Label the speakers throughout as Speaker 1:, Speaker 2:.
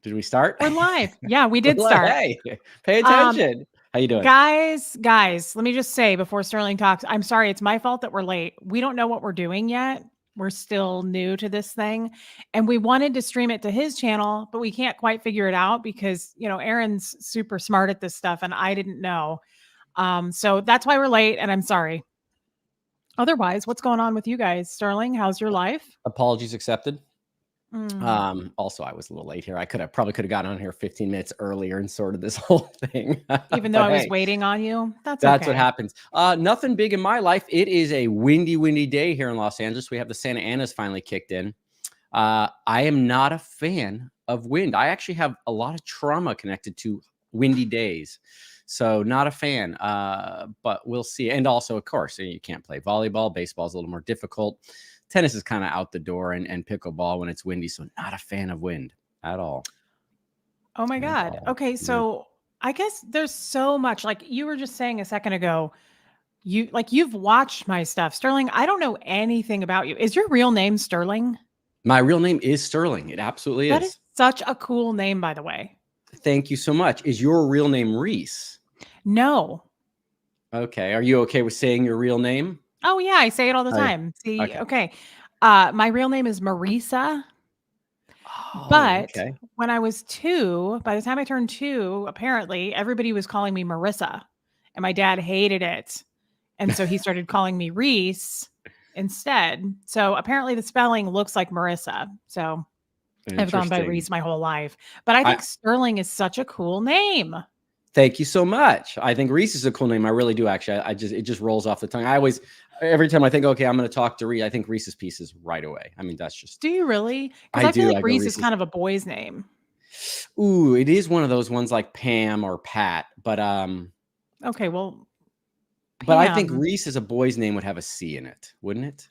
Speaker 1: Did we start?
Speaker 2: We're live. Yeah, we did start.
Speaker 1: Hey, pay
Speaker 2: Um,
Speaker 1: attention. How you doing?
Speaker 2: guys, let me just say before Sterling talks, I'm sorry, it's my fault that we're late. We don't know what we're doing yet. We're still new to this thing. And we wanted to stream it to his channel, but we can't quite figure it out because, Aaron's super smart at this stuff and I didn't know. So that's why we're late and I'm sorry. Otherwise, what's going on with you guys? Sterling, how's your life?
Speaker 1: Apologies accepted.
Speaker 2: Mm.
Speaker 1: Also, I was a little late here. I probably could have gotten on here 15 minutes earlier and sorted this whole thing.
Speaker 2: Even though
Speaker 1: But
Speaker 2: I was
Speaker 1: hey,
Speaker 2: waiting on you, that's
Speaker 1: that's
Speaker 2: okay.
Speaker 1: what happens. Nothing big in my life. It is a windy day here in Los Angeles. We have the Santa Ana's finally kicked in. I am not a fan of wind. I actually have a lot of trauma connected to windy days. So not a fan, but we'll see. And also, of course, you can't play volleyball. Baseball is a little more difficult. Tennis is kind of out the door, and pickleball when it's windy. So not a fan of wind at all.
Speaker 2: Oh my God. Okay. So I guess there's so much, like you were just saying a second ago, you've watched my stuff. Sterling, I don't know anything about you. Is your real name Sterling?
Speaker 1: My real name is Sterling. It absolutely
Speaker 2: That
Speaker 1: is.
Speaker 2: is such a cool name, by the way.
Speaker 1: Thank you so much. Is your real name Reese?
Speaker 2: No.
Speaker 1: Okay. Are you okay with saying your real name?
Speaker 2: Oh yeah, I say it all the
Speaker 1: Oh, yeah.
Speaker 2: time. See,
Speaker 1: Okay.
Speaker 2: okay. My real name is Marisa. But
Speaker 1: okay.
Speaker 2: when I was 2, by the time I turned 2, apparently everybody was calling me Marissa, and my dad hated it. And so he started calling me Reese instead. So apparently the spelling looks like Marissa. So I've gone by Reese my whole life. But I think Sterling is such a cool name.
Speaker 1: Thank you so much. I think Reese is a cool name. I really do, actually. It just rolls off the tongue. Every time I think, okay, I'm going to talk to Reese, I think Reese's Pieces right away. I mean, that's just.
Speaker 2: Do you really? Because I feel like Reese is kind of a boy's name.
Speaker 1: Ooh, it is one of those ones like Pam or Pat, but
Speaker 2: okay, well, Pam.
Speaker 1: But I think Reese as a boy's name would have a C in it, wouldn't it?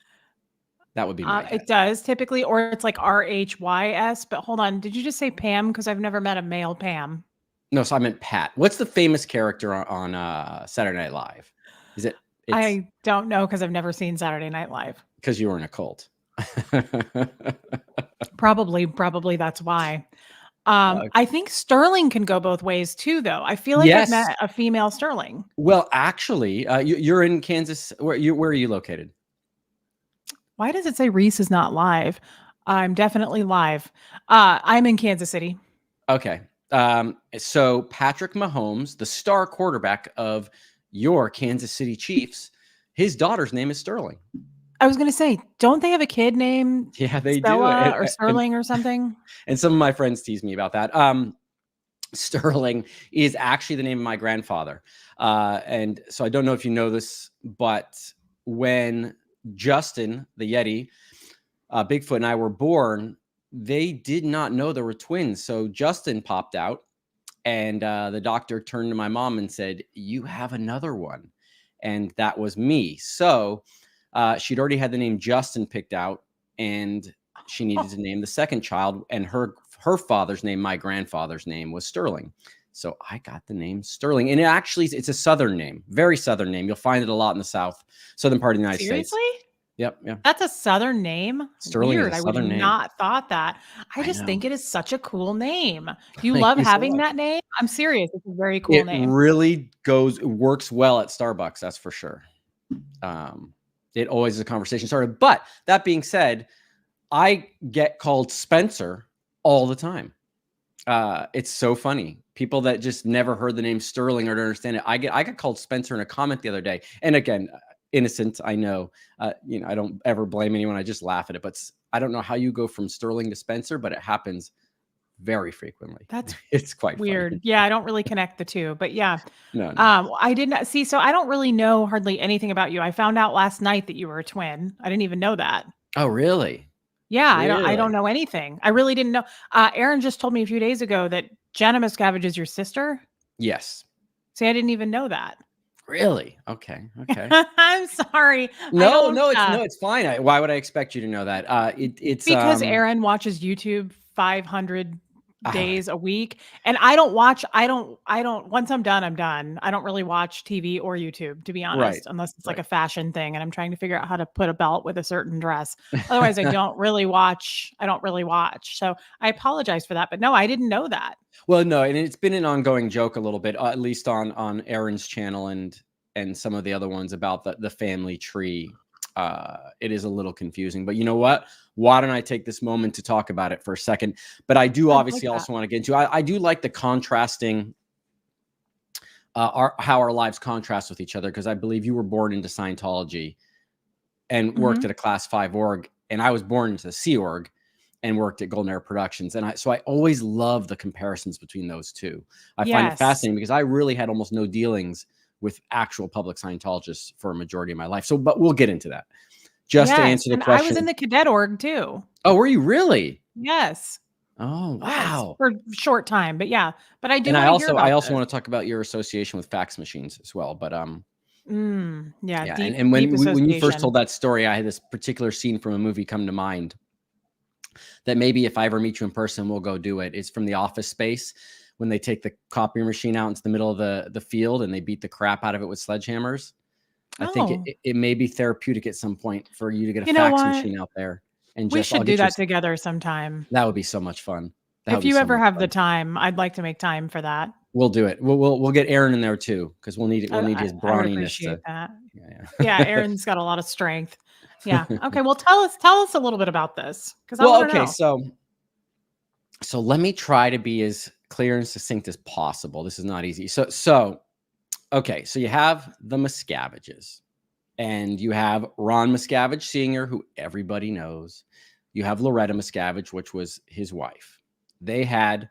Speaker 1: That would be my guess.
Speaker 2: It does typically, or it's like RHYS. But hold on, did you just say Pam? Because I've never met a male Pam.
Speaker 1: No, so I meant Pat. What's the famous character on Saturday Night Live? Is it?
Speaker 2: I don't know because I've never seen Saturday Night Live.
Speaker 1: Because you were in a cult.
Speaker 2: Probably that's why. I think Sterling can go both ways too, though. I feel like I've met a female Sterling.
Speaker 1: Well, actually, you're in Kansas. Where are you located?
Speaker 2: Why does it say Reese is not live? I'm definitely live. I'm in Kansas City.
Speaker 1: Okay. So Patrick Mahomes, the star quarterback of your Kansas City Chiefs, his daughter's name is Sterling.
Speaker 2: I was going to say, don't they have a kid named
Speaker 1: Stella
Speaker 2: or Sterling or something?
Speaker 1: And some of my friends tease me about that. Sterling is actually the name of my grandfather. And so I don't know if you know this, but when Justin, the Yeti, Bigfoot and I were born, they did not know there were twins. So Justin popped out and the doctor turned to my mom and said, "You have another one." And that was me. So she'd already had the name Justin picked out and she needed to name the second child. And her father's name, my grandfather's name, was Sterling. So I got the name Sterling. And it's a Southern name, very Southern name. You'll find it a lot in the southern part of the United States.
Speaker 2: Seriously?
Speaker 1: Yep. Yeah.
Speaker 2: That's a Southern name.
Speaker 1: Sterling
Speaker 2: Weird.
Speaker 1: is a Southern name.
Speaker 2: I would not thought that. I just think it is such a cool name. Do you love having that name? I'm serious. It's a very cool name.
Speaker 1: It really works well at Starbucks. That's for sure. It always is a conversation starter. But that being said, I get called Spencer all the time. It's so funny. People that just never heard the name Sterling or don't understand it. I got called Spencer in a comment the other day. And again, innocent, I know. I don't ever blame anyone. I just laugh at it. But I don't know how you go from Sterling to Spencer, but it happens very frequently. It's quite
Speaker 2: weird.
Speaker 1: Funny.
Speaker 2: Yeah, I don't really connect the two, but yeah.
Speaker 1: No.
Speaker 2: I didn't see. So I don't really know hardly anything about you. I found out last night that you were a twin. I didn't even know that.
Speaker 1: Oh, really?
Speaker 2: Yeah, really? I don't know anything. I really didn't know. Aaron just told me a few days ago that Jenna Miscavige is your sister.
Speaker 1: Yes.
Speaker 2: See, I didn't even know that.
Speaker 1: Really? Okay.
Speaker 2: I'm sorry.
Speaker 1: No, it's fine. Why would I expect you to know that? It's
Speaker 2: because Aaron watches YouTube 500 days a week. And I don't watch, once I'm done, I'm done. I don't really watch TV or YouTube, to be
Speaker 1: Right.
Speaker 2: honest, unless it's like
Speaker 1: Right.
Speaker 2: a fashion thing and I'm trying to figure out how to put a belt with a certain dress. Otherwise, I don't really watch. So I apologize for that. But no, I didn't know that.
Speaker 1: Well, no, and it's been an ongoing joke a little bit, at least on Aaron's channel and some of the other ones about the family tree. It is a little confusing, but you know what? Why don't I take this moment to talk about it for a second? But I do
Speaker 2: I
Speaker 1: obviously
Speaker 2: like that.
Speaker 1: also want to get into. I do like the contrasting. How our lives contrast with each other, because I believe you were born into Scientology and worked
Speaker 2: Mhm.
Speaker 1: at a Class 5 org, and I was born into the Sea Org and worked at Golden Era Productions. And so I always love the comparisons between those two. I find it
Speaker 2: Yes.
Speaker 1: fascinating because I really had almost no dealings with actual public Scientologists for a majority of my life. So, but we'll get into that. Just to
Speaker 2: Yes.
Speaker 1: answer the
Speaker 2: And I was in
Speaker 1: question.
Speaker 2: the cadet org too.
Speaker 1: Oh, were you really?
Speaker 2: Yes.
Speaker 1: Oh,
Speaker 2: Yes.
Speaker 1: wow.
Speaker 2: For a short time. But yeah. But I do
Speaker 1: And
Speaker 2: want to hear
Speaker 1: I
Speaker 2: about
Speaker 1: also
Speaker 2: this.
Speaker 1: want to talk about your association with fax machines as well. But
Speaker 2: Yeah.
Speaker 1: yeah,
Speaker 2: Deep,
Speaker 1: and
Speaker 2: deep
Speaker 1: when you first
Speaker 2: association.
Speaker 1: told that story, I had this particular scene from a movie come to mind that maybe if I ever meet you in person, we'll go do it. It's from The Office Space, when they take the copy machine out into the middle of the field and they beat the crap out of it with sledgehammers. I think
Speaker 2: Oh,
Speaker 1: it may be therapeutic at some point for you to get a
Speaker 2: you know
Speaker 1: fax
Speaker 2: what?
Speaker 1: machine out there and
Speaker 2: We
Speaker 1: just I'll
Speaker 2: should do
Speaker 1: get your.
Speaker 2: that together sometime.
Speaker 1: That would be so much fun. That would
Speaker 2: If
Speaker 1: be
Speaker 2: you
Speaker 1: so
Speaker 2: ever
Speaker 1: much
Speaker 2: have the
Speaker 1: fun.
Speaker 2: time, I'd like to make time for that.
Speaker 1: We'll do it. We'll get Aaron in there too, because we'll need his
Speaker 2: I would
Speaker 1: brawniness
Speaker 2: appreciate
Speaker 1: to.
Speaker 2: that.
Speaker 1: Yeah,
Speaker 2: Yeah,
Speaker 1: yeah.
Speaker 2: Aaron's got a lot of strength. Yeah. Okay. Well, tell us a little bit about this because I
Speaker 1: Well,
Speaker 2: want to
Speaker 1: okay,
Speaker 2: know.
Speaker 1: so let me try to be as clear and succinct as possible. This is not easy. So okay, so you have the Miscaviges, and you have Ron Miscavige Sr., who everybody knows. You have Loretta Miscavige, which was his wife. They had,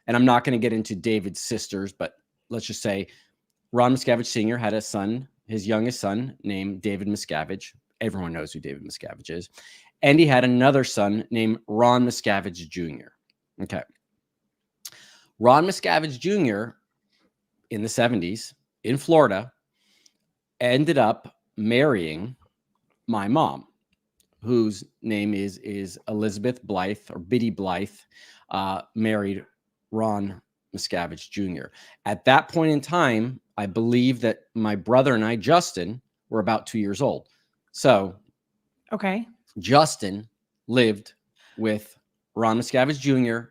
Speaker 1: and I'm not going to get into David's sisters, but let's just say Ron Miscavige Sr. had a son, his youngest son, named David Miscavige. Everyone knows who David Miscavige is. And he had another son named Ron Miscavige Jr. Okay. Ron Miscavige Jr. in the 70s in Florida ended up marrying my mom, whose name is Elizabeth Blythe, or Biddy Blythe, married Ron Miscavige Jr. At that point in time, I believe that my brother and I, Justin, were about 2 years old. So
Speaker 2: Okay.
Speaker 1: Justin lived with Ron Miscavige Jr.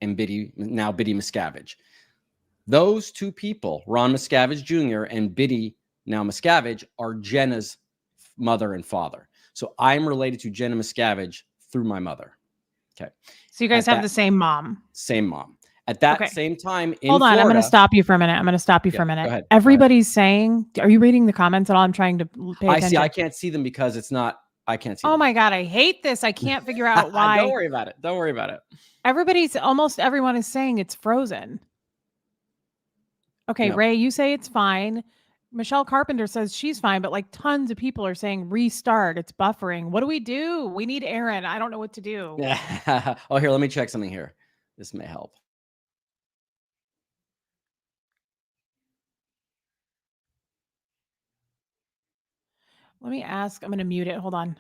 Speaker 1: and Biddy Miscavige. Those two people, Ron Miscavige Jr. and Biddy, now Miscavige, are Jenna's mother and father. So I'm related to Jenna Miscavige through my mother. Okay.
Speaker 2: So you guys
Speaker 1: At
Speaker 2: have
Speaker 1: that
Speaker 2: the same mom.
Speaker 1: same mom. At that
Speaker 2: Okay.
Speaker 1: same time in
Speaker 2: Hold on. I'm going to
Speaker 1: Florida.
Speaker 2: stop you for a minute.
Speaker 1: Yeah, go ahead. Go ahead.
Speaker 2: Everybody's saying, are you reading the comments at all? I'm trying to pay
Speaker 1: I see. I
Speaker 2: attention.
Speaker 1: can't see them because it's not. I can't see
Speaker 2: Oh
Speaker 1: them.
Speaker 2: my God. I hate this. I can't figure out
Speaker 1: Don't
Speaker 2: why.
Speaker 1: worry about it. Don't worry about it.
Speaker 2: Almost everyone is saying it's frozen. Okay.
Speaker 1: No.
Speaker 2: Ray, you say it's fine. Michelle Carpenter says she's fine, but like tons of people are saying restart. It's buffering. What do? We need Aaron. I don't know what to do.
Speaker 1: Yeah. Oh, here. Let me check something here. This may help.
Speaker 2: Let me ask. I'm going to mute it. Hold on.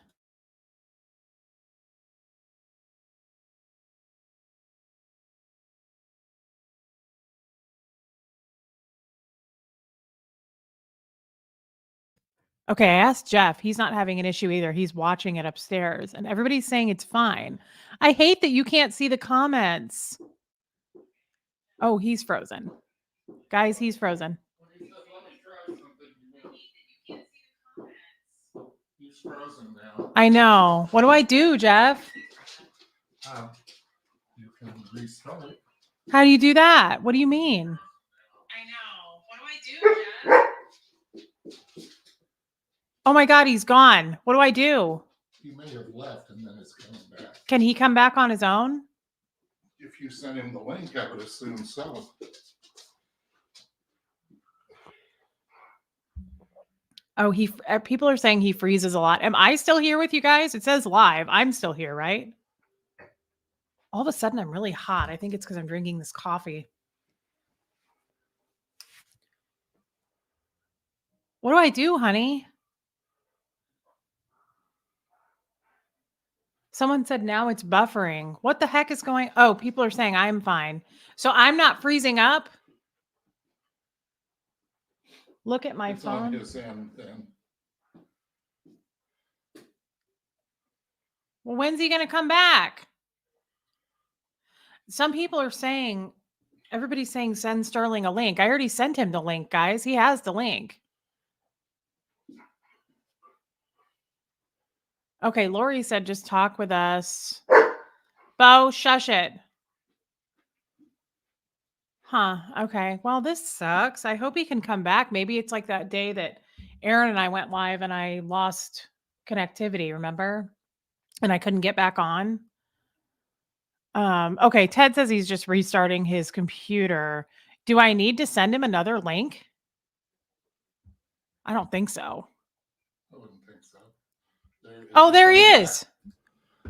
Speaker 2: Okay, I asked Jeff. He's not having an issue either. He's watching it upstairs, and everybody's saying it's fine. I hate that you can't see the comments. Oh, he's frozen. Guys, he's frozen.
Speaker 3: He's frozen now.
Speaker 2: I know. What do I do, Jeff?
Speaker 3: You can restart.
Speaker 2: How do you do that? What do you mean? I know. What do I do, Jeff? Oh my God, he's gone. What do I do?
Speaker 3: He may have left and then it's coming back.
Speaker 2: Can he come back on his own?
Speaker 3: If you sent him the link, I would assume so.
Speaker 2: Oh, people are saying he freezes a lot. Am I still here with you guys? It says live. I'm still here, right? All of a sudden, I'm really hot. I think it's because I'm drinking this coffee. What do I do, honey? Someone said now it's buffering. What the heck is going? Oh, people are saying I'm fine. So I'm not freezing up. Look at my
Speaker 3: It's on
Speaker 2: phone.
Speaker 3: his end then.
Speaker 2: Well, when's he going to come back? Some people are saying, everybody's saying send Sterling a link. I already sent him the link, guys. He has the link. Okay, Lori said just talk with us. Bo, shush it. Huh. Okay. Well, this sucks. I hope he can come back. Maybe it's like that day that Aaron and I went live and I lost connectivity, remember? And I couldn't get back on. Okay, Ted says he's just restarting his computer. Do I need to send him another link? I don't think so.
Speaker 3: I wouldn't think so.
Speaker 2: Oh, there he is.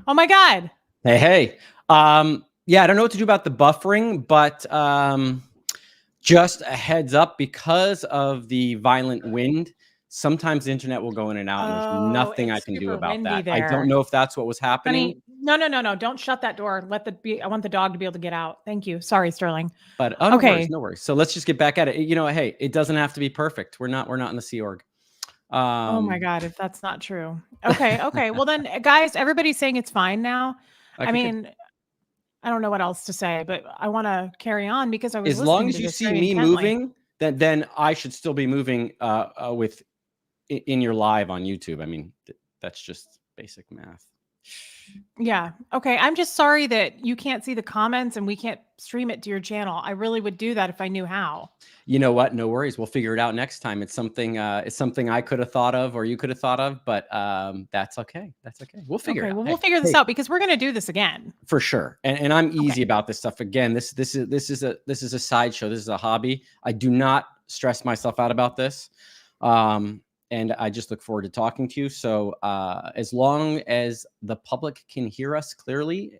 Speaker 2: Oh my God.
Speaker 1: Hey. Yeah, I don't know what to do about the buffering, but just a heads up, because of the violent wind, sometimes the internet will go in and out, and there's nothing I
Speaker 2: it's
Speaker 1: can do
Speaker 2: super
Speaker 1: about
Speaker 2: windy
Speaker 1: that. I
Speaker 2: there.
Speaker 1: don't know if that's what was happening.
Speaker 2: Honey, no. Don't shut that door. I want the dog to be able to get out. Thank you. Sorry, Sterling.
Speaker 1: But
Speaker 2: Okay.
Speaker 1: no worries. So let's just get back at it. You know, hey, it doesn't have to be perfect. We're not in the Sea Org.
Speaker 2: Oh my God, if that's not true. Okay. Well then, guys, everybody's saying it's fine now.
Speaker 1: Okay,
Speaker 2: I mean, I don't know what else to say, but I want to carry on because I was
Speaker 1: as long
Speaker 2: listening
Speaker 1: as
Speaker 2: to
Speaker 1: you
Speaker 2: this
Speaker 1: see
Speaker 2: very
Speaker 1: me
Speaker 2: intently.
Speaker 1: moving, then I should still be moving in your live on YouTube. I mean, that's just basic math.
Speaker 2: Yeah. Okay. I'm just sorry that you can't see the comments and we can't stream it to your channel. I really would do that if I knew how.
Speaker 1: You know what? No worries. We'll figure it out next time. It's something I could have thought of, or you could have thought of, but that's okay. That's okay. We'll figure it out.
Speaker 2: Well, we'll figure this out because we're going to do this again.
Speaker 1: For sure. And I'm easy about this stuff. Again, this is a sideshow. This is a hobby. I do not stress myself out about this. And I just look forward to talking to you. So as long as the public can hear us clearly,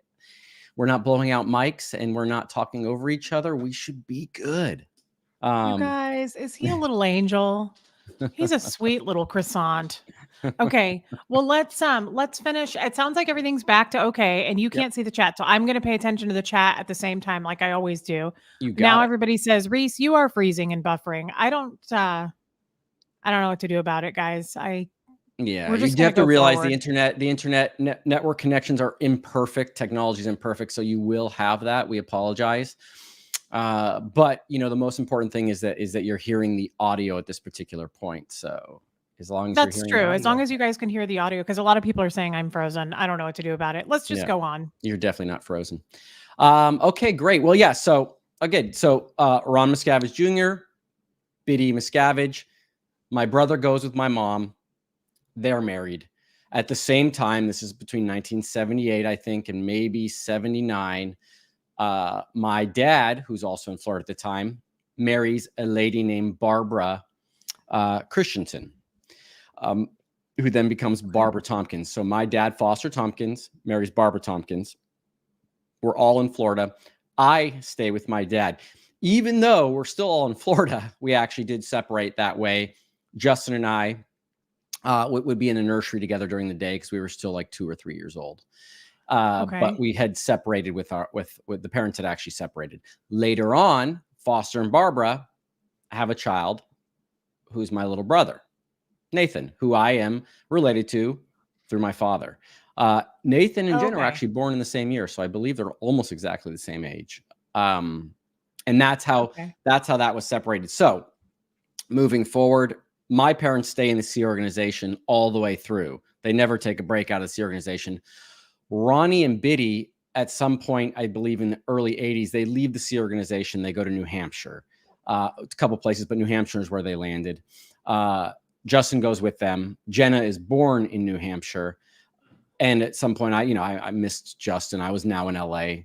Speaker 1: we're not blowing out mics and we're not talking over each other, we should be good.
Speaker 2: You guys, is he a little angel? He's a sweet little croissant. Okay. Well, let's finish. It sounds like everything's back to okay, and you can't see the chat. So I'm going to pay attention to the chat at the same time, like I always do.
Speaker 1: You got
Speaker 2: now
Speaker 1: it.
Speaker 2: Everybody says, Reese, you are freezing and buffering. I don't know what to do about it, guys.
Speaker 1: You have to realize the internet network connections are imperfect. Technology is imperfect. So you will have that. We apologize. But you know, the most important thing is that you're hearing the audio at this particular point. So as long as
Speaker 2: that's
Speaker 1: you're
Speaker 2: true. As long as you guys can hear the audio, because a lot of people are saying I'm frozen. I don't know what to do about it. Let's just go on.
Speaker 1: You're definitely not frozen. Okay, great. Well, yeah. So again, Ron Miscavige Jr., Biddy Miscavige, my brother goes with my mom. They're married at the same time. This is between 1978, I think, and maybe 79. My dad, who's also in Florida at the time, marries a lady named Barbara Christensen, who then becomes Barbara Tompkins. So my dad, Foster Tompkins, marries Barbara Tompkins. We're all in Florida. I stay with my dad. Even though we're still all in Florida, we actually did separate that way. Justin and I would be in a nursery together during the day because we were still like 2 or 3 years old. But we had separated with the parents had actually separated. Later on, Foster and Barbara have a child who's my little brother, Nathan, who I am related to through my father. Nathan and Jen are actually born in the same year, so I believe they're almost exactly the same age. And that's how that was separated. So moving forward, my parents stay in the Sea organization all the way through. They never take a break out of the Sea organization. Ronnie and Biddy, at some point, I believe in the early 80s, they leave the Sea organization. They go to New Hampshire, a couple places, but New Hampshire is where they landed. Justin goes with them. Jenna is born in New Hampshire. And at some point, I missed Justin. I was now in LA.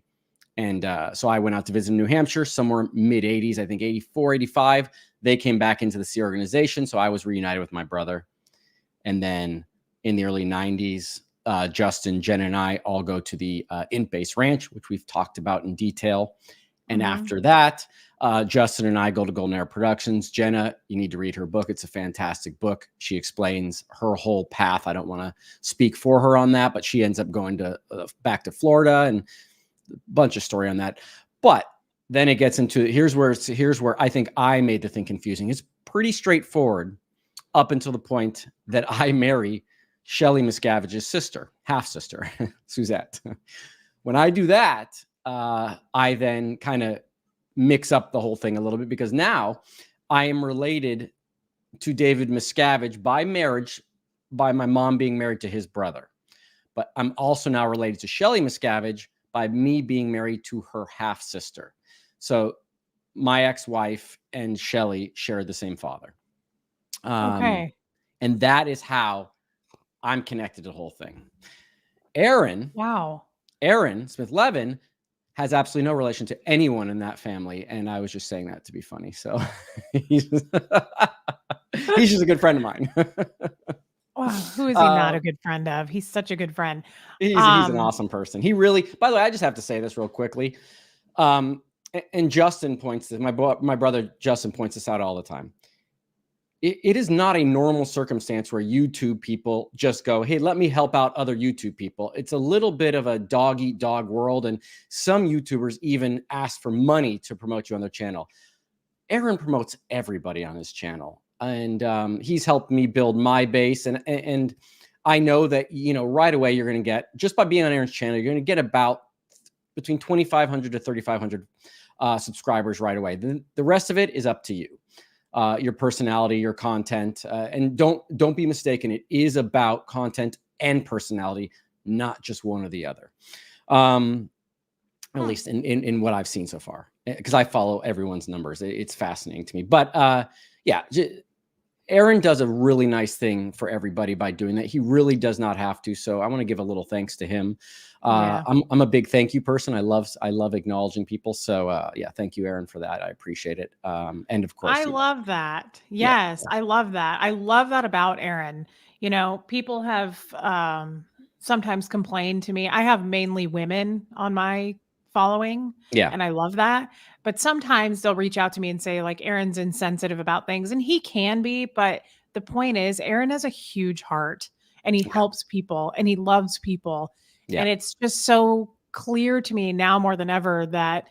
Speaker 1: And so I went out to visit New Hampshire somewhere mid 80s, I think 84, 85. They came back into the Sea organization. So I was reunited with my brother. And then in the early 90s, Justin, Jen, and I all go to the Int Base Ranch, which we've talked about in detail. And
Speaker 2: Mhm.
Speaker 1: after that, Justin and I go to Golden Era Productions. Jenna, you need to read her book. It's a fantastic book. She explains her whole path. I don't want to speak for her on that, but she ends up going to back to Florida and a bunch of story on that. But then it gets into here's where I think I made the thing confusing. It's pretty straightforward up until the point that I marry Shelley Miscavige's sister, half sister, Suzette. When I do that, I then kind of mix up the whole thing a little bit, because now I am related to David Miscavige by marriage, by my mom being married to his brother. But I'm also now related to Shelley Miscavige by me being married to her half sister. So my ex-wife and Shelley share the same father.
Speaker 2: Okay.
Speaker 1: And that is how I'm connected to the whole thing. Aaron
Speaker 2: Wow.
Speaker 1: Smith-Levin has absolutely no relation to anyone in that family. And I was just saying that to be funny. So he's just a good friend of mine.
Speaker 2: Wow. Who is he not a good friend of? He's such a good friend.
Speaker 1: He's an awesome person. He really, by the way, I just have to say this real quickly. And Justin points this, my brother Justin points this out all the time. It is not a normal circumstance where YouTube people just go, hey, let me help out other YouTube people. It's a little bit of a dog eat dog world. And some YouTubers even ask for money to promote you on their channel. Aaron promotes everybody on his channel. And he's helped me build my base. And I know that, right away, you're going to get, just by being on Aaron's channel, you're going to get about between 2,500 to 3,500 subscribers right away. The rest of it is up to you. Your personality, your content, and don't be mistaken. It is about content and personality, not just one or the other. At least in what I've seen so far, because I follow everyone's numbers. It's fascinating to me. But yeah, Aaron does a really nice thing for everybody by doing that. He really does not have to. So I want to give a little thanks to him.
Speaker 2: Yeah.
Speaker 1: I'm a big thank you person. I love acknowledging people. So yeah, thank you, Aaron, for that. I appreciate it. And of course,
Speaker 2: I love that. Yes, I love that. I love that about Aaron. People have sometimes complained to me. I have mainly women on my following,
Speaker 1: yeah,
Speaker 2: and I love that. But sometimes they'll reach out to me and say, like, Aaron's insensitive about things, and he can be. But the point is, Aaron has a huge heart, and he helps people, and he loves people.
Speaker 1: yeah,
Speaker 2: And it's just so clear to me now more than ever that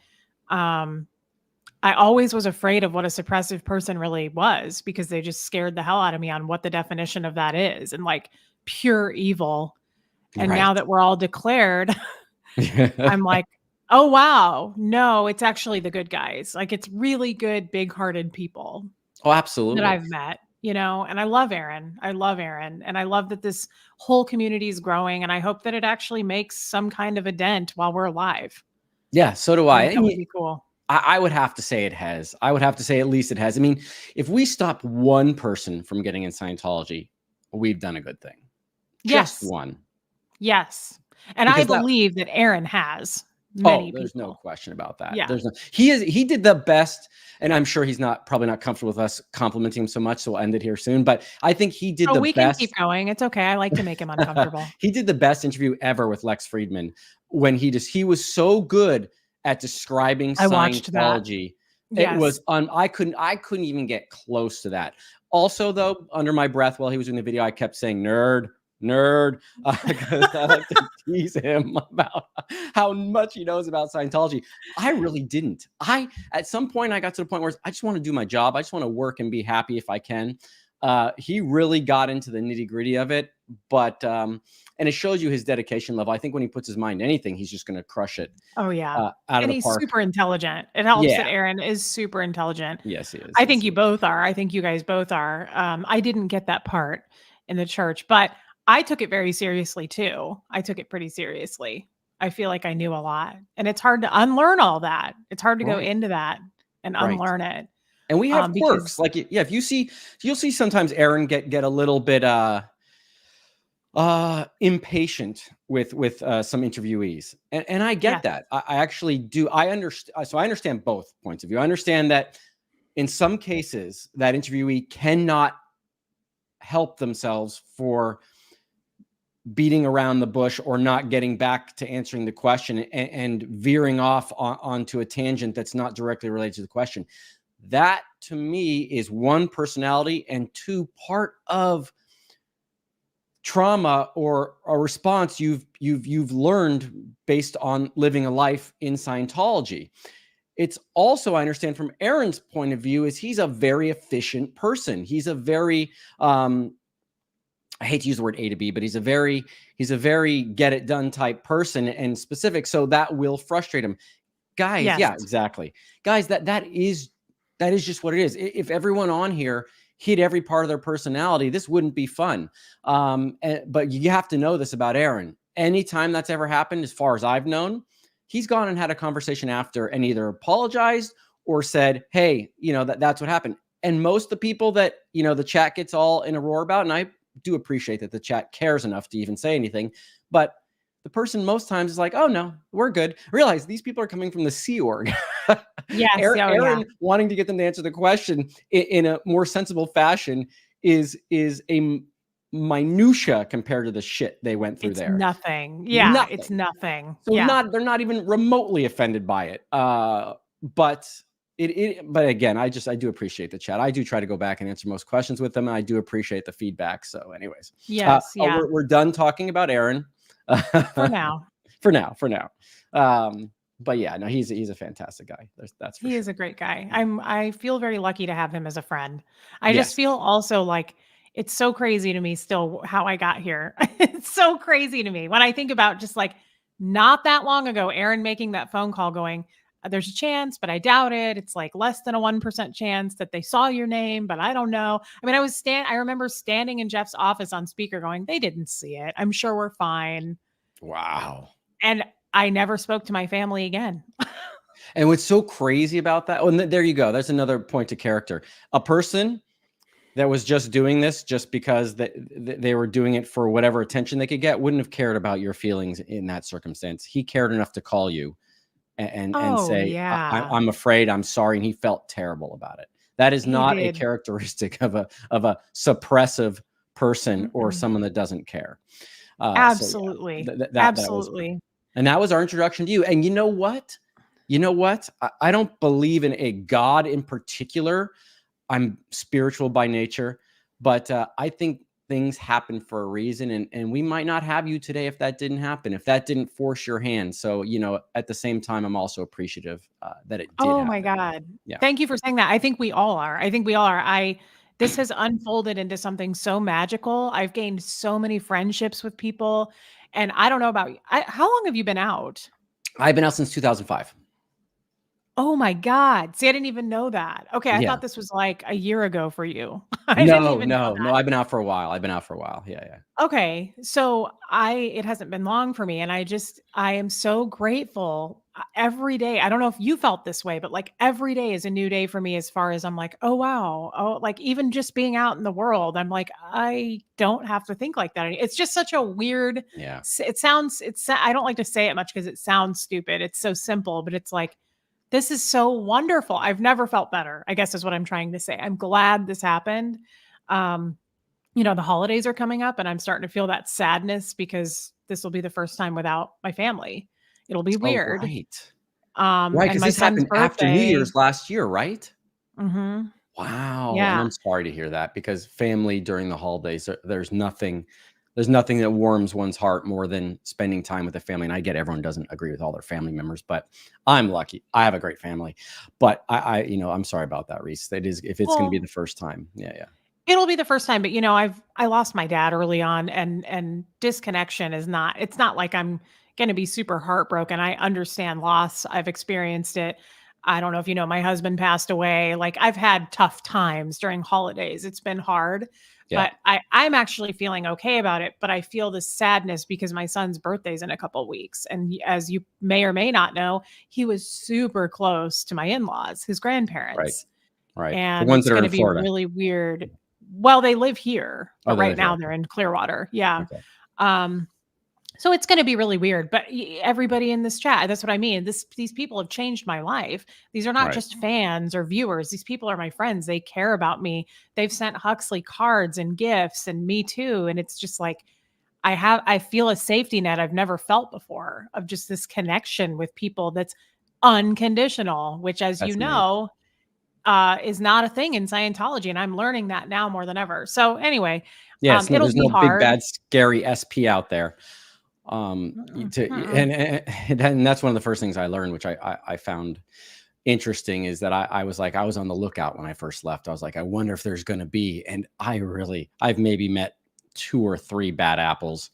Speaker 2: I always was afraid of what a suppressive person really was, because they just scared the hell out of me on what the definition of that is, and like pure evil. And
Speaker 1: right.
Speaker 2: now that we're all declared, I'm like, oh, wow. No, it's actually the good guys. Like, it's really good, big-hearted people
Speaker 1: Oh, absolutely.
Speaker 2: that I've met, and I love Aaron. I love Aaron. And I love that this whole community is growing. And I hope that it actually makes some kind of a dent while we're alive.
Speaker 1: Yeah, so do
Speaker 2: I
Speaker 1: I.
Speaker 2: think that would be cool.
Speaker 1: I would have to say it has. I would have to say at least it has. I mean, if we stop one person from getting in Scientology, we've done a good thing.
Speaker 2: Yes.
Speaker 1: Just one.
Speaker 2: Yes. And
Speaker 1: Because
Speaker 2: I believe that Aaron has many
Speaker 1: there's
Speaker 2: people.
Speaker 1: no question about that.
Speaker 2: Yeah.
Speaker 1: He did the best, and I'm sure he's probably not comfortable with us complimenting him so much, so we'll end it here soon. But I think he did the
Speaker 2: we
Speaker 1: best.
Speaker 2: can keep going. It's okay. I like to make him uncomfortable.
Speaker 1: He did the best interview ever with Lex Friedman, when he was so good at describing Scientology.
Speaker 2: Yes.
Speaker 1: It was I couldn't even get close to that. Also, though, under my breath while he was doing the video, I kept saying nerd, because I like to tease him about how much he knows about Scientology. I really didn't. At some point I got to the point where I just want to do my job. I just want to work and be happy if I can. He really got into the nitty gritty of it, but and it shows you his dedication level. I think when he puts his mind to anything, he's just going to crush it.
Speaker 2: Oh yeah,
Speaker 1: out
Speaker 2: and
Speaker 1: of the
Speaker 2: he's
Speaker 1: park.
Speaker 2: super intelligent. It helps that Aaron is super intelligent.
Speaker 1: Yes, he is.
Speaker 2: I think you both are. I think you guys both are. I didn't get that part in the church, but I took it very seriously too. I took it pretty seriously. I feel like I knew a lot, and it's hard to unlearn all that. It's hard to go into that and unlearn it.
Speaker 1: And we have quirks. Like, yeah, you'll see sometimes Aaron get a little bit impatient with some interviewees, and I get that. I actually do. I understand. So I understand both points of view. I understand that in some cases that interviewee cannot help themselves for beating around the bush or not getting back to answering the question and veering off onto a tangent that's not directly related to the question. That to me is one, personality, and two, part of trauma or a response you've learned based on living a life in Scientology. It's also, I understand from Aaron's point of view, is he's a very efficient person. He's a very, I hate to use the word A to B, but he's a very get it done type person and specific. So that will frustrate him. Guys,
Speaker 2: Yes.
Speaker 1: yeah, exactly. Guys, that is just what it is. If everyone on here hit every part of their personality, this wouldn't be fun. But you have to know this about Aaron. Anytime that's ever happened, as far as I've known, he's gone and had a conversation after and either apologized or said, hey, that's what happened. And most of the people that, the chat gets all in a roar about, and I do appreciate that the chat cares enough to even say anything, but the person most times is like, oh no, we're good. Realize these people are coming from the Sea Org.
Speaker 2: Yes.
Speaker 1: Aaron wanting to get them to answer the question in a more sensible fashion is a minutia compared to the shit they went through there.
Speaker 2: Nothing. Yeah,
Speaker 1: Nothing.
Speaker 2: it's nothing.
Speaker 1: So they're not even remotely offended by it. But again, I do appreciate the chat. I do try to go back and answer most questions with them, and I do appreciate the feedback. So anyways,
Speaker 2: yes,
Speaker 1: we're done talking about Aaron.
Speaker 2: For now.
Speaker 1: But yeah, no, he's a fantastic guy. That's for
Speaker 2: he
Speaker 1: sure.
Speaker 2: is a great guy. I feel very lucky to have him as a friend. I just feel also like it's so crazy to me still how I got here. It's so crazy to me when I think about just like not that long ago, Aaron making that phone call going, there's a chance, but I doubt it. It's like less than a 1% chance that they saw your name, but I don't know. I mean, I remember standing in Jeff's office on speaker going, they didn't see it. I'm sure we're fine.
Speaker 1: Wow.
Speaker 2: And I never spoke to my family again.
Speaker 1: And what's so crazy about that, and there you go. That's another point to character. A person that was just doing this just because they were doing it for whatever attention they could get wouldn't have cared about your feelings in that circumstance. He cared enough to call you and say,
Speaker 2: yeah.
Speaker 1: I'm afraid, I'm sorry. And he felt terrible about it. That is not a characteristic of a suppressive person or someone that doesn't care.
Speaker 2: Absolutely.
Speaker 1: So yeah,
Speaker 2: Absolutely.
Speaker 1: And that was our introduction to you. And you know what? I don't believe in a God in particular. I'm spiritual by nature, but I think things happen for a reason. And we might not have you today if that didn't happen, if that didn't force your hand. So, at the same time, I'm also appreciative that it did.
Speaker 2: Oh my God.
Speaker 1: Yeah.
Speaker 2: Thank you for saying that. I think we all are. This has unfolded into something so magical. I've gained so many friendships with people. And I don't know about you. How long have you been out?
Speaker 1: I've been out since 2005.
Speaker 2: Oh my God. See, I didn't even know that. Okay. I thought this was like a year ago for you.
Speaker 1: No. I've been out for a while. Yeah.
Speaker 2: Okay. So it hasn't been long for me. And I am so grateful every day. I don't know if you felt this way, but like every day is a new day for me as far as I'm like, oh, wow. Oh, like even just being out in the world, I'm like, I don't have to think like that. It's just such a weird, I don't like to say it much because it sounds stupid. It's so simple, but it's like, this is so wonderful. I've never felt better, I guess is what I'm trying to say. I'm glad this happened. The holidays are coming up and I'm starting to feel that sadness because this will be the first time without my family. It'll be weird.
Speaker 1: Right.
Speaker 2: Right.
Speaker 1: Because this happened after New Year's last year, right?
Speaker 2: Mm-hmm.
Speaker 1: Wow.
Speaker 2: Yeah.
Speaker 1: And I'm sorry to hear that because family during the holidays, there's nothing that warms one's heart more than spending time with the family. And I get everyone doesn't agree with all their family members, but I'm lucky. I have a great family. But I'm sorry about that, Reese. That is, if it's going to be the first time. Yeah.
Speaker 2: It'll be the first time, but I lost my dad early on and disconnection it's not like I'm going to be super heartbroken. I understand loss. I've experienced it. I don't know if my husband passed away. Like I've had tough times during holidays. It's been hard. Yeah. But I'm actually feeling okay about it. But I feel this sadness because my son's birthday's in a couple of weeks. And as you may or may not know, he was super close to my in-laws, his grandparents.
Speaker 1: Right.
Speaker 2: And it's going to be really weird. Well, they live here, but right now they're in Clearwater. Yeah. Okay. So it's going to be really weird, but everybody in this chat, that's what I mean. These people have changed my life. These are not just fans or viewers. These people are my friends. They care about me. They've sent Huxley cards and gifts and me too. And it's just like, I feel a safety net I've never felt before, of just this connection with people that's unconditional, which, as you
Speaker 1: That's amazing.
Speaker 2: know, is not a thing in Scientology. And I'm learning that now more than ever. So anyway,
Speaker 1: Yes, no,
Speaker 2: it'll
Speaker 1: there's
Speaker 2: be
Speaker 1: no big,
Speaker 2: hard.
Speaker 1: bad, scary SP out there.
Speaker 2: Mm-mm,
Speaker 1: To,
Speaker 2: mm-mm.
Speaker 1: and that's one of the first things I learned, which I found interesting, is that I was like, I was on the lookout when I first left. I was like, I wonder if there's going to be, and I've maybe met 2 or 3 bad apples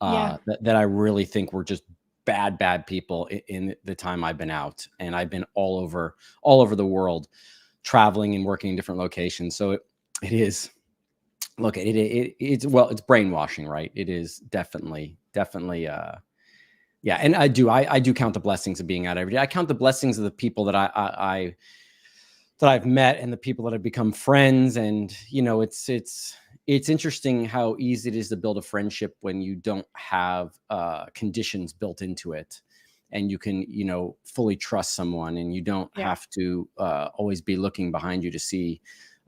Speaker 2: Yeah,
Speaker 1: that I really think were just bad people in the time I've been out, and I've been all over the world, traveling and working in different locations. So it is, look, it's, well, it's brainwashing, right? It is definitely, yeah. And I do count the blessings of being out every day. I count the blessings of the people that that I've met, and the people that have become friends. And it's interesting how easy it is to build a friendship when you don't have conditions built into it, and you can fully trust someone, and you don't
Speaker 2: yeah,
Speaker 1: have to always be looking behind you to see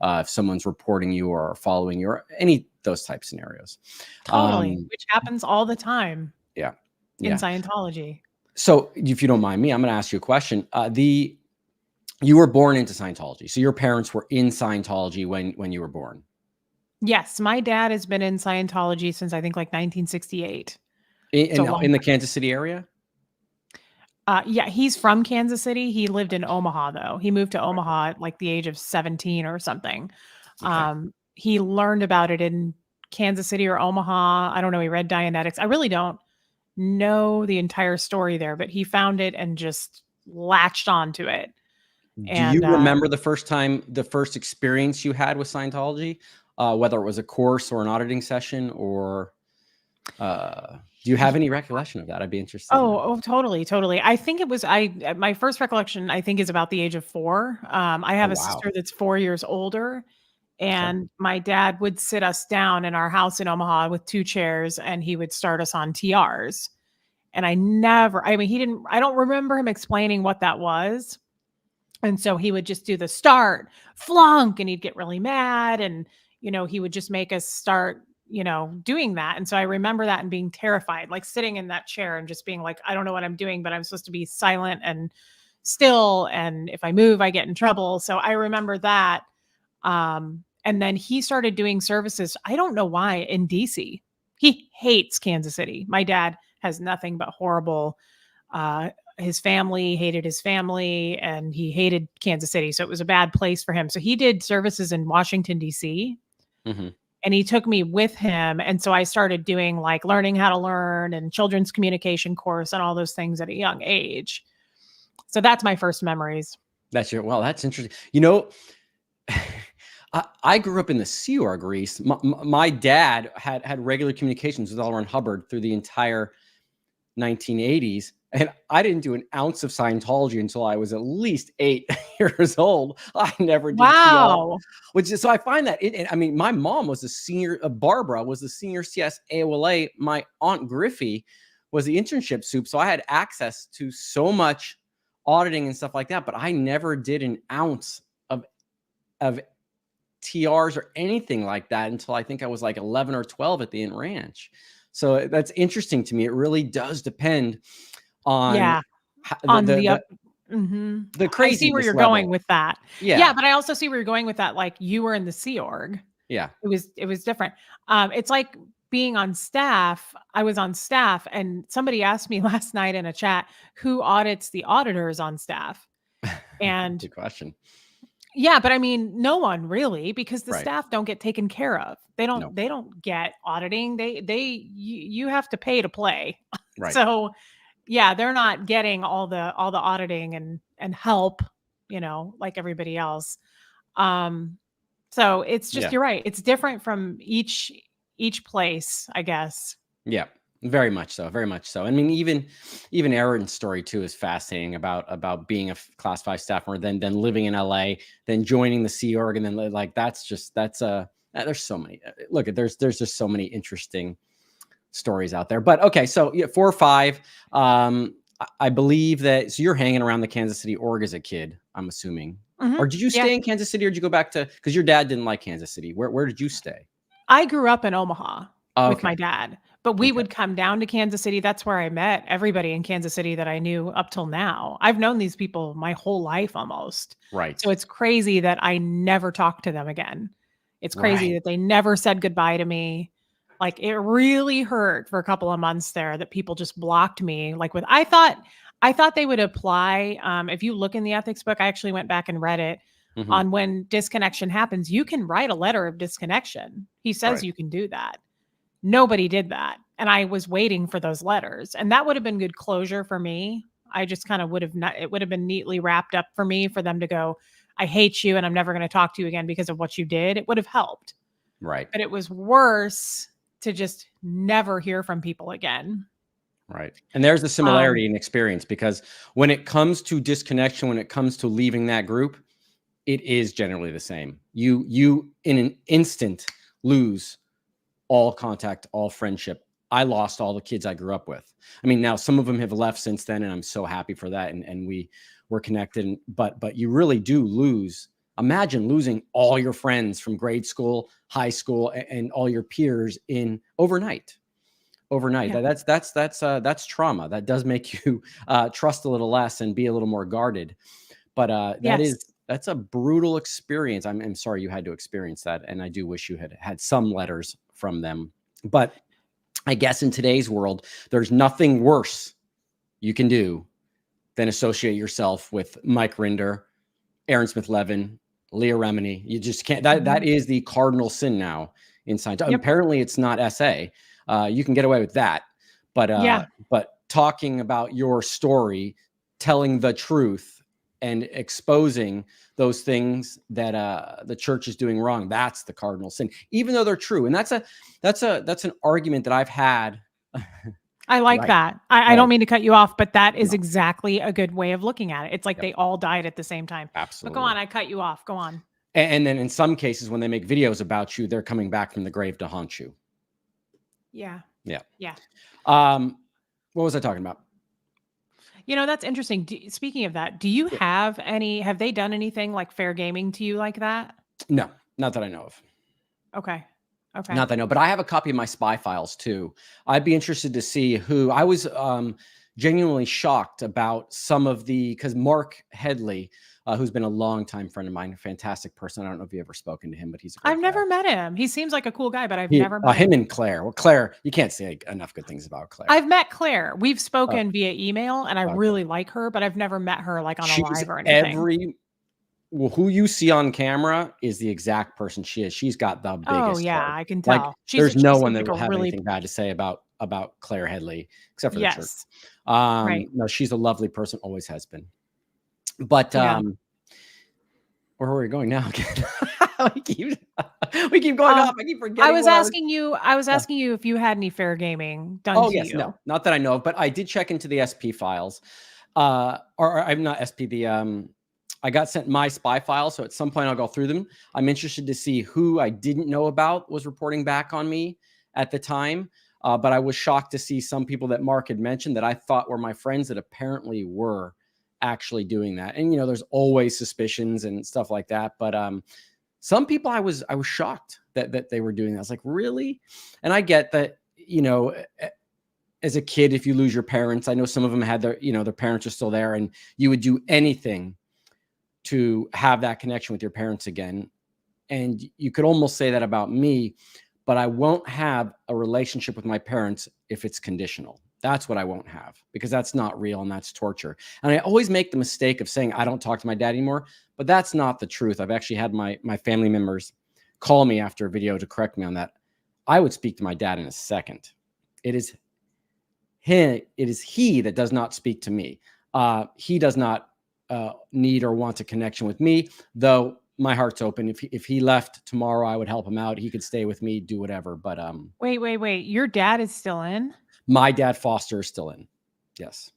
Speaker 1: if someone's reporting you or following you, or any those type scenarios.
Speaker 2: totally. Which happens all the time
Speaker 1: Yeah,
Speaker 2: in
Speaker 1: yeah.
Speaker 2: Scientology.
Speaker 1: So, if you don't mind me, I'm going to ask you a question. You were born into Scientology, so your parents were in Scientology when you were born.
Speaker 2: Yes, my dad has been in Scientology since I think like 1968. So long.
Speaker 1: In the Kansas City area.
Speaker 2: Yeah, he's from Kansas City. He lived in Omaha, though. He moved to
Speaker 1: Right.
Speaker 2: Omaha at like the age of 17 or something.
Speaker 1: Okay.
Speaker 2: He learned about it in Kansas City or Omaha. I don't know. He read Dianetics. I really don't know the entire story there, but he found it and just latched onto it.
Speaker 1: Do you
Speaker 2: And
Speaker 1: remember the first experience you had with Scientology, whether it was a course or an auditing session, or do you have any recollection of that? I'd be interested in that.
Speaker 2: totally, totally. I think it was my first recollection, I think, is about the age of 4. I
Speaker 1: Oh,
Speaker 2: have a
Speaker 1: wow.
Speaker 2: sister that's 4 years older,
Speaker 1: Okay.
Speaker 2: and my dad would sit us down in our house in Omaha with 2 chairs, and he would start us on TRs. And I don't remember him explaining what that was. And so he would just do the start, flunk, and he'd get really mad. And, he would just make us start, doing that. And so I remember that and being terrified, like sitting in that chair and just being like, I don't know what I'm doing, but I'm supposed to be silent and still. And if I move, I get in trouble. So I remember that. And then he started doing services. I don't know why, in DC. He hates Kansas City. My dad has nothing but horrible, his family hated his family, and he hated Kansas City. So it was a bad place for him. So he did services in Washington, DC,
Speaker 1: Hmm.
Speaker 2: and he took me with him. And so I started doing like learning how to learn and children's communication course and all those things at a young age. So that's my first memories.
Speaker 1: That's interesting. I grew up in the Sea Org, Reese. My dad had regular communications with L. Ron Hubbard through the entire 1980s. And I didn't do an ounce of Scientology until I was at least 8 years old. I never did TR,
Speaker 2: Wow.
Speaker 1: so I find that I mean, my mom was the senior, Barbara was the senior CS AOLA. My Aunt Griffey was the internship soup. So I had access to so much auditing and stuff like that, but I never did an ounce of TRs or anything like that until I think I was like 11 or 12 at the Inn Ranch. So that's interesting to me. It really does depend on
Speaker 2: Yeah.
Speaker 1: the
Speaker 2: On
Speaker 1: the
Speaker 2: the
Speaker 1: the,
Speaker 2: up. Mhm.
Speaker 1: the
Speaker 2: I see where
Speaker 1: craziness
Speaker 2: you're going
Speaker 1: level.
Speaker 2: with that. Yeah,
Speaker 1: Yeah,
Speaker 2: but I also see where you're going with that. Like, you were in the Sea Org.
Speaker 1: yeah.
Speaker 2: It was different. It's like being on staff. I was on staff, and somebody asked me last night in a chat, who audits the auditors on staff? And
Speaker 1: Good question.
Speaker 2: yeah, but I mean, no one really, because the
Speaker 1: Right.
Speaker 2: staff don't get taken care of. They
Speaker 1: No.
Speaker 2: don't get auditing. You have to pay to play.
Speaker 1: Right.
Speaker 2: So yeah, they're not getting all the auditing and help, like everybody else. Um, so it's just,
Speaker 1: Yeah.
Speaker 2: you're right. It's different from each place, I guess.
Speaker 1: Yeah. Very much so. Very much so. I mean, even Aaron's story too is fascinating about being a Class 5 staff member, then living in LA, then joining the Sea Org, and then like there's so many. Look, there's just so many interesting stories out there. But okay, so yeah, 4 or 5. I believe that. So you're hanging around the Kansas City org as a kid, I'm assuming,
Speaker 2: Mhm.
Speaker 1: or did you
Speaker 2: Yeah.
Speaker 1: stay in Kansas City, or did you go back to, because your dad didn't like Kansas City? Where did you stay?
Speaker 2: I grew up in Omaha. with
Speaker 1: Okay.
Speaker 2: my dad. But we
Speaker 1: Okay.
Speaker 2: would come down to Kansas City. That's where I met everybody in Kansas City that I knew up till now. I've known these people my whole life almost.
Speaker 1: Right.
Speaker 2: So it's crazy that I never talked to them again. It's crazy
Speaker 1: Right.
Speaker 2: that they never said goodbye to me. Like it really hurt for a couple of months there that people just blocked me. Like with I thought they would apply. If you look in the ethics book, I actually went back and read it
Speaker 1: Mhm.
Speaker 2: on when disconnection happens. You can write a letter of disconnection. He says
Speaker 1: Right.
Speaker 2: you can do that. Nobody did that. And I was waiting for those letters. And that would have been good closure for me. I just kind of would have not, it would have been neatly wrapped up for me for them to go, I hate you and I'm never going to talk to you again because of what you did. It would have helped.
Speaker 1: Right.
Speaker 2: But it was worse to just never hear from people again.
Speaker 1: Right. And there's a similarity in experience, because when it comes to disconnection, when it comes to leaving that group, it is generally the same. You in an instant lose all contact, all friendship. I lost all the kids I grew up with. I mean, now some of them have left since then, and I'm so happy for that. And we were connected. But you really do lose. Imagine losing all your friends from grade school, high school, and all your peers in overnight.
Speaker 2: Yeah.
Speaker 1: That's trauma. That does make you trust a little less and be a little more guarded. But
Speaker 2: Yes.
Speaker 1: that's a brutal experience. I'm sorry you had to experience that, and I do wish you had some letters from them. But I guess in today's world, there's nothing worse you can do than associate yourself with Mike Rinder, Aaron Smith-Levin, Leah Remini. You just can't. That is the cardinal sin now in Scientology.
Speaker 2: Yep.
Speaker 1: Apparently, it's not SA. You can get away with that,
Speaker 2: Yeah.
Speaker 1: but talking about your story, telling the truth, and exposing those things that the church is doing wrong, that's the cardinal sin, even though they're true. And that's an argument that I've had.
Speaker 2: I like
Speaker 1: Right.
Speaker 2: that. I don't
Speaker 1: Right.
Speaker 2: mean to cut you off, but that is
Speaker 1: No.
Speaker 2: exactly a good way of looking at it. It's like
Speaker 1: Yep.
Speaker 2: they all died at the same time. But
Speaker 1: Absolutely.
Speaker 2: go on, I cut you off. Go on.
Speaker 1: And then in some cases, when they make videos about you, they're coming back from the grave to haunt you.
Speaker 2: Yeah.
Speaker 1: Yeah.
Speaker 2: Yeah.
Speaker 1: What was I talking about?
Speaker 2: You know, that's interesting. Speaking of that, do you have they done anything like fair gaming to you like that?
Speaker 1: No, not that I know of.
Speaker 2: Okay. Okay.
Speaker 1: Not that I know, but I have a copy of my spy files too. I'd be interested to see who. I was genuinely shocked about some of because Mark Headley, who's been a longtime friend of mine, a fantastic person. I don't know if you've ever spoken to him, but he's a great
Speaker 2: I've
Speaker 1: guy.
Speaker 2: never met him. He seems like a cool guy, but I've never met
Speaker 1: him
Speaker 2: him.
Speaker 1: and Claire. Well, Claire, you can't say enough good things about Claire.
Speaker 2: I've met Claire. We've spoken via email, and I really like her, but I've never met her like on a live or anything.
Speaker 1: Who you see on camera is the exact person she is. She's got the biggest
Speaker 2: Oh yeah,
Speaker 1: heart.
Speaker 2: I can
Speaker 1: Like,
Speaker 2: tell.
Speaker 1: there's no
Speaker 2: seems
Speaker 1: one that
Speaker 2: like
Speaker 1: will
Speaker 2: a
Speaker 1: have
Speaker 2: really
Speaker 1: anything bad to say about Claire Headley, except for the church.
Speaker 2: yes. Right.
Speaker 1: No, she's a lovely person, always has been. But
Speaker 2: Yeah.
Speaker 1: where are we going now again? we keep going off. I keep forgetting.
Speaker 2: I was asking you if you had any fair gaming done to
Speaker 1: yes,
Speaker 2: you.
Speaker 1: no, not that I know of, but I did check into the SP files. Or I'm not SP. I got sent my spy file, so at some point I'll go through them. I'm interested to see who I didn't know about was reporting back on me at the time. But I was shocked to see some people that Mark had mentioned that I thought were my friends that apparently were actually doing that. And there's always suspicions and stuff like that. But some people I was shocked that they were doing that. I was like, really? And I get that, as a kid, if you lose your parents, I know some of them had their parents are still there, and you would do anything to have that connection with your parents again. And you could almost say that about me, but I won't have a relationship with my parents if it's conditional. That's what I won't have, because that's not real and that's torture. And I always make the mistake of saying I don't talk to my dad anymore, but that's not the truth. I've actually had my family members call me after a video to correct me on that. I would speak to my dad in a second. It is he that does not speak to me. He does not need or want a connection with me, though my heart's open. If he left tomorrow, I would help him out. He could stay with me, do whatever. But
Speaker 2: Wait. Your dad is still in?
Speaker 1: my dad Foster is still in. Yes.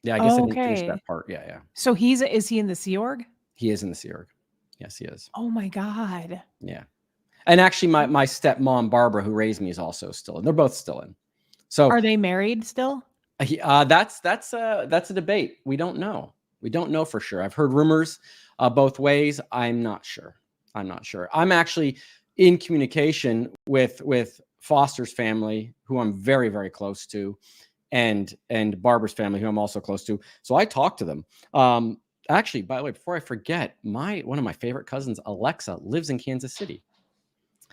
Speaker 1: Yeah, I guess I didn't finish
Speaker 2: Okay.
Speaker 1: that part. Yeah.
Speaker 2: So is he in the Sea Org?
Speaker 1: He is in the Sea Org. Yes, he is.
Speaker 2: Oh my God.
Speaker 1: Yeah. And actually my stepmom Barbara, who raised me, is also still in. They're both still in. So
Speaker 2: Are they married still?
Speaker 1: that's a debate. We don't know. We don't know for sure. I've heard rumors both ways. I'm not sure. I'm actually in communication with Foster's family, who I'm very, very close to, and Barbara's family, who I'm also close to. So I talked to them. Actually, by the way, before I forget, one of my favorite cousins, Alexa, lives in Kansas City.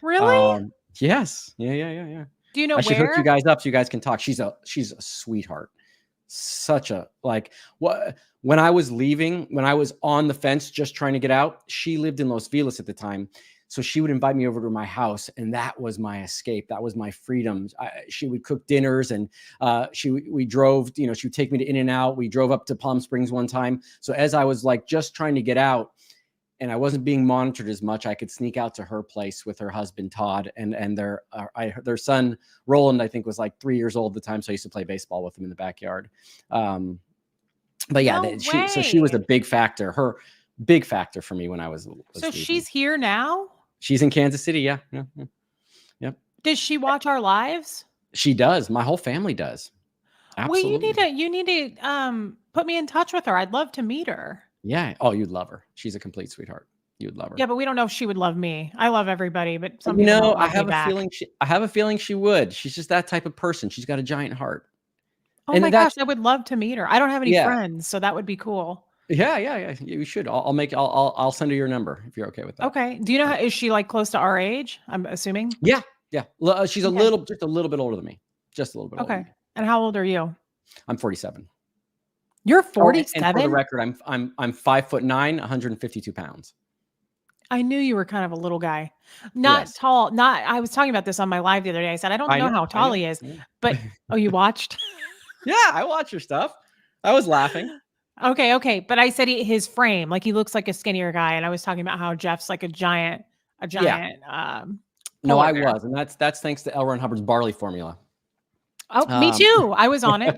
Speaker 2: Really?
Speaker 1: Yes. Yeah.
Speaker 2: Do you know
Speaker 1: I should hook you
Speaker 2: where?
Speaker 1: guys up so you guys can talk. She's a sweetheart. Such a when I was leaving, when I was on the fence just trying to get out, she lived in Los Feliz at the time. So she would invite me over to my house, and that was my escape. That was my freedom. She would cook dinners, and we drove, she would take me to In-N-Out. We drove up to Palm Springs one time. So as I was like just trying to get out, and I wasn't being monitored as much, I could sneak out to her place with her husband, Todd, and their son, Roland, I think was like 3 years old at the time. So I used to play baseball with him in the backyard. But yeah,
Speaker 2: No
Speaker 1: so she was
Speaker 2: way.
Speaker 1: a big factor, big factor for me when I was
Speaker 2: So
Speaker 1: leaving.
Speaker 2: she's here now?
Speaker 1: She's in Kansas City. Yeah. Yep.
Speaker 2: Does she watch our lives?
Speaker 1: She does. My whole family does. Absolutely.
Speaker 2: Well, you need to put me in touch with her. I'd love to meet her.
Speaker 1: Yeah. Oh, you'd love her. She's a complete sweetheart. You'd love her.
Speaker 2: Yeah, but we don't know if she would love me. I love everybody, but some
Speaker 1: You
Speaker 2: people
Speaker 1: know,
Speaker 2: don't
Speaker 1: I
Speaker 2: love me
Speaker 1: have a
Speaker 2: back.
Speaker 1: feeling she would. She's just that type of person. She's got a giant heart.
Speaker 2: Oh
Speaker 1: And
Speaker 2: my
Speaker 1: that's-
Speaker 2: gosh, I would love to meet her. I don't have any
Speaker 1: Yeah.
Speaker 2: friends, so that would be cool.
Speaker 1: Yeah. You should. I'll send her your number if you're okay with that.
Speaker 2: Okay. Do you know is she like close to our age? I'm assuming.
Speaker 1: Yeah. She's
Speaker 2: Okay.
Speaker 1: just a little bit older than me. Just a little bit older.
Speaker 2: Okay. And how old are you?
Speaker 1: I'm 47.
Speaker 2: You're
Speaker 1: Oh, and
Speaker 2: 47.
Speaker 1: for the record, I'm 5'9", 152 pounds.
Speaker 2: I knew you were kind of a little guy, not
Speaker 1: Yes.
Speaker 2: tall. I was talking about this on my live the other day. I said I don't know how tall he is, but oh, you watched?
Speaker 1: Yeah, I watch your stuff. I was laughing.
Speaker 2: Okay. But I said his frame, like he looks like a skinnier guy, and I was talking about how Jeff's like a giant.
Speaker 1: No, I
Speaker 2: polar bear.
Speaker 1: was, and that's thanks to L. Ron Hubbard's barley formula.
Speaker 2: Oh, me too. I was on it.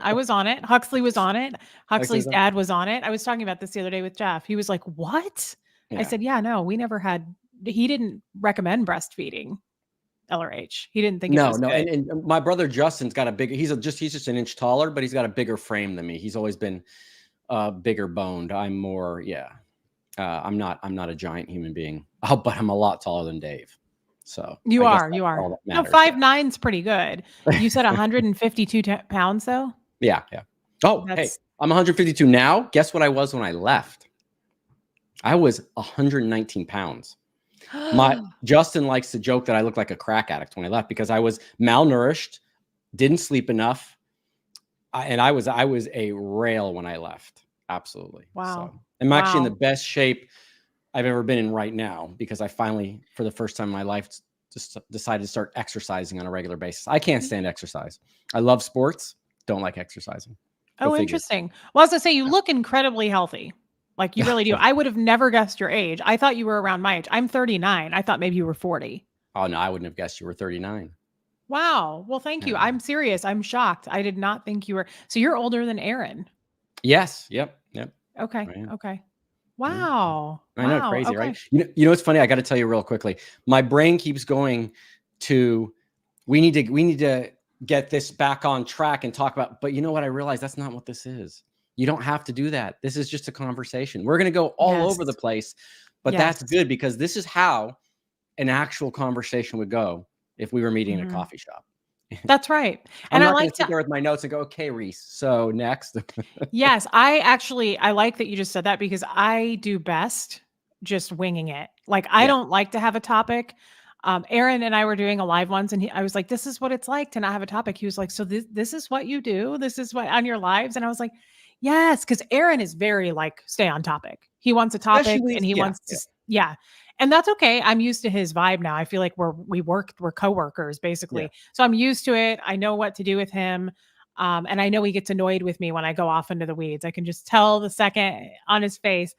Speaker 2: Huxley was on it. Huxley's
Speaker 1: on-
Speaker 2: dad was on it. I was talking about this the other day with Jeff. He was like, "What?"
Speaker 1: Yeah.
Speaker 2: I said, "Yeah, no, we never had." He didn't recommend breastfeeding. LRH. He didn't think it was good.
Speaker 1: And my brother Justin's got a bigger. He's just an inch taller, but he's got a bigger frame than me. He's always been bigger boned. I'm more, I'm not a giant human being. Oh, but I'm a lot taller than Dave. So
Speaker 2: you
Speaker 1: I guess
Speaker 2: are.
Speaker 1: that's all that
Speaker 2: No,
Speaker 1: matters,
Speaker 2: 5'9" pretty good. You said 152 pounds though.
Speaker 1: Yeah. Oh, hey, I'm 152 now. Guess what I was when I left? I was 119 pounds. Justin likes to joke that I looked like a crack addict when I left because I was malnourished, didn't sleep enough, and I was a rail when I left. Absolutely.
Speaker 2: Wow.
Speaker 1: So I'm actually in the best shape I've ever been in right now because I finally, for the first time in my life, just decided to start exercising on a regular basis. I can't stand exercise. I love sports, don't like exercising.
Speaker 2: Oh, interesting. Well, I was gonna say you look incredibly healthy. Like you really do. I would have never guessed your age. I thought you were around my age. I'm 39. I thought maybe you were 40.
Speaker 1: Oh no, I wouldn't have guessed you were 39.
Speaker 2: Wow. Well, thank you. I'm serious. I'm shocked. I did not think you were. So you're older than Aaron.
Speaker 1: Yes. Yep.
Speaker 2: Okay. Okay. Wow.
Speaker 1: I know, crazy, right? You know what's funny? I got to tell you real quickly. My brain keeps going to we need to get this back on track and talk about. But you know what? I realized that's not what this is. You don't have to do that. This is just a conversation. We're going to go all over the place, but that's good because this is how an actual conversation would go if we were meeting in a coffee shop.
Speaker 2: That's right.
Speaker 1: And I like to sit there with my notes and go, okay, Reese. So next.
Speaker 2: Yes, I like that you just said that because I do best just winging it. Like I don't like to have a topic. Aaron and I were doing a live once and I was like, this is what it's like to not have a topic. He was like, so this is what you do. This is what on your lives. And I was like, yes. Cause Aaron is very like, stay on topic. He wants a topic and he wants to, and that's okay. I'm used to his vibe now. I feel like we're coworkers basically. Yeah. So I'm used to it. I know what to do with him. And I know he gets annoyed with me when I go off into the weeds. I can just tell the second on his face.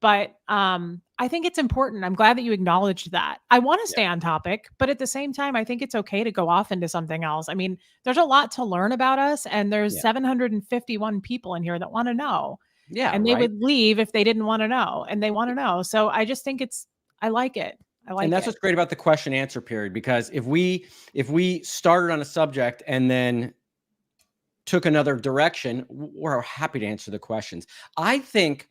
Speaker 2: But I think it's important. I'm glad that you acknowledged that. I want to stay on topic, but at the same time, I think it's okay to go off into something else. I mean, there's a lot to learn about us, and there's 751 people in here that want to know. Yeah. And they would leave if they didn't want to know, and they want to know. So I just think I like it.
Speaker 1: And that's what's great about the question answer period, because if we started on a subject and then took another direction, we're happy to answer the questions. I think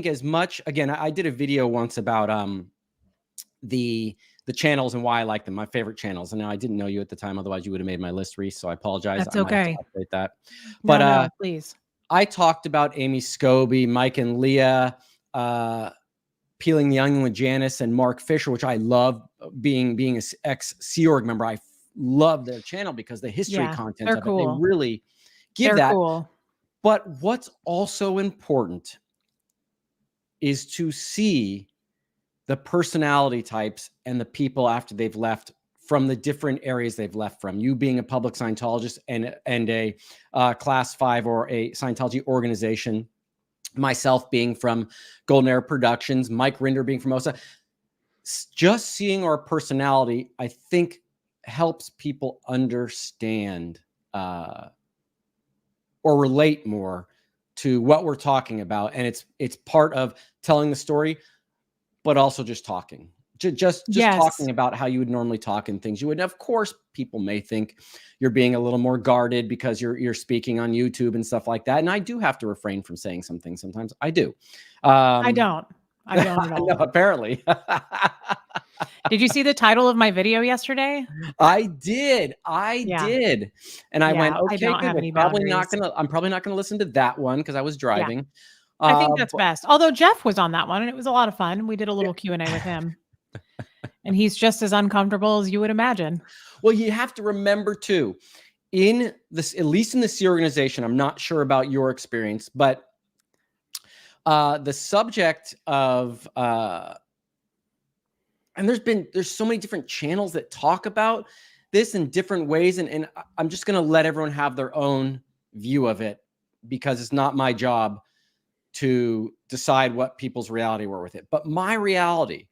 Speaker 1: as much, again, I did a video once about the the channels and why I like them, my favorite channels. And now I didn't know you at the time, otherwise you would have made my list, Reese. So I apologize.
Speaker 2: That's
Speaker 1: I might have to
Speaker 2: okay.
Speaker 1: update that.
Speaker 2: No,
Speaker 1: But
Speaker 2: no, please.
Speaker 1: I talked about Amy Scobie, Mike and Leah, Peeling the Onion with Janice and Mark Fisher, which I love, being an ex-Sea Org member. I love their channel because the history content of
Speaker 2: cool.
Speaker 1: it, they really give
Speaker 2: They're
Speaker 1: that.
Speaker 2: cool.
Speaker 1: But what's also important is to see the personality types and the people after they've left from the different areas they've left from. You being a public Scientologist and a class 5 or a Scientology organization, myself being from Golden Era Productions, Mike Rinder being from OSA. Just seeing our personality, I think, helps people understand or relate more to what we're talking about. And it's part of telling the story, but also just talking. Just talking about how you would normally talk and things you would. Of course, people may think you're being a little more guarded because you're speaking on YouTube and stuff like that. And I do have to refrain from saying some things sometimes. I do.
Speaker 2: I don't at all.
Speaker 1: No, apparently.
Speaker 2: Did you see the title of my video yesterday?
Speaker 1: I did. Did. And I went, okay,
Speaker 2: I don't have any
Speaker 1: I'm probably not gonna listen to that one because I was driving.
Speaker 2: I think that's best. Although Jeff was on that one and it was a lot of fun. We did a little Q&A with him. And he's just as uncomfortable as you would imagine.
Speaker 1: Well, you have to remember too, in this, at least in the Sea organization, I'm not sure about your experience, but the subject of and there's so many different channels that talk about this in different ways, and I'm just going to let everyone have their own view of it because it's not my job to decide what people's reality were with it. But my reality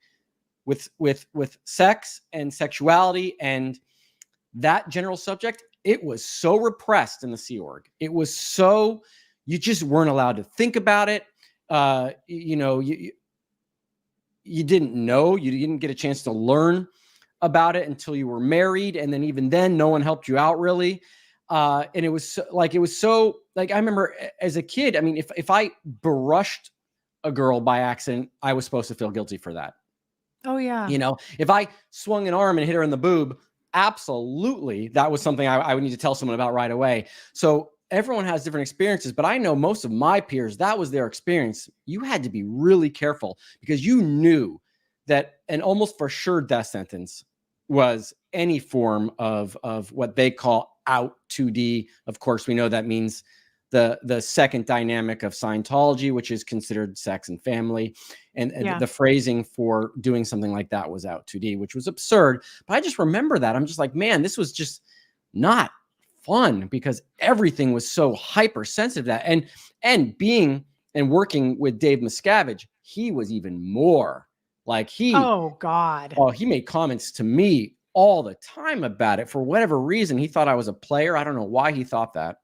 Speaker 1: with sex and sexuality and that general subject, it was so repressed in the Sea Org. It was so, you just weren't allowed to think about it. You didn't know, you didn't get a chance to learn about it until you were married. And then even then, no one helped you out really. And it was so, I remember as a kid, I mean, if I brushed a girl by accident, I was supposed to feel guilty for that.
Speaker 2: Oh yeah.
Speaker 1: You know, if I swung an arm and hit her in the boob, absolutely, that was something I would need to tell someone about right away. So everyone has different experiences, but I know most of my peers, that was their experience. You had to be really careful because you knew that an almost for sure death sentence was any form of what they call out 2D. Of course, we know that means the second dynamic of Scientology, which is considered sex and family. And the phrasing for doing something like that was out 2D, which was absurd. But I just remember that. I'm just like, man, this was just not fun because everything was so hypersensitive to that. And being and working with Dave Miscavige, he was even more like he made comments to me all the time about it for whatever reason. He thought I was a player. I don't know why he thought that.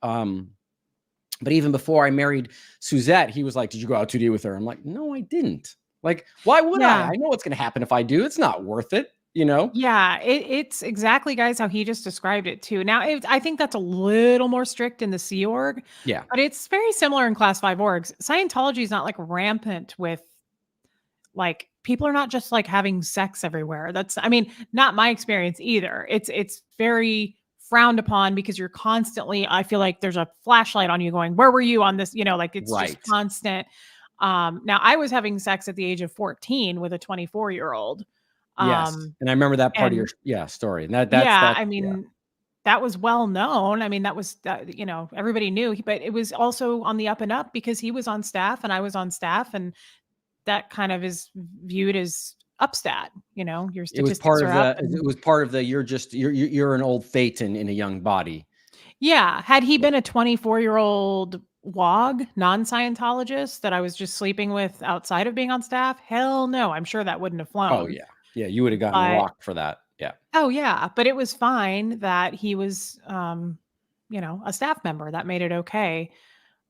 Speaker 1: But even before I married Suzette, he was like, did you go out 2D with her? I'm like, no, I didn't. Like, why would I? I know what's going to happen if I do. It's not worth it, you know?
Speaker 2: Yeah, it's exactly, guys, how he just described it too. Now, I think that's a little more strict in the Sea Org.
Speaker 1: Yeah.
Speaker 2: But it's very similar in Class 5 orgs. Scientology is not like rampant with, like, people are not just like having sex everywhere. That's, I mean, not my experience either. It's very frowned upon because you're constantly, I feel like there's a flashlight on you going, where were you on this? You know, like it's just constant. Now I was having sex at the age of 14 with a 24-year-old.
Speaker 1: Yes. And I remember that part of your story. And
Speaker 2: that was well known. I mean, that was, everybody knew, but it was also on the up and up because he was on staff and I was on staff, and that kind of is viewed as upstat, your statistics
Speaker 1: it was part of the you're an old Phaeton in a young body.
Speaker 2: Yeah. Had he been a 24-year-old WOG non-Scientologist that I was just sleeping with outside of being on staff, hell no, I'm sure that wouldn't have flown.
Speaker 1: Oh yeah. Yeah, you would have gotten rocked for that. Yeah.
Speaker 2: Oh yeah, but it was fine that he was a staff member. That made it okay.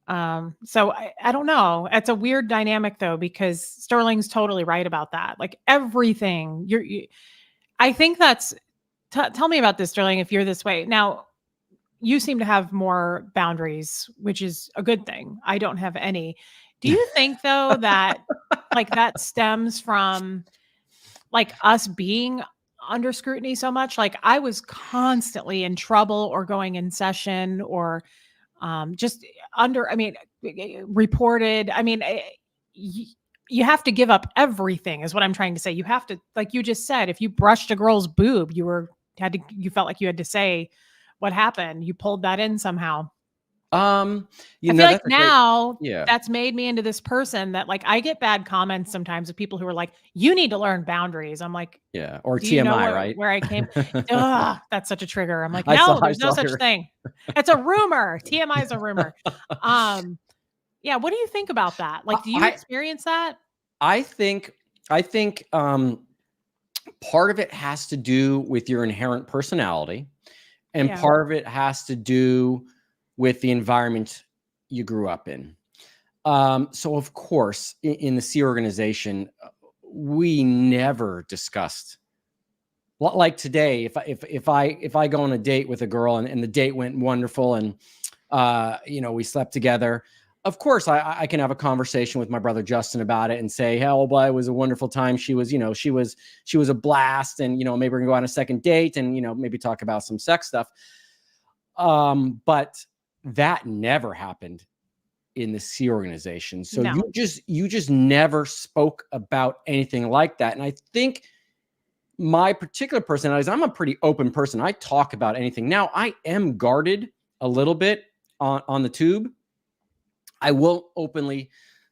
Speaker 2: So I don't know. It's a weird dynamic though, because Sterling's totally right about that. Like everything I think that's, tell me about this, Sterling, if you're this way. Now, you seem to have more boundaries, which is a good thing. I don't have any. Do you think though that like that stems from like us being under scrutiny so much. Like I was constantly in trouble or going in session or just reported. I mean, you have to give up everything is what I'm trying to say. You have to, like you just said, if you brushed a girl's boob, you felt like you had to say what happened. You pulled that in somehow.
Speaker 1: I
Speaker 2: feel like now
Speaker 1: yeah.
Speaker 2: that's made me into this person that like I get bad comments sometimes of people who are like, you need to learn boundaries. I'm like,
Speaker 1: Yeah. Or
Speaker 2: do you know
Speaker 1: TMI, right?
Speaker 2: where I came? Ugh, that's such a trigger. I'm like,
Speaker 1: I
Speaker 2: no,
Speaker 1: saw
Speaker 2: there's no such
Speaker 1: your
Speaker 2: thing. It's a rumor. TMI is a rumor. Yeah. What do you think about that? Like, do you experience that?
Speaker 1: I think part of it has to do with your inherent personality, and part of it has to do with the environment you grew up in. So of course, in the C organization, we never discussed, like today, if I go on a date with a girl and the date went wonderful and we slept together. Of course, I can have a conversation with my brother Justin about it and say, "Hell, boy, it was a wonderful time. She was a blast, and maybe we're gonna go on a second date, and maybe talk about some sex stuff." But that never happened in the C organization. So
Speaker 2: No.
Speaker 1: you just never spoke about anything like that. And I think my particular personality is I'm a pretty open person. I talk about anything. Now I am guarded a little bit on the tube. I won't openly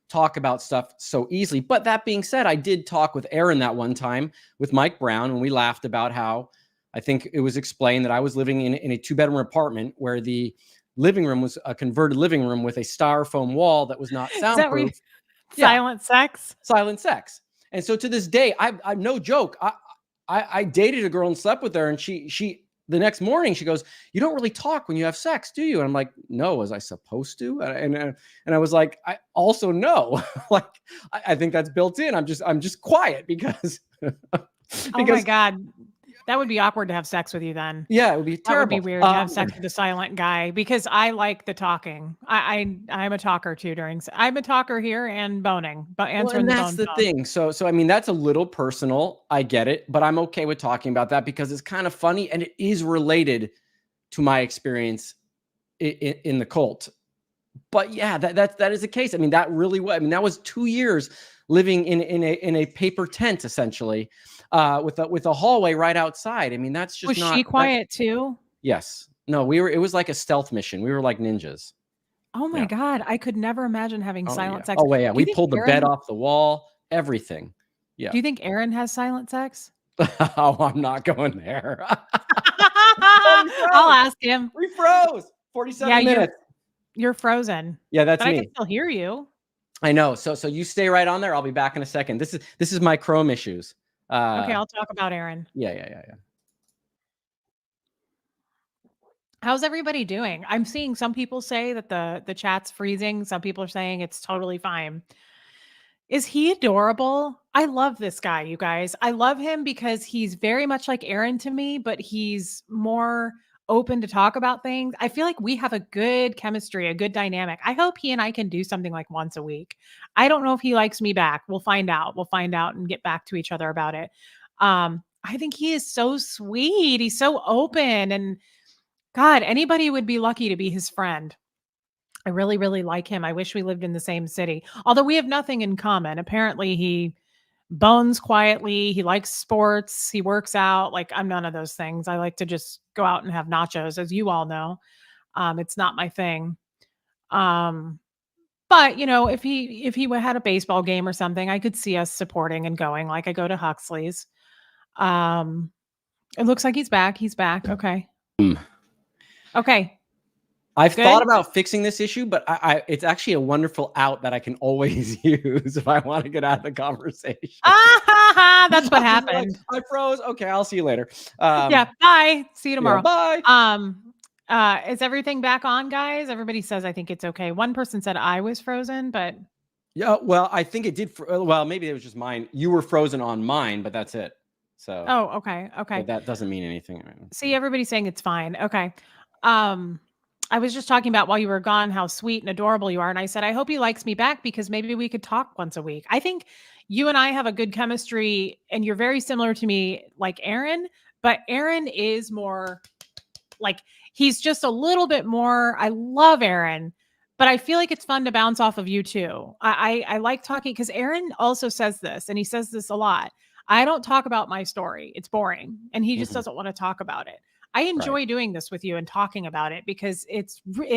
Speaker 1: talk about stuff so easily. But that being said, I did talk with Aaron that one time with Mike Brown, and we laughed about how I think it was explained that I was living in a 2-bedroom apartment where the living room was a converted living room with a styrofoam wall that was not soundproof.
Speaker 2: Silent sex?
Speaker 1: Silent sex. And so to this day, I'm no joke. I dated a girl and slept with her, and she the next morning she goes, "You don't really talk when you have sex, do you?" And I'm like, "No, was I supposed to?" And I was like, "I also know." Like, I think that's built in. I'm just quiet because
Speaker 2: oh my God. That would be awkward to have sex with you then.
Speaker 1: Yeah, it would be terrible.
Speaker 2: That would be weird to have sex with a silent guy because I like the talking. I'm a talker too I'm a talker here and boning, but answering the phone.
Speaker 1: That's the thing. So I mean, that's a little personal. I get it, but I'm okay with talking about that because it's kind of funny and it is related to my experience in the cult. But yeah, that is the case. I mean, that really was. I mean, that was 2 years living in a paper tent essentially, with a hallway right outside. I mean, that's just
Speaker 2: was she quiet too?
Speaker 1: Yes. No, it was like a stealth mission. We were like ninjas.
Speaker 2: Oh my God. I could never imagine having silent sex.
Speaker 1: Oh, wait, yeah. We pulled the bed off the wall, everything. Yeah.
Speaker 2: Do you think Aaron has silent sex?
Speaker 1: Oh, I'm not going there.
Speaker 2: I'll ask him.
Speaker 1: We froze 47 minutes.
Speaker 2: You're frozen.
Speaker 1: Yeah, that's me.
Speaker 2: I can still hear you.
Speaker 1: I know. So you stay right on there. I'll be back in a second. This is my Chrome issues.
Speaker 2: Okay, I'll talk about Aaron.
Speaker 1: Yeah.
Speaker 2: How's everybody doing? I'm seeing some people say that the chat's freezing. Some people are saying it's totally fine. Is he adorable? I love this guy, you guys. I love him because he's very much like Aaron to me, but he's more open to talk about things. I feel like we have a good chemistry, a good dynamic. I hope he and I can do something like once a week. I don't know if he likes me back. We'll find out. We'll find out and get back to each other about it. I think he is so sweet. He's so open, and God, anybody would be lucky to be his friend. I really, really like him. I wish we lived in the same city, although we have nothing in common. Apparently he bones quietly. He likes sports. He works out. Like, I'm none of those things. I like to just go out and have nachos, as you all know. It's not my thing. But if he had a baseball game or something, I could see us supporting and going. Like, I go to Huxley's. It looks like he's back. He's back. Okay. Okay.
Speaker 1: I've thought about fixing this issue, but it's actually a wonderful out that I can always use if I want to get out of the conversation.
Speaker 2: That's what happened.
Speaker 1: Like, I froze. Okay, I'll see you later.
Speaker 2: Yeah, bye. See you tomorrow.
Speaker 1: Yeah,
Speaker 2: bye. Is everything back on, guys? Everybody says I think it's okay. One person said I was frozen, but
Speaker 1: yeah, well, I think it did. Well, maybe it was just mine. You were frozen on mine, but that's it. So.
Speaker 2: Oh, okay.
Speaker 1: But that doesn't mean anything.
Speaker 2: See, everybody's saying it's fine. Okay. I was just talking about while you were gone how sweet and adorable you are. And I said, I hope he likes me back because maybe we could talk once a week. I think you and I have a good chemistry and you're very similar to me, like Aaron, but Aaron is more like he's just a little bit more. I love Aaron, but I feel like it's fun to bounce off of you too. I like talking because Aaron also says this, and he says this a lot. I don't talk about my story. It's boring. And he just
Speaker 1: Mhm.
Speaker 2: doesn't want to talk about it. I
Speaker 1: Right.
Speaker 2: enjoy doing this with you and talking about it because it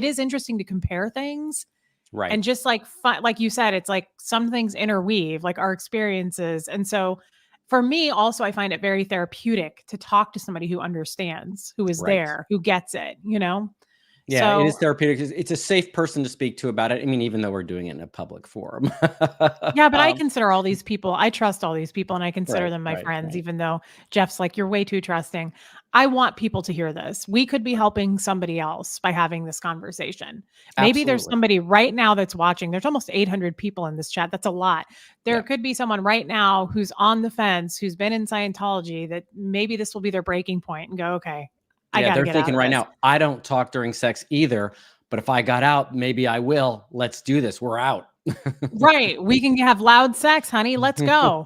Speaker 2: is interesting to compare things
Speaker 1: Right.
Speaker 2: and just like fun, like you said, it's like some things interweave, like our experiences. And so for me, also, I find it very therapeutic to talk to somebody who understands, who is
Speaker 1: Right.
Speaker 2: there, who gets it, you know?
Speaker 1: Yeah, it
Speaker 2: So
Speaker 1: is therapeutic. It's a safe person to speak to about it. I mean, even though we're doing it in a public forum.
Speaker 2: yeah, but I
Speaker 1: Um,
Speaker 2: consider all these people, I trust all these people and I consider
Speaker 1: right,
Speaker 2: them my
Speaker 1: right,
Speaker 2: friends,
Speaker 1: right.
Speaker 2: even though Jeff's like, you're way too trusting. I want people to hear this. We could be helping somebody else by having this conversation. Maybe there's
Speaker 1: Absolutely.
Speaker 2: somebody right now that's watching. There's almost 800 people in this chat. That's a lot. There
Speaker 1: Yeah.
Speaker 2: could be someone right now who's on the fence, who's been in Scientology, that maybe this will be their breaking point and go, okay, I
Speaker 1: Yeah,
Speaker 2: got to
Speaker 1: they're
Speaker 2: get out
Speaker 1: thinking
Speaker 2: of
Speaker 1: right
Speaker 2: this.
Speaker 1: now, I don't talk during sex either, but if I got out, maybe I will. Let's do this. We're out.
Speaker 2: Right. We can have loud sex, honey. Let's go.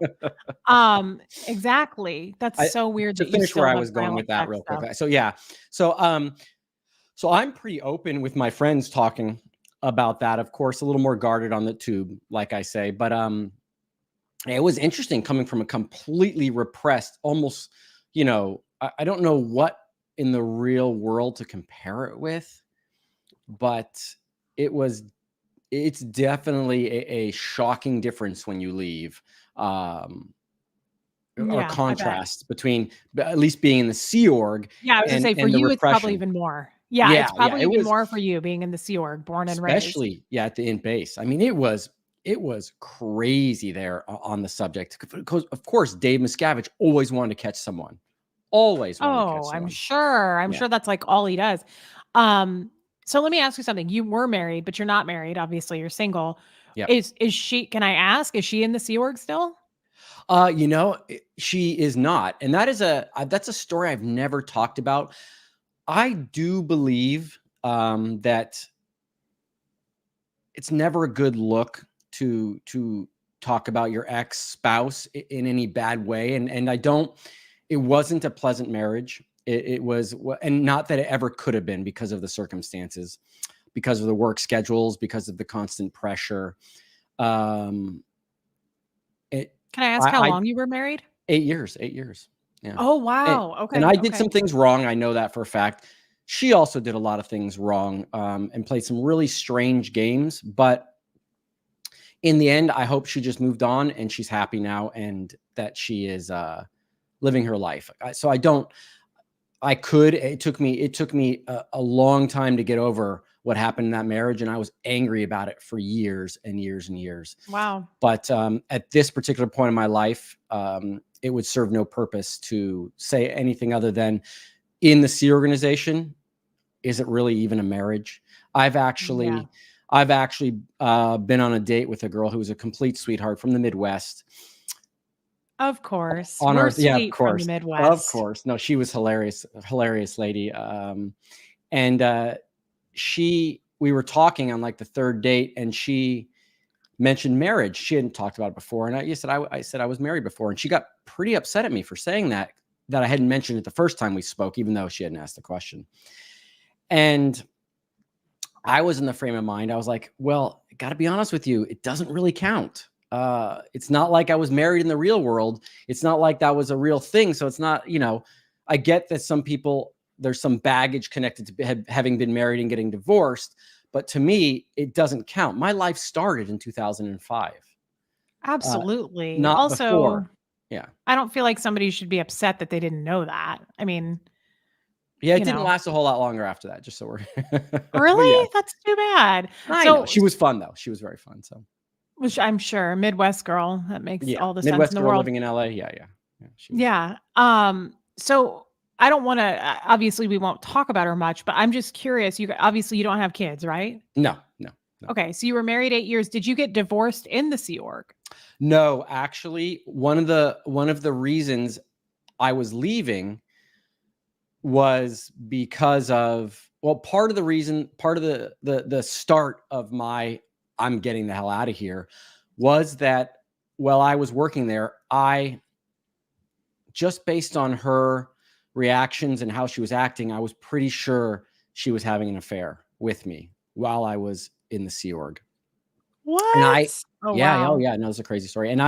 Speaker 2: Exactly. That's
Speaker 1: I
Speaker 2: so weird
Speaker 1: to
Speaker 2: that you
Speaker 1: finish where
Speaker 2: still
Speaker 1: I
Speaker 2: have
Speaker 1: was going
Speaker 2: silent
Speaker 1: with that
Speaker 2: sex
Speaker 1: real quick.
Speaker 2: though.
Speaker 1: So yeah. So so I'm pretty open with my friends talking about that. Of course, a little more guarded on the tube, like I say, but it was interesting coming from a completely repressed, almost, I don't know what in the real world to compare it with, but it was it's definitely a shocking difference when you leave. Um, or
Speaker 2: Yeah, I bet.
Speaker 1: contrast between at least being in the Sea Org
Speaker 2: Yeah, I was gonna say for
Speaker 1: and the
Speaker 2: you, it's probably
Speaker 1: repression.
Speaker 2: even more. Yeah,
Speaker 1: Yeah,
Speaker 2: it's
Speaker 1: yeah,
Speaker 2: probably
Speaker 1: it
Speaker 2: even
Speaker 1: was
Speaker 2: more for you being in the Sea Org, born and raised.
Speaker 1: especially yeah at the in base. I mean, it was crazy there on the subject because of course Dave Miscavige always wanted to catch someone, always wanted to catch
Speaker 2: Oh, I'm
Speaker 1: someone.
Speaker 2: sure. I'm
Speaker 1: Yeah,
Speaker 2: sure that's like all he does. Um, so let me ask you something. You were married, but you're not married. Obviously, you're single.
Speaker 1: yeah.
Speaker 2: Is she, can I ask, is she in the Sea Org still?
Speaker 1: She is not, and that's a story I've never talked about. I do believe that it's never a good look to talk about your ex-spouse in any bad way, and I don't. It wasn't a pleasant marriage. It was, and not that it ever could have been because of the circumstances, because of the work schedules, because of the constant pressure. Um, it,
Speaker 2: Can I ask how
Speaker 1: I
Speaker 2: long you were married?
Speaker 1: 8 years, 8 years. Yeah.
Speaker 2: Oh,
Speaker 1: And,
Speaker 2: wow.
Speaker 1: and
Speaker 2: Okay.
Speaker 1: I did
Speaker 2: Okay.
Speaker 1: some things wrong. I know that for a fact. She also did a lot of things wrong, and played some really strange games. But in the end, I hope she just moved on and she's happy now and that she is living her life. So I don't, it took me a long time to get over what happened in that marriage. And I was angry about it for years and years and years.
Speaker 2: Wow.
Speaker 1: But at this particular point in my life, it would serve no purpose to say anything other than in the C organization, is it really even a marriage? I've
Speaker 2: Yeah.
Speaker 1: actually, I've actually been on a date with a girl who was a complete sweetheart from the Midwest.
Speaker 2: Of course.
Speaker 1: On
Speaker 2: We're
Speaker 1: Earth, yeah,
Speaker 2: sweet from the
Speaker 1: of
Speaker 2: Midwest.
Speaker 1: course. No, she was hilarious, hilarious lady. And we were talking on like the third date, and she mentioned marriage. She hadn't talked about it before, and I said I was married before, and she got pretty upset at me for saying that I hadn't mentioned it the first time we spoke, even though she hadn't asked the question. And I was in the frame of mind. I was like, well, got to be honest with you, it doesn't really count. It's not like I was married in the real world. It's not like that was a real thing. So it's not, I get that some people, there's some baggage connected to having been married and getting divorced. But to me, it doesn't count. My life started in 2005,
Speaker 2: Absolutely.
Speaker 1: not
Speaker 2: Also,
Speaker 1: before. Yeah.
Speaker 2: I don't feel like somebody should be upset that they didn't know that. I mean,
Speaker 1: Yeah. It
Speaker 2: you
Speaker 1: didn't
Speaker 2: know,
Speaker 1: last a whole lot longer after that, just so we're, but yeah,
Speaker 2: really? That's too bad.
Speaker 1: I know
Speaker 2: So,
Speaker 1: she was fun though. She was very fun. So
Speaker 2: which I'm sure Midwest girl, that makes
Speaker 1: yeah,
Speaker 2: all the sense in
Speaker 1: Midwest
Speaker 2: the
Speaker 1: girl
Speaker 2: world.
Speaker 1: living in LA. Yeah. Yeah. Yeah. She was.
Speaker 2: Yeah. So I don't want to, obviously we won't talk about her much, but I'm just curious. Obviously you don't have kids, right?
Speaker 1: No, no, no.
Speaker 2: Okay. So you were married 8 years. Did you get divorced in the Sea Org?
Speaker 1: No, actually, one of the reasons I was leaving was because of well, part of the reason, part of the start of my I'm getting the hell out of here was that while I was working there, I just based on her reactions and how she was acting, I was pretty sure she was having an affair with me while I was in the Sea Org.
Speaker 2: What?
Speaker 1: And I,
Speaker 2: Oh,
Speaker 1: yeah,
Speaker 2: wow.
Speaker 1: oh yeah, no, it's a crazy story. And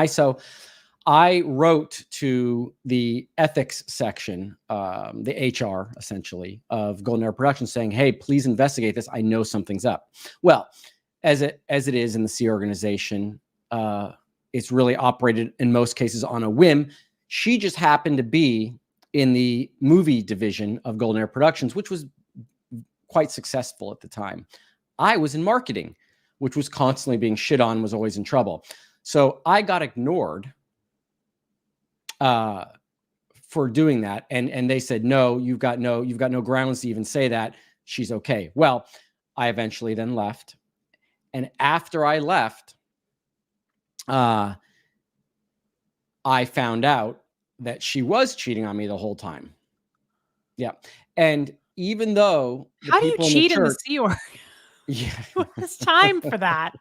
Speaker 1: I wrote to the ethics section, the HR essentially of Golden Era Productions saying, hey, please investigate this. I know something's up. Well, as it is in the Sea organization, it's really operated in most cases on a whim. She just happened to be in the movie division of Golden Era Productions, which was quite successful at the time. I was in marketing, which was constantly being shit on, was always in trouble. So I got ignored for doing that. And they said, no, you've got no grounds to even say that. She's okay. Well, I eventually then left. And after I left, I found out that she was cheating on me the whole time. Yeah. And even though
Speaker 2: How do you cheat in the Sea Org?
Speaker 1: Yeah.
Speaker 2: It's time for that.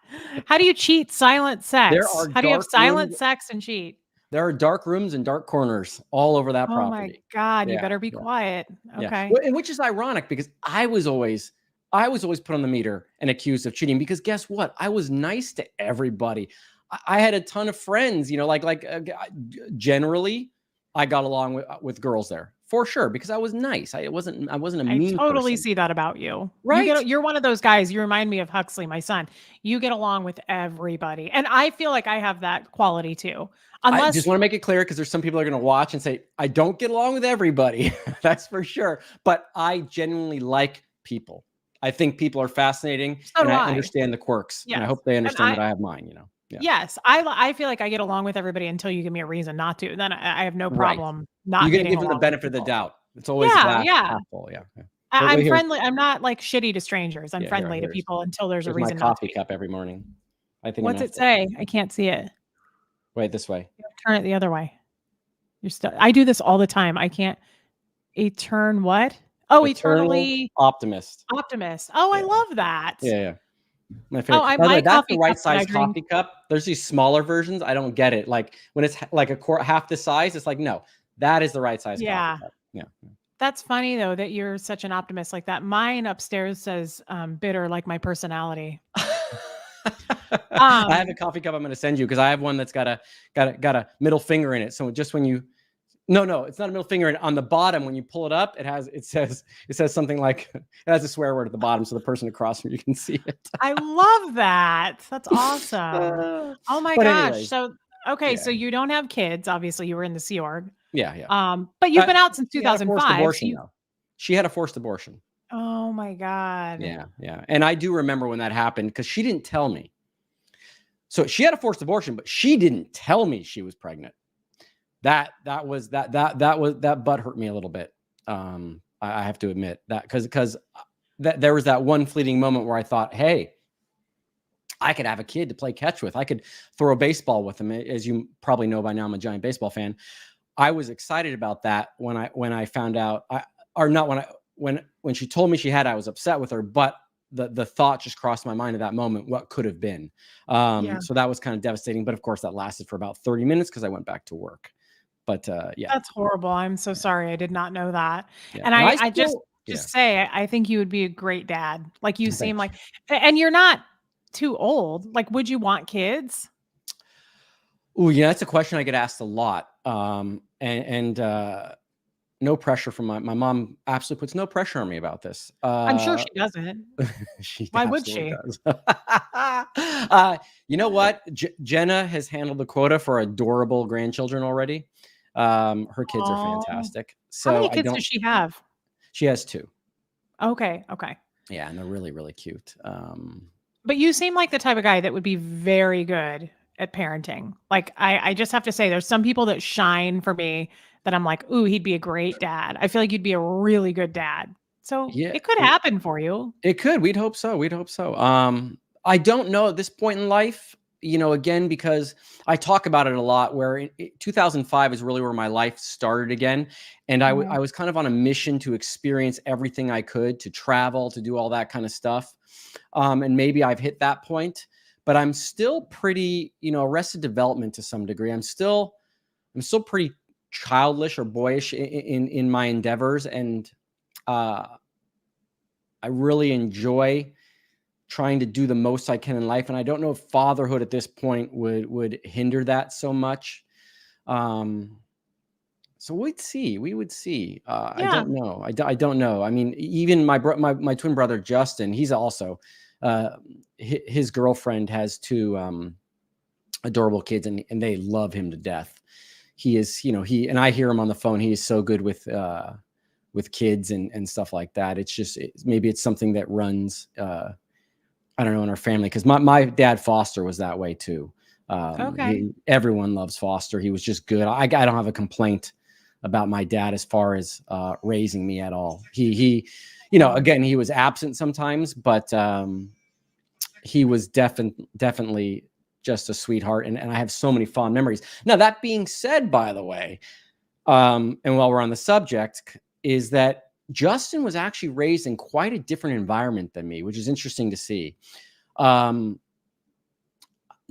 Speaker 2: How do you cheat silent sex? How do you have silent sex and cheat?
Speaker 1: There are dark rooms and dark corners all over that property.
Speaker 2: Oh my God, you better be quiet. Okay.
Speaker 1: Yeah. Which is ironic because I was always put on the meter and accused of cheating because guess what? I was nice to everybody. I had a ton of friends, you know, generally I got along with girls there for sure because I was nice. I wasn't a mean
Speaker 2: I totally
Speaker 1: person.
Speaker 2: see that about you.
Speaker 1: Right.
Speaker 2: You're one of those guys. You remind me of Huxley, my son. You get along with everybody. And I feel like I have that quality too.
Speaker 1: I just want to make it clear because there's some people that are going to watch and say, I don't get along with everybody. That's for sure. But I genuinely like people. I think people are fascinating and I understand the quirks. Yes. And I hope they understand that I have mine, you know.
Speaker 2: Yeah. Yes. I feel like I get along with everybody until you give me a reason not to. Then I have no problem not
Speaker 1: you
Speaker 2: getting
Speaker 1: give them the benefit of the doubt. It's always half full. Yeah.
Speaker 2: I'm friendly. I'm not like shitty to strangers. I'm friendly to people until there's a reason.
Speaker 1: My coffee cup every morning. I think.
Speaker 2: What's it say? I can't see it.
Speaker 1: Wait, this way.
Speaker 2: Turn it the other way. You're still. I do this all the time. I can't. What? Oh, eternally
Speaker 1: optimist.
Speaker 2: Optimist. Oh, yeah. I love that.
Speaker 1: Yeah. My favorite. Oh,
Speaker 2: my
Speaker 1: that's the right size coffee cup. There's these smaller versions. I don't get it. Like when it's like half the size, it's like, no, that is the right size coffee cup. Yeah.
Speaker 2: That's funny though, that you're such an optimist like that. Mine upstairs says bitter, like my personality.
Speaker 1: I have a coffee cup I'm going to send you because I have one that's got a middle finger in it. So just when you, no, it's not a middle finger. And on the bottom, when you pull it up, it says something like, it has a swear word at the bottom. So the person across from you can see it.
Speaker 2: I love that. That's awesome. Oh my gosh.
Speaker 1: Anyways,
Speaker 2: so, so you don't have kids. Obviously you were in the Sea Org.
Speaker 1: Yeah.
Speaker 2: But you've been out since 2005.
Speaker 1: She had a forced abortion.
Speaker 2: Oh my God.
Speaker 1: Yeah. And I do remember when that happened because she didn't tell me. So she had a forced abortion, but she didn't tell me she was pregnant. That butt hurt me a little bit. I have to admit that because there was that one fleeting moment where I thought, hey, I could have a kid to play catch with. I could throw a baseball with him. As you probably know by now, I'm a giant baseball fan. I was excited about that when I found out, when she told me she had, I was upset with her, but the thought just crossed my mind at that moment, what could have been. So that was kind of devastating. But of course that lasted for about 30 minutes because I went back to work. But yeah.
Speaker 2: That's horrible. I'm so sorry. I did not know that. Yeah. And I just say, I think you would be a great dad. Like you seem like, and you're not too old. Like, would you want kids?
Speaker 1: Oh, yeah, that's a question I get asked a lot. And no pressure from my mom absolutely puts no pressure on me about this.
Speaker 2: I'm sure she doesn't. Why would she?
Speaker 1: You know what? Jenna has handled the quota for adorable grandchildren already. Her kids are fantastic. So
Speaker 2: how many kids does she have?
Speaker 1: She has 2.
Speaker 2: Okay.
Speaker 1: Yeah, and they're really, really cute.
Speaker 2: But you seem like the type of guy that would be very good at parenting. Like I just have to say, there's some people that shine for me that I'm like, ooh, he'd be a great dad. I feel like you'd be a really good dad. So it could happen for you.
Speaker 1: It could. We'd hope so. I don't know at this point in life. again, because I talk about it a lot, where 2005 is really where my life started again. And I was kind of on a mission to experience everything I could, to travel, to do all that kind of stuff. And maybe I've hit that point, but I'm still pretty, Arrested Development to some degree. I'm still pretty childish or boyish in my endeavors. And I really enjoy trying to do the most I can in life. And I don't know if fatherhood at this point would hinder that so much. So we would see. I don't know. I don't know. I mean, even my twin brother, Justin, he's also, his girlfriend has two adorable kids, and they love him to death. He is, and I hear him on the phone. He is so good with kids and stuff like that. It's just, maybe it's something that runs, I don't know, in our family, because my dad Foster was that way too. Everyone loves Foster. He was just good. I don't have a complaint about my dad as far as raising me at all. He again, he was absent sometimes, but he was definitely just a sweetheart, and I have so many fond memories. Now, that being said, by the way, and while we're on the subject, is that Justin was actually raised in quite a different environment than me, which is interesting to see.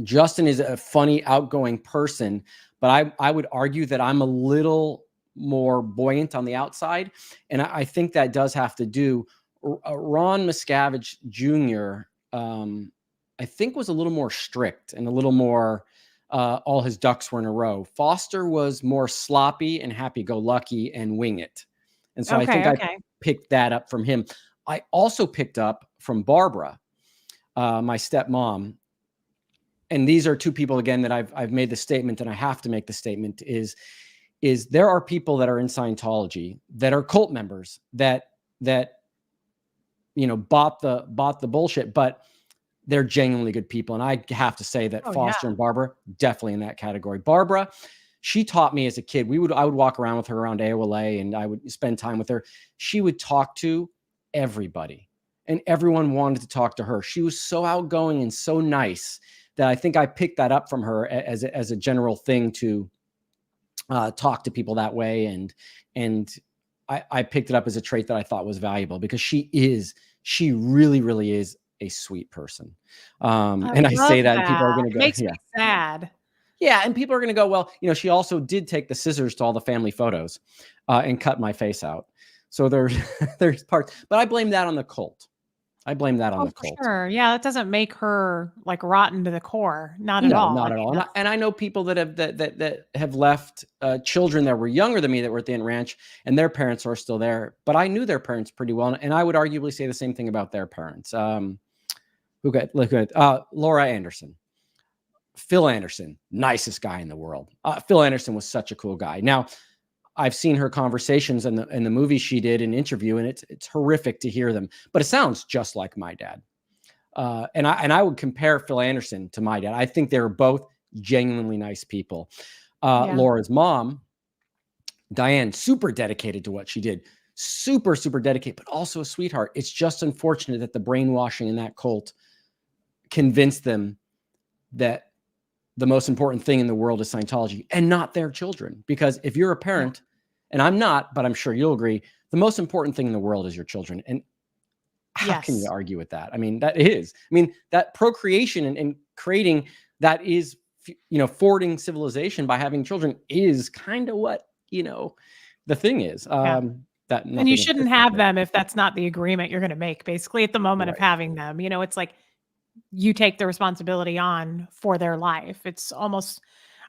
Speaker 1: Justin is a funny, outgoing person, but I would argue that I'm a little more buoyant on the outside. And I think that does have to do, Ron Miscavige Jr., I think was a little more strict and a little more, all his ducks were in a row. Foster was more sloppy and happy-go-lucky and wing it. And so I think I picked that up from him. I also picked up from Barbara, my stepmom. And these are two people, again, that I've made the statement, and I have to make the statement, is there are people that are in Scientology that are cult members that bought the bullshit, but they're genuinely good people. And I have to say that Foster and Barbara, definitely in that category. Barbara, she taught me as a kid. I would walk around with her around AOLA, and I would spend time with her. She would talk to everybody, and everyone wanted to talk to her. She was so outgoing and so nice that I think I picked that up from her as a general thing, to talk to people that way. And I picked it up as a trait that I thought was valuable, because she really, really is a sweet person. And I say that, and people are going to go,
Speaker 2: makes me sad.
Speaker 1: Yeah. And people are going to go, well, she also did take the scissors to all the family photos and cut my face out. So there's parts, but I blame that on the cult. I blame that on the cult.
Speaker 2: Sure. Yeah. That doesn't make her like rotten to the core. Not at all.
Speaker 1: Not at all. And I know people that have left children that were younger than me that were at the Ant Ranch, and their parents are still there, but I knew their parents pretty well. And I would arguably say the same thing about their parents. Look at Laura Anderson, Phil Anderson, nicest guy in the world. Phil Anderson was such a cool guy. Now, I've seen her conversations in the movie she did, an interview, and it's horrific to hear them, but it sounds just like my dad. And I would compare Phil Anderson to my dad. I think they're both genuinely nice people. Laura's mom, Diane, super dedicated to what she did, super, super dedicated, but also a sweetheart. It's just unfortunate that the brainwashing in that cult convinced them that the most important thing in the world is Scientology and not their children. Because if you're a parent, and I'm not, but I'm sure you'll agree, the most important thing in the world is your children. And how can you argue with that? I mean, that procreation and creating, that is, forwarding civilization by having children is kind of what, the thing is. And
Speaker 2: you shouldn't have them if that's not the agreement you're going to make, basically, at the moment of having them. It's like, you take the responsibility on for their life. It's almost,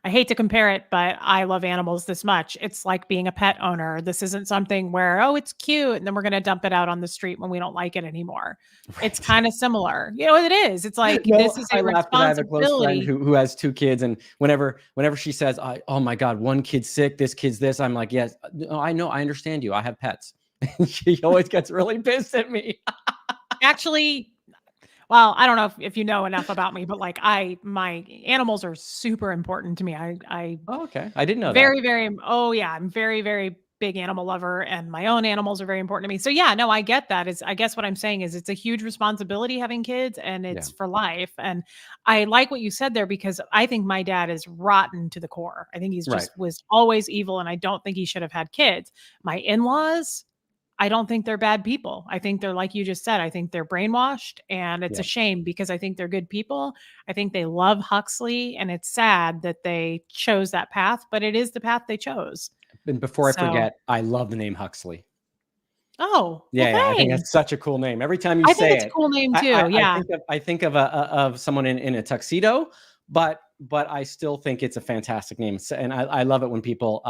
Speaker 2: I hate to compare it, but I love animals this much. It's like being a pet owner. This isn't something where, it's cute, and then we're going to dump it out on the street when we don't like it anymore. Right. It's kind of similar. It is. It's like, this is a responsibility. I have a close friend who has two kids, and whenever she says, oh my God, one kid's sick, this kid's this, I'm like, yes, no, I know, I understand you. I have pets. She always gets really pissed at me. Actually, well, I don't know if you know enough about me, but like my animals are super important to me. Okay. I didn't know very,
Speaker 1: that.
Speaker 2: very, oh yeah. I'm very, very big animal lover and my own animals are very important to me. So yeah, no, I get that. I guess what I'm saying is it's a huge responsibility having kids and
Speaker 1: Yeah.
Speaker 2: it's for life. And I like what you said there because I think my dad is rotten to the core. I think he's
Speaker 1: Right.
Speaker 2: just was always evil and I don't think he should have had kids. My in-laws, I don't think they're bad people. I think they're like you just said, I think they're brainwashed and it's
Speaker 1: Yeah.
Speaker 2: a shame because I think they're good people. I think they love Huxley and it's sad that they chose that path, but it is the path they chose.
Speaker 1: And before I
Speaker 2: So,
Speaker 1: forget, I love the name Huxley.
Speaker 2: oh, well,
Speaker 1: Yeah, I think
Speaker 2: thanks.
Speaker 1: that's such a cool name. Every time you
Speaker 2: I think
Speaker 1: say
Speaker 2: it's a
Speaker 1: it,
Speaker 2: cool name
Speaker 1: I,
Speaker 2: too.
Speaker 1: I, I
Speaker 2: Yeah.
Speaker 1: think of I think of someone in a tuxedo, but I still think it's a fantastic name, and I love it when people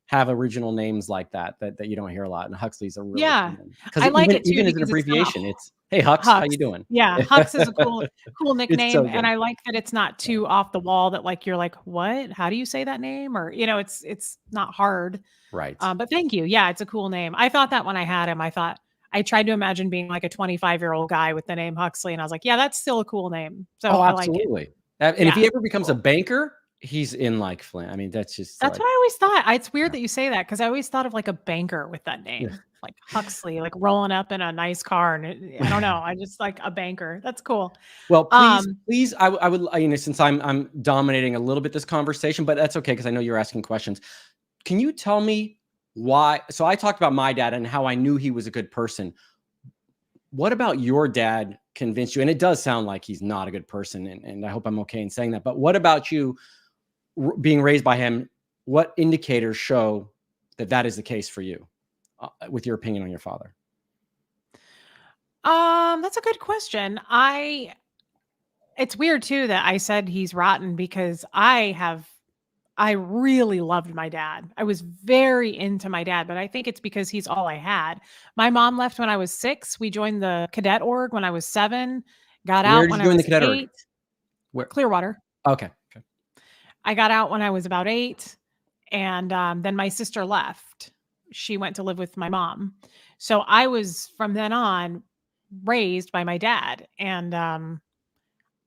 Speaker 1: have original names like that you don't hear a lot. And Huxley's a really cool
Speaker 2: Yeah.
Speaker 1: name
Speaker 2: I
Speaker 1: because
Speaker 2: like it too
Speaker 1: even as an
Speaker 2: because it's not
Speaker 1: abbreviation, it's hey Hux, how
Speaker 2: Hux.
Speaker 1: you doing?
Speaker 2: Yeah, Hux is a cool
Speaker 1: It's
Speaker 2: nickname,
Speaker 1: so
Speaker 2: and
Speaker 1: good.
Speaker 2: I like that it's not too off the wall that, like, you're like, "What? How do you say that name?" Or, it's not hard.
Speaker 1: Right.
Speaker 2: But thank you. Yeah, it's a cool name. I thought that when I had him, I tried to imagine being like a 25-year-old guy with the name Huxley, and I was like, "Yeah, that's still a cool name." So
Speaker 1: Oh,
Speaker 2: I like it.
Speaker 1: absolutely. And if
Speaker 2: Yeah,
Speaker 1: he ever
Speaker 2: it's
Speaker 1: becomes a
Speaker 2: cool.
Speaker 1: banker, he's in like Flint. I mean, that's just
Speaker 2: That's
Speaker 1: like
Speaker 2: what I always thought. It's weird
Speaker 1: yeah.
Speaker 2: that you say that because I always thought of like a banker with that
Speaker 1: Yeah.
Speaker 2: name, like Huxley, like rolling up in a nice car. And I don't know. I just like a banker. That's cool.
Speaker 1: Well,
Speaker 2: Um,
Speaker 1: please, I would, since I'm dominating a little bit this conversation, but that's okay because I know you're asking questions. Can you tell me why? So I talked about my dad and how I knew he was a good person. What about your dad convinced you? And it does sound like he's not a good person, and I hope I'm okay in saying that. But what about you being raised by him? What indicators show that is the case for you, with your opinion on your father?
Speaker 2: that's a good question. It's weird too that I said he's rotten because I really loved my dad. I was very into my dad, but I think it's because he's all I had. My mom left when I was 6. We joined the cadet org when I was 7, got
Speaker 1: Where
Speaker 2: out
Speaker 1: did
Speaker 2: when
Speaker 1: you
Speaker 2: I
Speaker 1: join the
Speaker 2: was
Speaker 1: cadet org?
Speaker 2: 8.
Speaker 1: Where?
Speaker 2: Clearwater.
Speaker 1: Okay.
Speaker 2: I got out when I was about 8, and then my sister left. She went to live with my mom. So I was from then on raised by my dad, and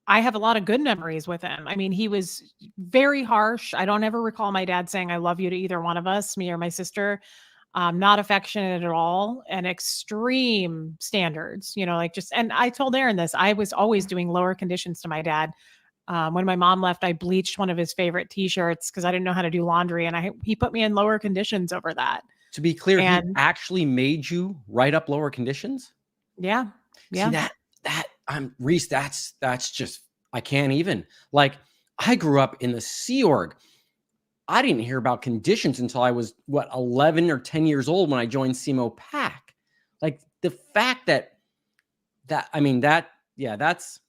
Speaker 2: I have a lot of good memories with him. I mean, he was very harsh. I don't ever recall my dad saying "I love you" to either one of us, me or my sister. Not affectionate at all, and extreme standards. Like just. And I told Aaron this. I was always doing lower conditions to my dad. When my mom left, I bleached one of his favorite T-shirts because I didn't know how to do laundry, and he put me in lower conditions over that.
Speaker 1: To be clear, he
Speaker 2: And
Speaker 1: actually made you write up lower conditions?
Speaker 2: yeah,
Speaker 1: See
Speaker 2: yeah,
Speaker 1: that I'm Reese, that's just I can't even. Like I grew up in the Sea Org. I didn't hear about conditions until I was 11 or 10 years old when I joined SEMO PAC. Like the fact that I mean that yeah, that's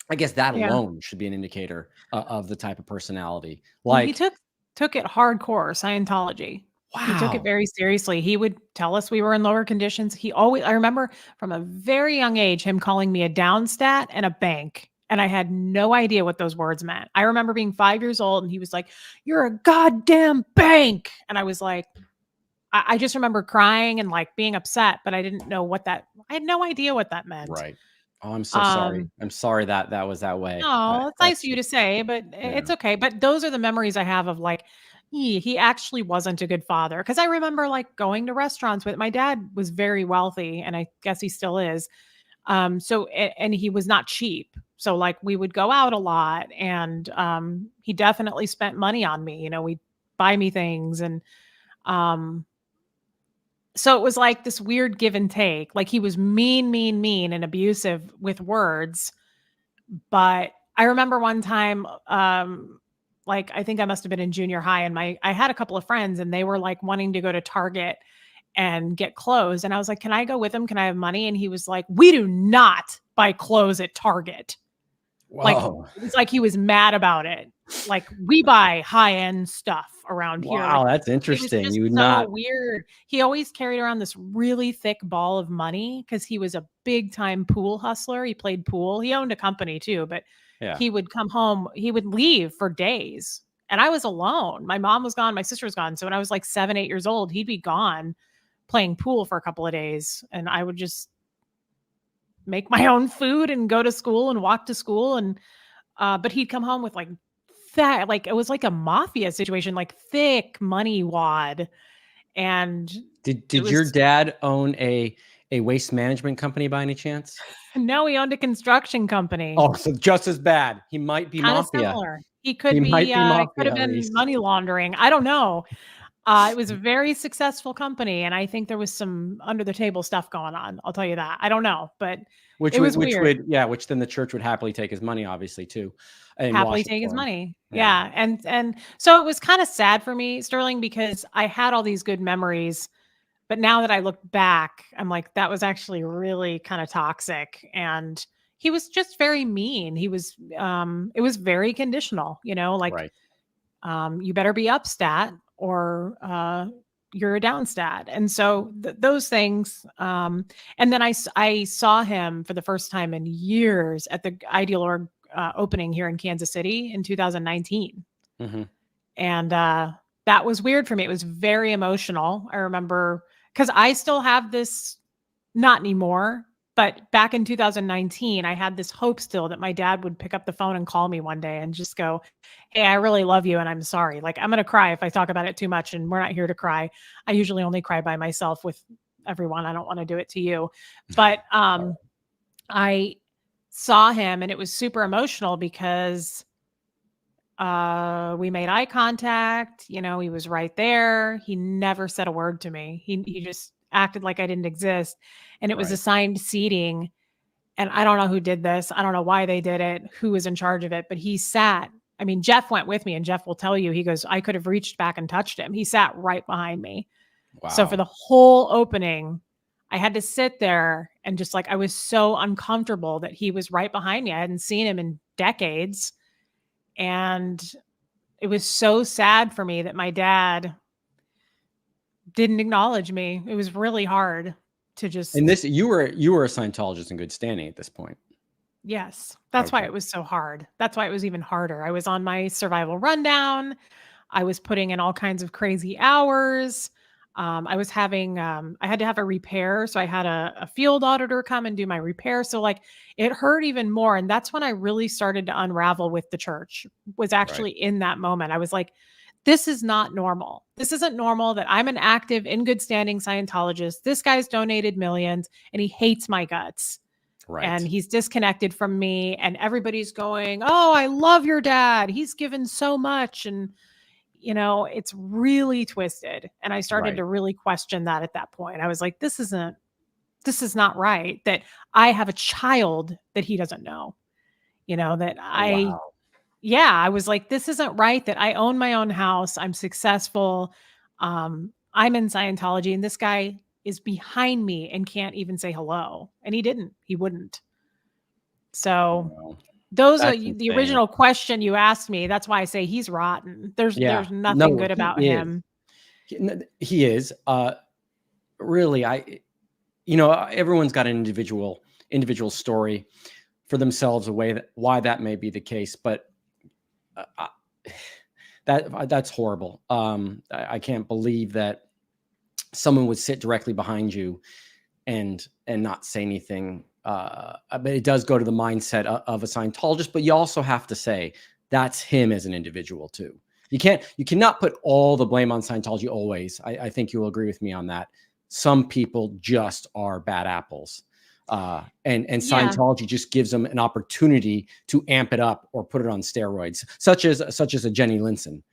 Speaker 1: I guess that
Speaker 2: yeah.
Speaker 1: alone should be an indicator of the type of personality.
Speaker 2: Well, he
Speaker 1: Like,
Speaker 2: took it hardcore, Scientology. He took it
Speaker 1: wow.
Speaker 2: very seriously. He would tell us we were in lower conditions. I remember from a very young age, him calling me a downstat and a bank. And I had no idea what those words meant. I remember being 5 years old and he was like, "You're a goddamn bank." And I was like, I just remember crying and like being upset, but I didn't know I had no idea what that meant.
Speaker 1: Right. Oh, I'm so sorry.
Speaker 2: Um,
Speaker 1: I'm sorry that was that way.
Speaker 2: No, it's nice
Speaker 1: That's
Speaker 2: of you
Speaker 1: just
Speaker 2: to say, but
Speaker 1: yeah.
Speaker 2: it's okay. But those are the memories I have of like, he actually wasn't a good father. Cause I remember like going to restaurants with my dad was very wealthy and I guess he still is. And he was not cheap. So like we would go out a lot and he definitely spent money on me. We'd buy me things and um so it was like this weird give and take. Like he was mean and abusive with words, but I remember one time, like I think I must have been in junior high, and I had a couple of friends, and they were like wanting to go to Target and get clothes, and I was like, "Can I go with them? Can I have money?" And he was like, "We do not buy clothes at Target." Like
Speaker 1: Whoa.
Speaker 2: it was like he was mad about it. Like we buy high end stuff around here. Like
Speaker 1: Wow, that's
Speaker 2: it was
Speaker 1: interesting.
Speaker 2: just
Speaker 1: You would
Speaker 2: so
Speaker 1: not
Speaker 2: weird. He always carried around this really thick ball of money because he was a big time pool hustler. He played pool. He owned a company too, but
Speaker 1: yeah.
Speaker 2: he would come home, he would leave for days. And I was alone. My mom was gone, my sister was gone. So when I was like 7, 8 years old, he'd be gone playing pool for a couple of days. And I would just make my own food and go to school and walk to school. And but he'd come home with like that, like it was like a mafia situation, like thick money wad. And
Speaker 1: Did
Speaker 2: it
Speaker 1: your
Speaker 2: was
Speaker 1: dad own a waste management company by any chance?
Speaker 2: no, he owned a construction company.
Speaker 1: Oh, so just as bad. He might be
Speaker 2: Kind of
Speaker 1: mafia.
Speaker 2: similar. He
Speaker 1: He
Speaker 2: could be,
Speaker 1: might be
Speaker 2: it could have
Speaker 1: mafia,
Speaker 2: been
Speaker 1: Reese.
Speaker 2: money laundering. I don't know. It was a very successful company, and I think there was some under the table stuff going on. I'll tell you that. I don't know, but it was weird.
Speaker 1: Which then the church would happily take his money, obviously, too, and
Speaker 2: Happily
Speaker 1: wash it
Speaker 2: take his
Speaker 1: for him.
Speaker 2: money.
Speaker 1: Yeah.
Speaker 2: Yeah. And so it was kind of sad for me, Sterling, because I had all these good memories, but now that I look back, I'm like, that was actually really kind of toxic. And he was just very mean. He was it was very conditional, like
Speaker 1: Right.
Speaker 2: you better be up stat or you're a down stat. And so those things. And then I saw him for the first time in years at the Ideal Org opening here in Kansas City in 2019.
Speaker 1: Mm-hmm.
Speaker 2: And that was weird for me. It was very emotional. I remember because I still have this, not anymore, but back in 2019, I had this hope still that my dad would pick up the phone and call me one day and just go, "Hey, I really love you and I'm sorry. Like, I'm going to cry if I talk about it too much, and we're not here to cry. I usually only cry by myself with everyone. I don't want to do it to you." But I saw him and it was super emotional because we made eye contact. He was right there. He never said a word to me. He just acted like I didn't exist. And it was
Speaker 1: Right.
Speaker 2: assigned seating. And I don't know who did this. I don't know why they did it, who was in charge of it, but he sat. I mean, Jeff went with me, and Jeff will tell you, he goes, I could have reached back and touched him. He sat right behind me.
Speaker 1: Wow.
Speaker 2: So for the whole opening, I had to sit there and just like, I was so uncomfortable that he was right behind me. I hadn't seen him in decades. And it was so sad for me that my dad didn't acknowledge me. It was really hard to just.
Speaker 1: And you were a Scientologist in good standing at this point.
Speaker 2: Yes, that's why
Speaker 1: Okay.
Speaker 2: it was so hard. That's why it was even harder. I was on my survival rundown. I was putting in all kinds of crazy hours. I was having, I had to have a repair. So I had a field auditor come and do my repair. So like it hurt even more. And that's when I really started to unravel with the church, was actually in that moment. I was like, this is not normal. This isn't normal that I'm an active, in good standing Scientologist. This guy's donated millions and he hates my guts.
Speaker 1: Right.
Speaker 2: And he's disconnected from me, and everybody's going, "Oh, I love your dad. He's given so much." And, it's really twisted. And I started to really question that at that point. I was like, this is not right that I have a child that he doesn't know, that
Speaker 1: Wow.
Speaker 2: I was like, this isn't right that I own my own house. I'm successful. I'm in Scientology, and this guy is behind me and can't even say hello. And he wouldn't. So
Speaker 1: Wow.
Speaker 2: those are
Speaker 1: That's
Speaker 2: the
Speaker 1: insane.
Speaker 2: original question you asked me. That's why I say he's rotten. There's nothing good about him.
Speaker 1: He is. Really, everyone's got an individual story for themselves, why that may be the case, but that's horrible. I can't believe that someone would sit directly behind you and not say anything. But it does go to the mindset of a Scientologist, but you also have to say that's him as an individual too. You cannot put all the blame on Scientology always. I think you will agree with me on that. Some people just are bad apples. And Scientology just gives them an opportunity to amp it up or put it on steroids, such as a Jenny Linson.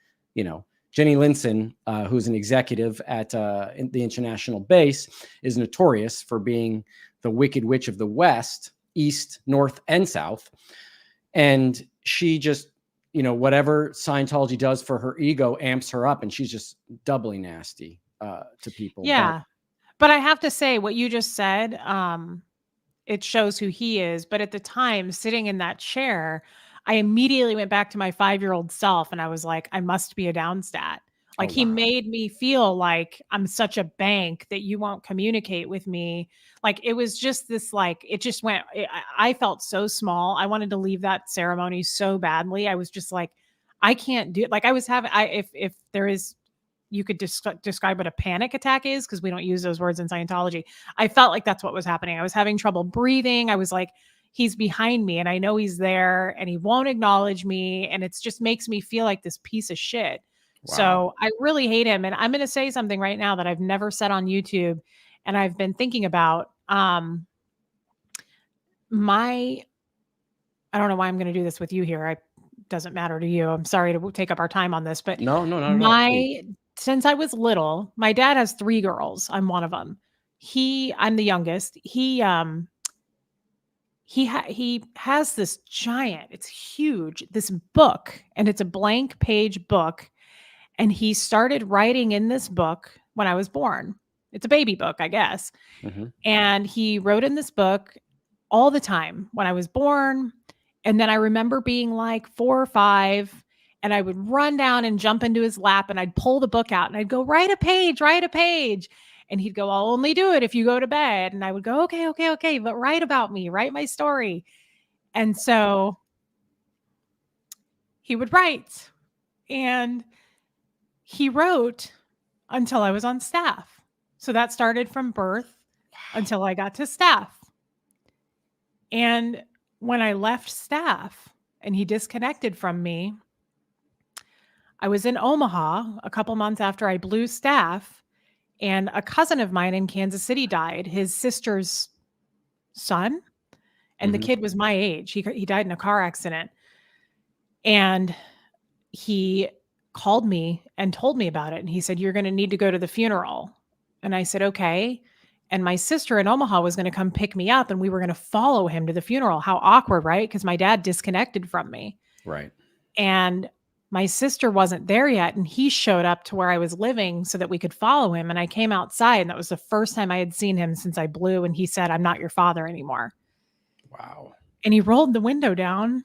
Speaker 1: Jenny Linson, who's an executive at the international base, is notorious for being the Wicked Witch of the West, East, North, and South. And she just, whatever Scientology does for her ego amps her up, and she's just doubly nasty to people.
Speaker 2: Yeah. But I have to say what you just said, it shows who he is. But at the time, sitting in that chair, I immediately went back to my 5-year-old self and I was like, I must be a downstat. Like he made me feel like I'm such a bank that you won't communicate with me. Like it was just this, like, it just went, I felt so small. I wanted to leave that ceremony so badly. I was just like, I can't do it. Like I was having, if there is, you could describe what a panic attack is, because we don't use those words in Scientology. I felt like that's what was happening. I was having trouble breathing. I was like, he's behind me and I know he's there and he won't acknowledge me. And it just makes me feel like this piece of shit.
Speaker 1: Wow.
Speaker 2: So I really hate him. And I'm going to say something right now that I've never said on YouTube and I've been thinking about. I don't know why I'm going to do this with you here. Doesn't matter to you. I'm sorry to take up our time on this, but
Speaker 1: No, not at all. Please.
Speaker 2: since I was little, my dad has 3 girls. I'm one of them. I'm the youngest. He has this giant, it's huge, this book, and it's a blank page book. And he started writing in this book when I was born. It's a baby book, I guess.
Speaker 1: Mm-hmm.
Speaker 2: And he wrote in this book all the time when I was born. And then I remember being like 4 or 5, and I would run down and jump into his lap, and I'd pull the book out and I'd go, write a page, write a page. And he'd go, I'll only do it if you go to bed. And I would go, okay. But write about me, write my story. And so he would write, and he wrote until I was on staff. So that started from birth until I got to staff. And when I left staff and he disconnected from me, I was in Omaha a couple months after I blew staff, and a cousin of mine in Kansas City died, his sister's son. And the kid was my age. He died in a car accident. And he called me and told me about it. And he said, you're going to need to go to the funeral. And I said, okay. And my sister in Omaha was going to come pick me up, and we were going to follow him to the funeral. How awkward, right? Because my dad disconnected from me.
Speaker 1: Right.
Speaker 2: And my sister wasn't there yet. And he showed up to where I was living so that we could follow him. And I came outside, and that was the first time I had seen him since I blew. And he said, I'm not your father anymore.
Speaker 1: Wow.
Speaker 2: And he rolled the window down,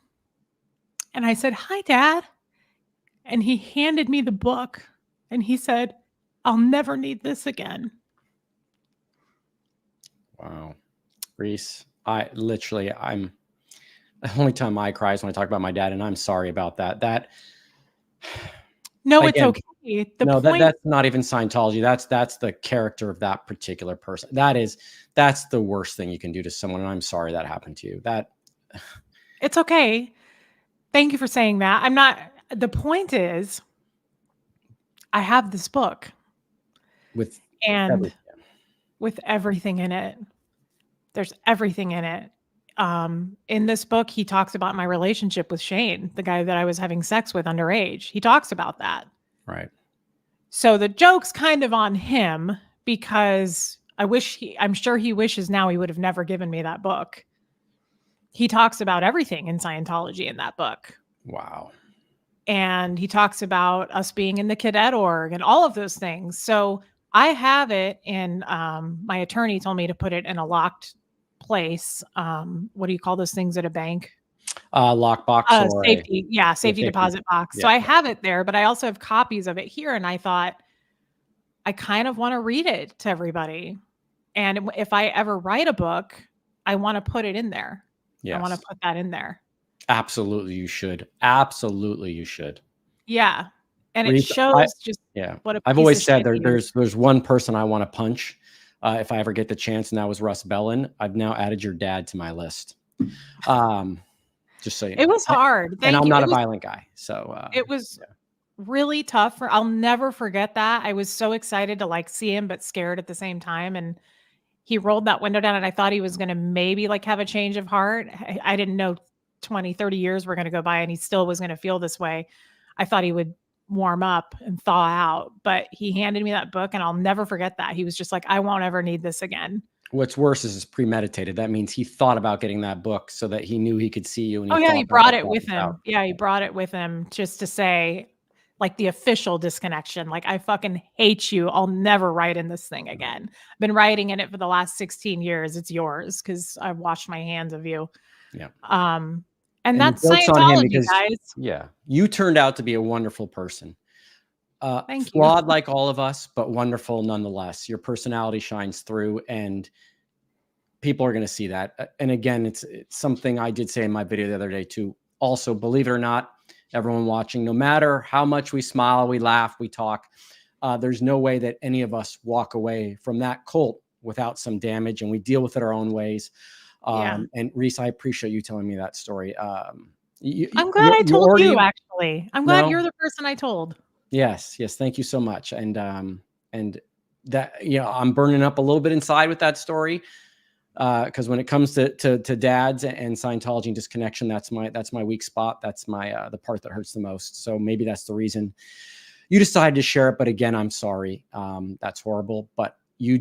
Speaker 2: and I said, hi, Dad. And he handed me the book, and he said, I'll never need this again.
Speaker 1: Wow. Reese, I'm the only time I cry is when I talk about my dad, and I'm sorry about that.
Speaker 2: No,
Speaker 1: again,
Speaker 2: it's okay. That's
Speaker 1: not even Scientology. That's the character of that particular person. That's the worst thing you can do to someone. And I'm sorry that happened to you.
Speaker 2: It's okay. Thank you for saying that. The point is, I have this book
Speaker 1: with
Speaker 2: everything in it. There's everything in it. In this book, he talks about my relationship with Shane, the guy that I was having sex with underage. He talks about that.
Speaker 1: Right.
Speaker 2: So the joke's kind of on him, because I'm sure he wishes now he would have never given me that book. He talks about everything in Scientology in that book.
Speaker 1: Wow.
Speaker 2: And he talks about us being in the cadet org and all of those things. So I have it in, my attorney told me to put it in a locked place. What do you call those things at a bank?
Speaker 1: Lockbox or
Speaker 2: safety. Safety deposit box.
Speaker 1: Yeah.
Speaker 2: So I have it there, but I also have copies of it here. And I thought, I kind of want to read it to everybody. And if I ever write a book, I want to put it in there.
Speaker 1: Yes.
Speaker 2: I want to put that in there.
Speaker 1: Absolutely, you should. Absolutely, you should.
Speaker 2: Yeah. And it shows what
Speaker 1: I've always said there's one person I want to punch if I ever get the chance, and that was Russ Bellin. I've now added your dad to my list. Just so you know.
Speaker 2: It was hard.
Speaker 1: And I'm not a violent guy. So
Speaker 2: it was really tough. I'll never forget that. I was so excited to see him, but scared at the same time. And he rolled that window down, and I thought he was going to maybe have a change of heart. I didn't know 20, 30 years were going to go by and he still was going to feel this way. I thought he would warm up and thaw out, but he handed me that book, and I'll never forget that. He was just like, I won't ever need this again.
Speaker 1: What's worse is it's premeditated. That means he thought about getting that book so that he knew he could see you. And
Speaker 2: he brought it with him. Yeah, he brought it with him just to say, the official disconnection. I fucking hate you. I'll never write in this thing again. I've been writing in it for the last 16 years. It's yours because I've washed my hands of you.
Speaker 1: Yeah.
Speaker 2: And that's Scientology, guys.
Speaker 1: Yeah. You turned out to be a wonderful person.
Speaker 2: Thank you.
Speaker 1: Flawed like all of us, but wonderful nonetheless. Your personality shines through, and people are going to see that. And again, it's something I did say in my video the other day too. Also, believe it or not, everyone watching, no matter how much we smile, we laugh, we talk, there's no way that any of us walk away from that cult without some damage, and we deal with it our own ways. And Reese, I appreciate you telling me that story.
Speaker 2: I'm glad I told you, actually. I'm glad you're the person I told.
Speaker 1: Yes, yes. Thank you so much. And that, I'm burning up a little bit inside with that story. Because when it comes to dads and Scientology and disconnection, that's my weak spot. That's my the part that hurts the most. So maybe that's the reason you decided to share it. But again, I'm sorry. That's horrible. But you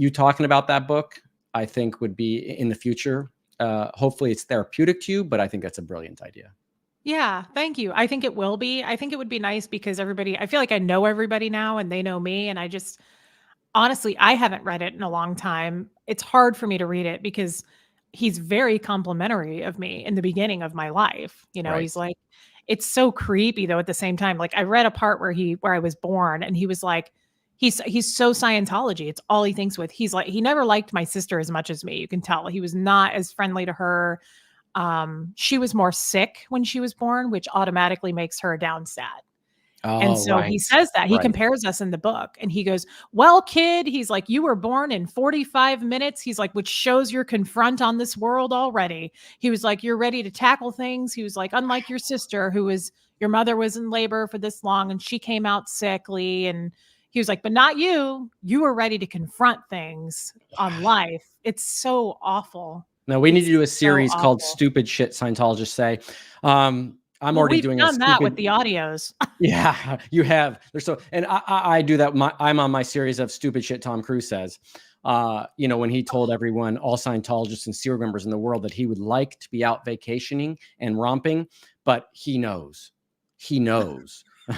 Speaker 1: talking about that book, I think would be in the future. Hopefully it's therapeutic to you, but I think that's a brilliant idea.
Speaker 2: Yeah, thank you. I think it will be. I think it would be nice because I feel like I know everybody now and they know me. And honestly, I haven't read it in a long time. It's hard for me to read it because he's very complimentary of me in the beginning of my life.
Speaker 1: Right.
Speaker 2: He's like, it's so creepy though at the same time. Like I read a part where I was born and he was like, he's so Scientology. It's all he thinks with. He's like, he never liked my sister as much as me. You can tell he was not as friendly to her. She was more sick when she was born, which automatically makes her down sad. And
Speaker 1: Oh,
Speaker 2: so he
Speaker 1: right.
Speaker 2: says that he
Speaker 1: Right.
Speaker 2: compares us in the book and he goes, well, kid, he's like, you were born in 45 minutes. He's like, which shows your confront on this world already. He was like, you're ready to tackle things. He was like, unlike your sister, your mother was in labor for this long and she came out sickly. And he was like, but not you. You were ready to confront things on life. It's so awful.
Speaker 1: No, we need to
Speaker 2: It's
Speaker 1: do a
Speaker 2: so
Speaker 1: series called
Speaker 2: awful.
Speaker 1: "Stupid Shit Scientologists Say." I'm
Speaker 2: Well,
Speaker 1: already
Speaker 2: we've
Speaker 1: doing a
Speaker 2: done that with
Speaker 1: stupid.
Speaker 2: the audios.
Speaker 1: Yeah, you have. There's so, and I do that. I'm on my series of stupid shit Tom Cruise says. When he told everyone, all Scientologists and SEAL members in the world, that he would like to be out vacationing and romping, but he knows.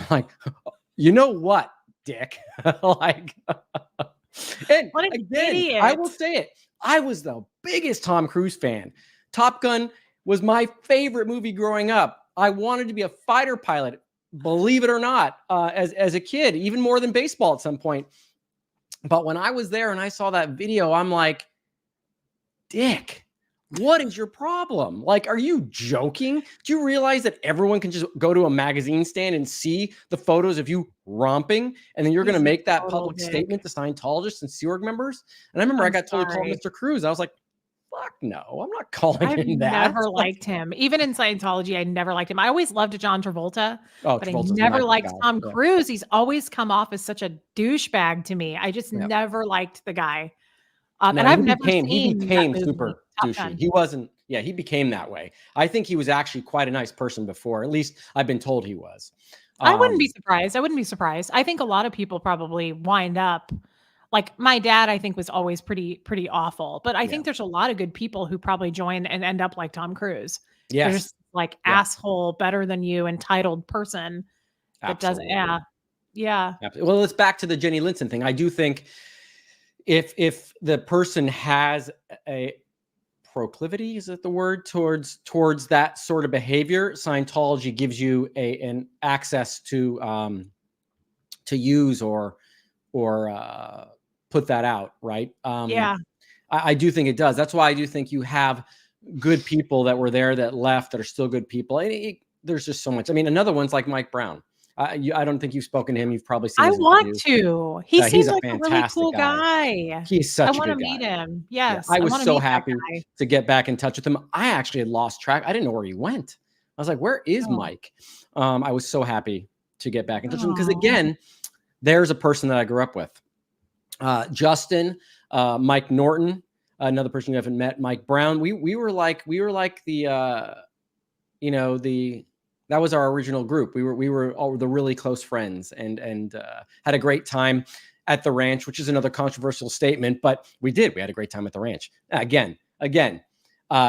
Speaker 1: Like, you know what, dick? Like, and
Speaker 2: What an
Speaker 1: again, I will
Speaker 2: idiot.
Speaker 1: say it. I was the biggest Tom Cruise fan. Top Gun was my favorite movie growing up. I wanted to be a fighter pilot, believe it or not, as a kid, even more than baseball at some point. But when I was there and I saw that video, I'm like, dick, what is your problem? Like, are you joking? Do you realize that everyone can just go to a magazine stand and see the photos of you romping, and then you're going to
Speaker 2: He's a
Speaker 1: make that
Speaker 2: total
Speaker 1: public
Speaker 2: dick.
Speaker 1: statement to Scientologists and Sea Org members? And I remember I
Speaker 2: I'm
Speaker 1: got totally called
Speaker 2: sorry.
Speaker 1: Mr. Cruz. I was like, fuck no, I'm not calling
Speaker 2: I've
Speaker 1: him that.
Speaker 2: never liked him. Even in Scientology, I never liked him. I always loved John Travolta,
Speaker 1: Oh,
Speaker 2: but I
Speaker 1: Travolta's my
Speaker 2: never liked
Speaker 1: guy.
Speaker 2: Tom
Speaker 1: Yeah.
Speaker 2: Cruise. He's always come off as such a douchebag to me. I just
Speaker 1: Yeah.
Speaker 2: never liked the guy.
Speaker 1: No,
Speaker 2: and I've
Speaker 1: he
Speaker 2: never seen that
Speaker 1: became
Speaker 2: movie,
Speaker 1: super
Speaker 2: Top
Speaker 1: douchey.
Speaker 2: Gun.
Speaker 1: He wasn't, yeah, he became that way. I think he was actually quite a nice person before. At least I've been told he was.
Speaker 2: I wouldn't be surprised. I wouldn't be surprised. I think a lot of people probably wind up like my dad, I think was always pretty awful. But I
Speaker 1: Yeah.
Speaker 2: think there's a lot of good people who probably join and end up like Tom Cruise. They're
Speaker 1: Yes.
Speaker 2: just like
Speaker 1: Yeah.
Speaker 2: asshole, better than you, entitled person that doesn't.
Speaker 1: Absolutely.
Speaker 2: Yeah.
Speaker 1: Well, it's back to the Jenny Linson thing. I do think if the person has a proclivity, is that the word, towards that sort of behavior, Scientology gives you an access to use or put that out, right?
Speaker 2: Yeah.
Speaker 1: I do think it does. That's why I do think you have good people that were there that left that are still good people. And there's just so much. I mean, another one's like Mike Brown. I don't think you've spoken to him. You've probably seen
Speaker 2: I
Speaker 1: his
Speaker 2: want
Speaker 1: interviews.
Speaker 2: to. He
Speaker 1: He's
Speaker 2: seems
Speaker 1: a
Speaker 2: like a really
Speaker 1: fantastic
Speaker 2: cool
Speaker 1: guy.
Speaker 2: guy.
Speaker 1: He's
Speaker 2: I
Speaker 1: such a
Speaker 2: want to
Speaker 1: good
Speaker 2: meet
Speaker 1: guy.
Speaker 2: him.
Speaker 1: Yeah,
Speaker 2: Yes.
Speaker 1: I
Speaker 2: I
Speaker 1: was
Speaker 2: want to
Speaker 1: so
Speaker 2: meet that
Speaker 1: happy
Speaker 2: guy.
Speaker 1: to get back in touch with him. I actually had lost track. I didn't know where he went. I was like, where is
Speaker 2: Oh.
Speaker 1: Mike? I was so happy to get back in touch with him because,
Speaker 2: Oh.
Speaker 1: again, there's a person that I grew up with. Justin, Mike Norton, another person you haven't met, Mike Brown. We were like the that was our original group. We were all the really close friends and had a great time at the ranch, which is another controversial statement, but we had a great time at the ranch. Again,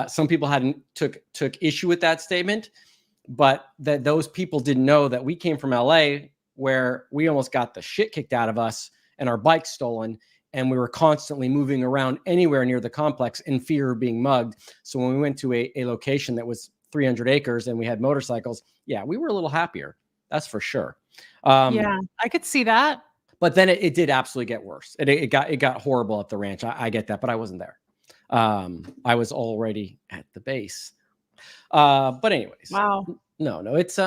Speaker 1: some people took issue with that statement, but that those people didn't know that we came from LA, where we almost got the shit kicked out of us and our bikes stolen. And we were constantly moving around anywhere near the complex in fear of being mugged. So when we went to a location that was 300 acres and we had motorcycles, yeah, we were a little happier. That's for sure.
Speaker 2: Yeah, I could see that.
Speaker 1: But then it did absolutely get worse. It got horrible at the ranch. I get that, but I wasn't there. I was already at the base. But anyways,
Speaker 2: Wow.
Speaker 1: no, it's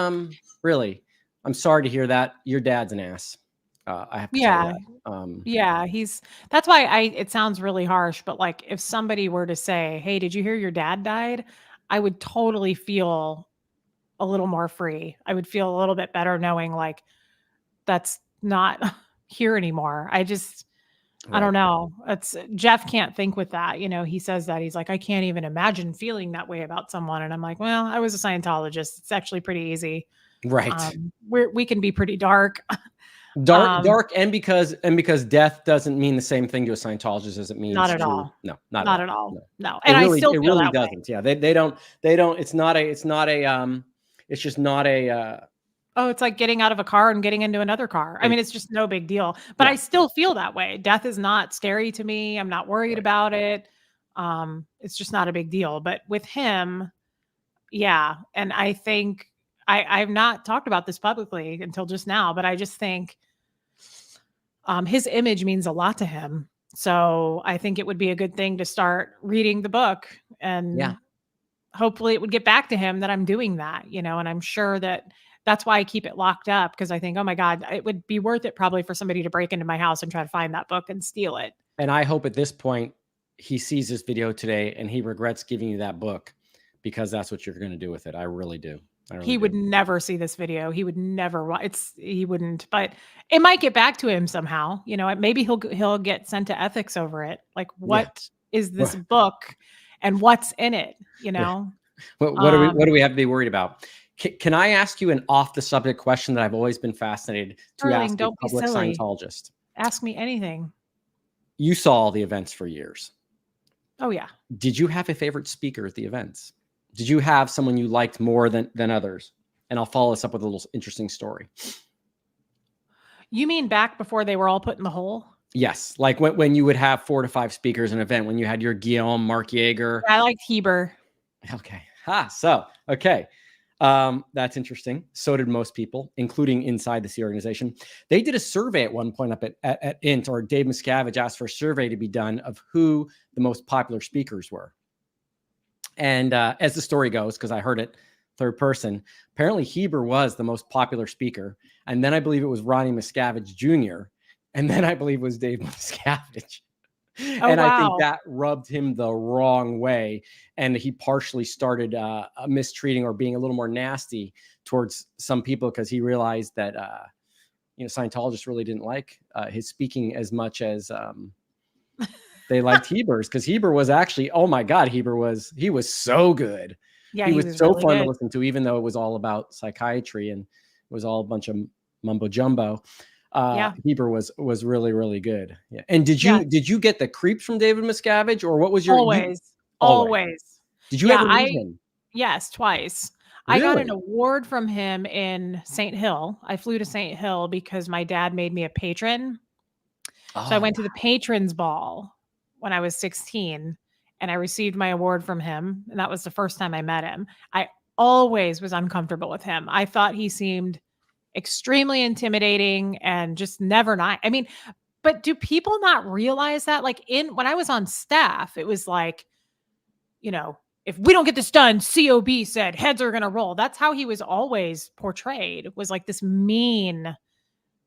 Speaker 1: really, I'm sorry to hear that. Your dad's an ass. I have to say
Speaker 2: Yeah.
Speaker 1: that.
Speaker 2: Yeah, that's why it sounds really harsh, but like if somebody were to say, "Hey, did you hear your dad died?" I would totally feel a little more free. I would feel a little bit better knowing like that's not here anymore. I don't
Speaker 1: Right.
Speaker 2: know. Jeff can't think with that. He says that he's like, I can't even imagine feeling that way about someone. And I'm like, well, I was a Scientologist. It's actually pretty easy.
Speaker 1: Right.
Speaker 2: We can be pretty dark.
Speaker 1: Dark, and because death doesn't mean the same thing to a Scientologist as it means
Speaker 2: Not at
Speaker 1: to
Speaker 2: all.
Speaker 1: no, not
Speaker 2: Not
Speaker 1: at
Speaker 2: at
Speaker 1: all.
Speaker 2: all.
Speaker 1: No.
Speaker 2: No. And I still
Speaker 1: It
Speaker 2: feel
Speaker 1: really
Speaker 2: that way.
Speaker 1: doesn't. Yeah, they don't it's not a it's just not a
Speaker 2: Oh, it's like getting out of a car and getting into another car. I mean, it's just no big deal. But
Speaker 1: Yeah.
Speaker 2: I still feel that way. Death is not scary to me. I'm not worried
Speaker 1: Right.
Speaker 2: about it. It's just not a big deal. But with him, yeah. And I think I've not talked about this publicly until just now, but I just think his image means a lot to him. So I think it would be a good thing to start reading the book, and hopefully it would get back to him that I'm doing that, and I'm sure that's why I keep it locked up, because I think, oh my God, it would be worth it probably for somebody to break into my house and try to find that book and steal it.
Speaker 1: And I hope at this point he sees this video today and he regrets giving you that book, because that's what you're going to do with it. I really do.
Speaker 2: He would never see this video. He would never. He wouldn't. But it might get back to him somehow. Maybe he'll get sent to ethics over it. Like, what is this book, and what's in it?
Speaker 1: What do we have to be worried about? Can I ask you an off the subject question that I've always been fascinated to ask a public Scientologist?
Speaker 2: Ask me anything.
Speaker 1: You saw all the events for years.
Speaker 2: Oh yeah.
Speaker 1: Did you have a favorite speaker at the events? Did you have someone you liked more than others? And I'll follow this up with a little interesting story.
Speaker 2: You mean back before they were all put in the hole?
Speaker 1: Yes. Like when you would have 4 to 5 speakers an event, when you had your Guillaume, Mark Yeager.
Speaker 2: I liked Heber.
Speaker 1: Okay. Okay. That's interesting. So did most people, including inside the C organization. They did a survey at one point up at INT, or Dave Miscavige asked for a survey to be done of who the most popular speakers were. And as the story goes, because I heard it third person, apparently Heber was the most popular speaker. And then I believe it was Ronnie Miscavige Jr. And then I believe it was Dave Miscavige. And I think that rubbed him the wrong way. And he partially started mistreating or being a little more nasty towards some people, because he realized that, Scientologists really didn't like his speaking as much as they liked Heber's, because Heber was actually, oh my God, he was so good.
Speaker 2: Yeah,
Speaker 1: he was so
Speaker 2: really
Speaker 1: fun
Speaker 2: good
Speaker 1: to listen to, even though it was all about psychiatry and it was all a bunch of mumbo jumbo. Heber was really, really good. Yeah. And did you get the creeps from David Miscavige, or what was your
Speaker 2: always?
Speaker 1: Did you ever meet him?
Speaker 2: Yes, twice.
Speaker 1: Really?
Speaker 2: I got an award from him in St. Hill. I flew to St. Hill because my dad made me a patron. So I went to the patrons ball when I was 16, and I received my award from him. And that was the first time I met him. I always was uncomfortable with him. I thought he seemed extremely intimidating and just never nice. I mean, but do people not realize that? Like when I was on staff, it was like, if we don't get this done, COB said heads are going to roll. That's how he was always portrayed, was like this mean,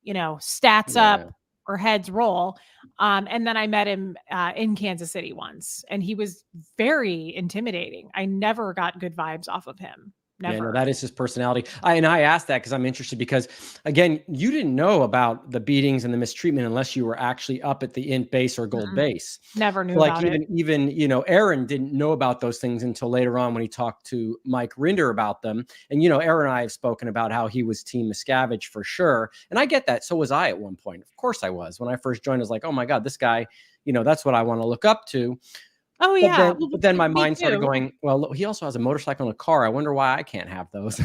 Speaker 2: stats up or heads roll. And then I met him in Kansas City once, and he was very intimidating. I never got good vibes off of him. Never.
Speaker 1: Yeah, no, that is his personality. I asked that because I'm interested, because again, you didn't know about the beatings and the mistreatment unless you were actually up at the INT base or gold base.
Speaker 2: Never knew
Speaker 1: about
Speaker 2: it.
Speaker 1: Even Aaron didn't know about those things until later on when he talked to Mike Rinder about them. And Aaron and I have spoken about how he was Team Miscavige for sure. And I get that. So was I at one point. Of course I was. When I first joined, I was like, oh my God, this guy, that's what I want to look up to.
Speaker 2: Oh yeah.
Speaker 1: But then my mind started going, well, he also has a motorcycle and a car. I wonder why I can't have those,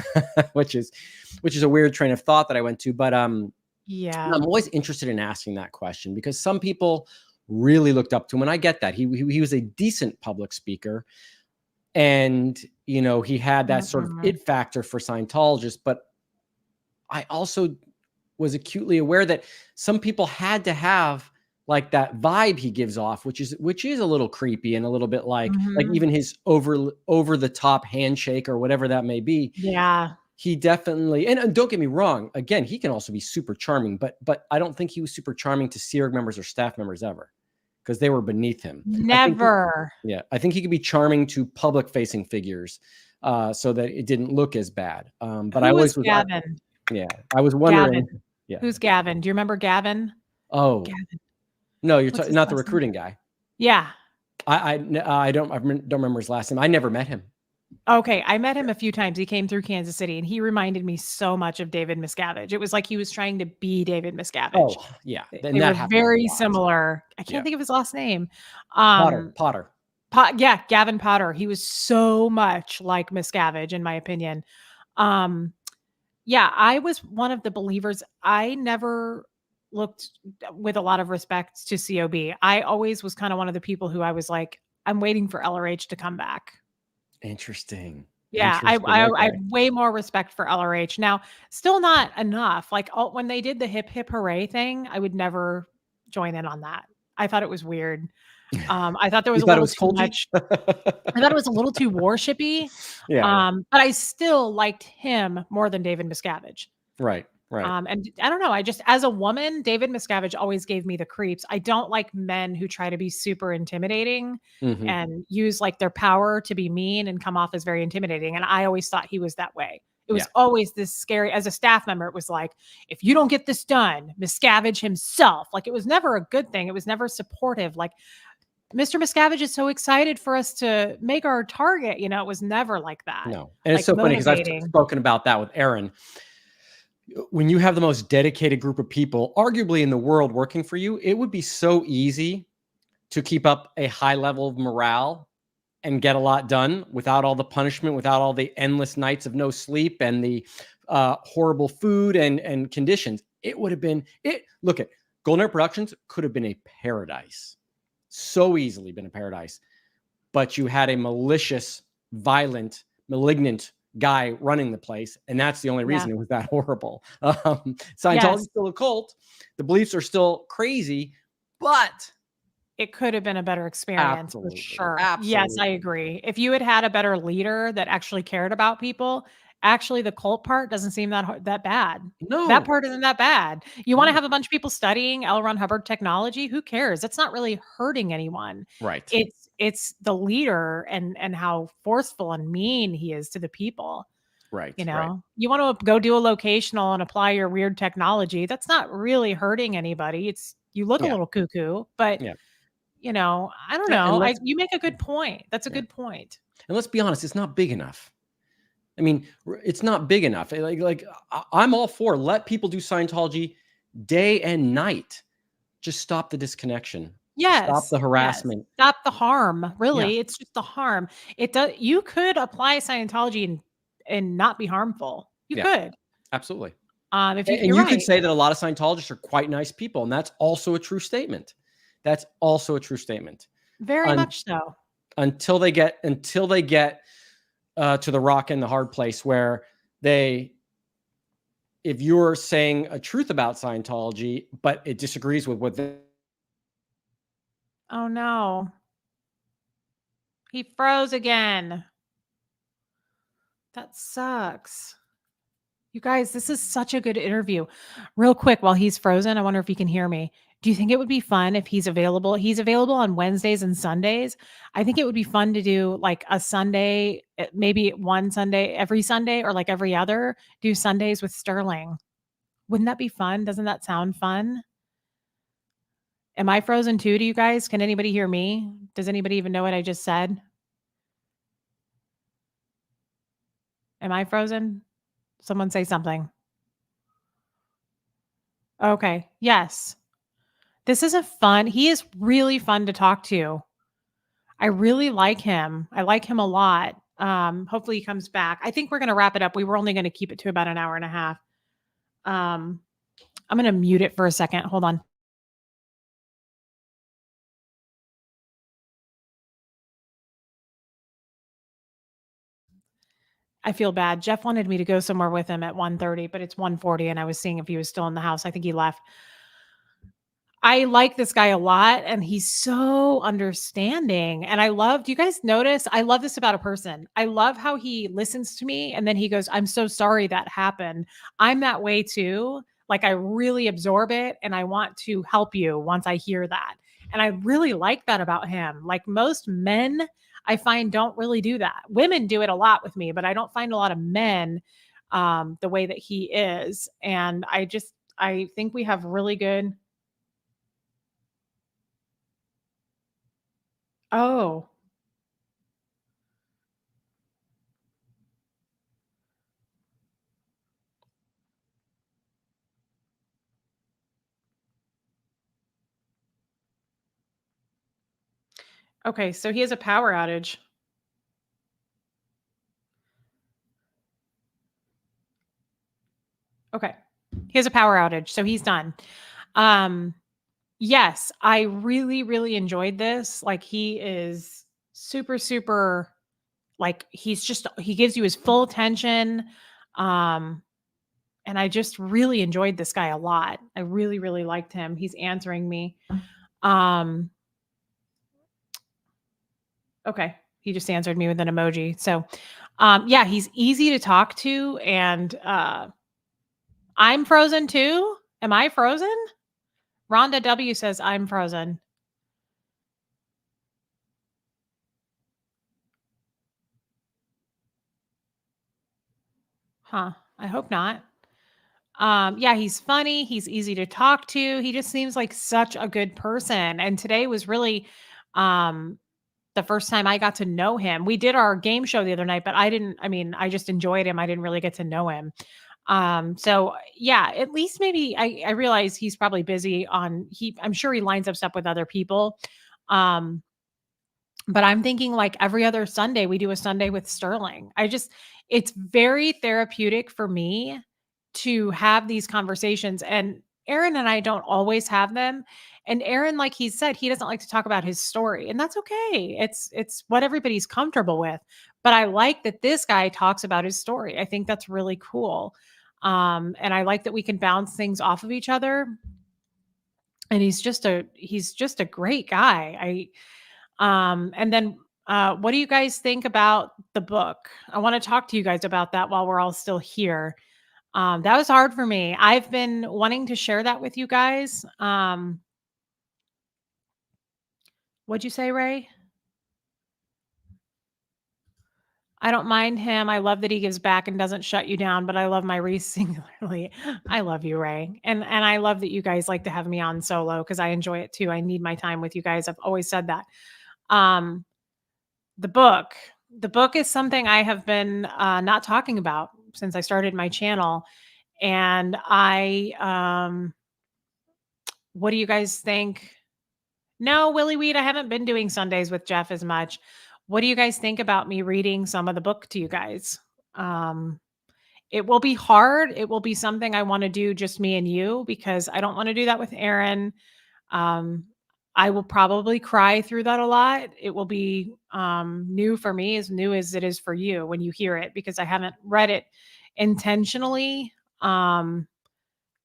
Speaker 1: which is a weird train of thought that I went to. But
Speaker 2: yeah,
Speaker 1: I'm always interested in asking that question, because some people really looked up to him, and I get that. He was a decent public speaker, and he had that sort of it factor for Scientologists. But I also was acutely aware that some people had to have like that vibe he gives off, which is a little creepy and a little bit like even his over the top handshake or whatever that may be.
Speaker 2: Yeah.
Speaker 1: He definitely, and don't get me wrong, again, he can also be super charming, but I don't think he was super charming to Sea Org members or staff members ever, because they were beneath him.
Speaker 2: Never.
Speaker 1: I think he could be charming to public facing figures, so that it didn't look as bad. But I always was
Speaker 2: Gavin.
Speaker 1: I was wondering.
Speaker 2: Gavin.
Speaker 1: Yeah.
Speaker 2: Who's Gavin? Do you remember Gavin?
Speaker 1: Oh,
Speaker 2: Gavin.
Speaker 1: no, you're
Speaker 2: What's his
Speaker 1: not the
Speaker 2: last name?
Speaker 1: recruiting guy.
Speaker 2: Yeah.
Speaker 1: I don't remember his last name. I never met him.
Speaker 2: Okay. I met him a few times. He came through Kansas City and he reminded me so much of David Miscavige. It was like he was trying to be David Miscavige.
Speaker 1: Oh, yeah.
Speaker 2: They were very similar. I can't
Speaker 1: Yeah.
Speaker 2: think of his last name.
Speaker 1: Potter.
Speaker 2: Yeah, Gavin Potter. He was so much like Miscavige, in my opinion. Yeah, I was one of the believers. I never looked with a lot of respect to COB. I always was kind of one of the people who I was like, I'm waiting for LRH to come back.
Speaker 1: Interesting.
Speaker 2: Yeah, I have way more respect for LRH. Now, still not enough. Like when they did the hip hip hooray thing, I would never join in on that. I thought it was weird. I thought there was a little too much. I thought it was a little too worshipy.
Speaker 1: Yeah.
Speaker 2: But I still liked him more than David Miscavige.
Speaker 1: Right.
Speaker 2: And I don't know. I just, as a woman, David Miscavige always gave me the creeps. I don't like men who try to be super intimidating and use like their power to be mean and come off as very intimidating. And I always thought he was that way. It was always this scary. As a staff member, it was like, if you don't get this done, Miscavige himself. Like, it was never a good thing. It was never supportive. Like, Mr. Miscavige is so excited for us to make our target. You know, it was never like that.
Speaker 1: No. And like, it's so funny because I've spoken about that with Aaron. When you have the most dedicated group of people, arguably in the world, working for you, it would be so easy to keep up a high level of morale and get a lot done without all the punishment, without all the endless nights of no sleep and the horrible food and conditions. It would have been it. Look at Golden Air Productions could have been a paradise, so easily been a paradise, but you had a malicious, violent, malignant guy running the place, and that's the only reason it was that horrible. Scientology is still a cult. The beliefs are still crazy, but
Speaker 2: it could have been a better experience for sure.
Speaker 1: Absolutely.
Speaker 2: Yes, I agree. If you had had a better leader that actually cared about people, actually the cult part doesn't seem that bad.
Speaker 1: No,
Speaker 2: that part isn't that bad. You want to have a bunch of people studying L. Ron Hubbard technology? Who cares? That's not really hurting anyone.
Speaker 1: Right.
Speaker 2: It's the leader and how forceful and mean he is to the people.
Speaker 1: Right.
Speaker 2: You know, you want to go do a locational and apply your weird technology. That's not really hurting anybody. You look a little cuckoo, but you know, I don't know. You make a good point. That's a good point.
Speaker 1: And let's be honest, it's not big enough. I mean, it's not big enough. Like I'm all for let people do Scientology day and night. Just stop the disconnection.
Speaker 2: Yes.
Speaker 1: Stop the harassment.
Speaker 2: Yes. Stop the harm. Really, it's just the harm. It does. You could apply Scientology and not be harmful. You could.
Speaker 1: Absolutely.
Speaker 2: If
Speaker 1: you could say that a lot of Scientologists are quite nice people, and that's also a true statement. That's also a true statement.
Speaker 2: Very much so.
Speaker 1: Until they get to the rock and the hard place where if you're saying a truth about Scientology, but it disagrees with what they.
Speaker 2: Oh no. He froze again. That sucks. You guys, this is such a good interview. Real quick, while he's frozen, I wonder if he can hear me. Do you think it would be fun if he's available? He's available on Wednesdays and Sundays. I think it would be fun to do like a Sunday, maybe one Sunday, every Sunday, or like every other, do Sundays with Sterling. Wouldn't that be fun? Doesn't that sound fun? Am I frozen too? Do you guys? Can anybody hear me? Does anybody even know what I just said? Am I frozen? Someone say something. Okay. Yes. This is he is really fun to talk to. I really like him. I like him a lot. Hopefully he comes back. I think we're going to wrap it up. We were only going to keep it to about an hour and a half. I'm going to mute it for a second. Hold on. I feel bad. Jeff wanted me to go somewhere with him at 1:30, but it's 1:40 and I was seeing if he was still in the house. I think he left. I like this guy a lot and he's so understanding. And do you guys notice? I love this about a person. I love how he listens to me and then he goes, I'm so sorry that happened. I'm that way too. Like I really absorb it and I want to help you once I hear that. And I really like that about him. Like most men, I find don't really do that. Women do it a lot with me, but I don't find a lot of men the way that he is. And I think we have really good. Oh, okay. So he has a power outage. Okay. He has a power outage. So he's done. Um, yes, I really, really enjoyed this. Like he is super, super, like he gives you his full attention. Um, and I just really enjoyed this guy a lot. I really, really liked him. He's answering me. Um, okay. He just answered me with an emoji. So, yeah, he's easy to talk to. And I'm frozen too. Am I frozen? Rhonda W says I'm frozen. Huh. I hope not. Yeah, he's funny. He's easy to talk to. He just seems like such a good person. And today was really um, the first time I got to know him. We did our game show the other night, but I just enjoyed him. I didn't really get to know him. So yeah, at least maybe I realize he's probably busy I'm sure he lines up stuff with other people. Um, but I'm thinking like every other Sunday, we do a Sunday with Sterling. It's very therapeutic for me to have these conversations. And Aaron and I don't always have them. And Aaron, like he said, he doesn't like to talk about his story, and that's okay. It's what everybody's comfortable with. But I like that this guy talks about his story. I think that's really cool. And I like that we can bounce things off of each other. And he's just a great guy. And then what do you guys think about the book? I want to talk to you guys about that while we're all still here. That was hard for me. I've been wanting to share that with you guys. What'd you say, Ray? I don't mind him. I love that he gives back and doesn't shut you down, but I love my Reese singularly. I love you, Ray. And I love that you guys like to have me on solo because I enjoy it too. I need my time with you guys. I've always said that. Um, the book. The book is something I have been not talking about since I started my channel. And what do you guys think? No, Willie Weed, I haven't been doing Sundays with Jeff as much. What do you guys think about me reading some of the book to you guys? Um, it will be hard. It will be something I want to do just me and you because I don't want to do that with Aaron. Um, I will probably cry through that a lot. It will be new for me, as new as it is for you when you hear it, because I haven't read it intentionally.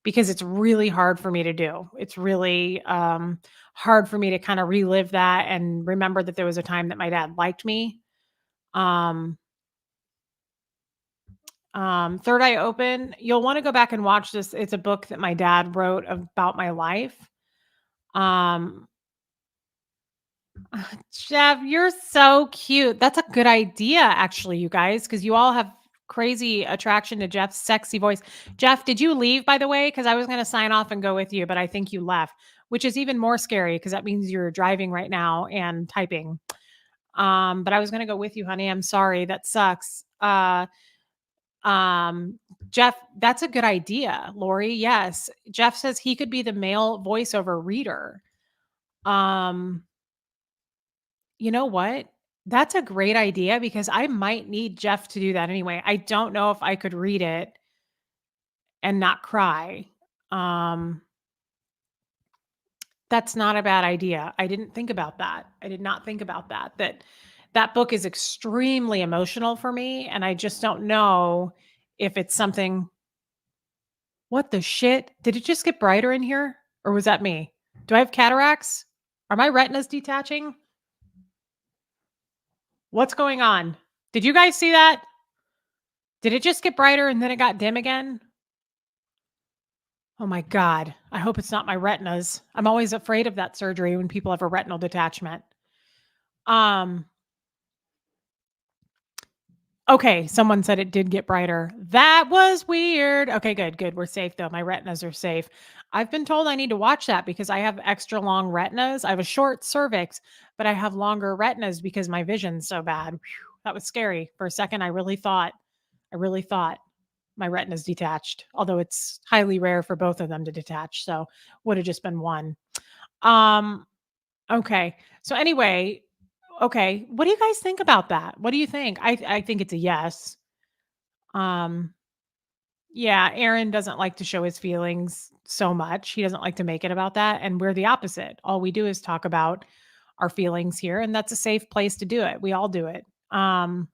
Speaker 2: Because it's really hard for me to do. It's really hard for me to kind of relive that and remember that there was a time that my dad liked me. Um, Third Eye Open, you'll want to go back and watch this. It's a book that my dad wrote about my life. Um, Jeff, you're so cute. That's a good idea, actually, you guys, because you all have crazy attraction to Jeff's sexy voice. Jeff, did you leave, by the way? Because I was going to sign off and go with you, but I think you left, which is even more scary because that means you're driving right now and typing. But I was going to go with you, honey. I'm sorry. That sucks. Um, Jeff, that's a good idea, Lori. Yes. Jeff says he could be the male voiceover reader. Um, You know what? That's a great idea because I might need Jeff to do that anyway. I don't know if I could read it and not cry. Um, that's not a bad idea. I didn't think about that. I did not think about that. That book is extremely emotional for me, and I just don't know if it's something. What the shit? Did it just get brighter in here, or was that me? Do I have cataracts? Are my retinas detaching? What's going on? Did you guys see that? Did it just get brighter and then it got dim again? Oh my God. I hope it's not my retinas. I'm always afraid of that surgery when people have a retinal detachment. Um, Okay, someone said it did get brighter. That was weird. Okay, good. We're safe though. My retinas are safe. I've been told I need to watch that because I have extra long retinas. I have a short cervix, but I have longer retinas because my vision's so bad. Whew, that was scary. For a second, I really thought my retinas detached, although it's highly rare for both of them to detach. So would have just been one. Um, okay. So anyway, okay. What do you guys think about that? What do you think? I think it's a yes. Um, yeah, Aaron doesn't like to show his feelings so much. He doesn't like to make it about that. And we're the opposite. All we do is talk about our feelings here, and that's a safe place to do it. We all do it. Oh,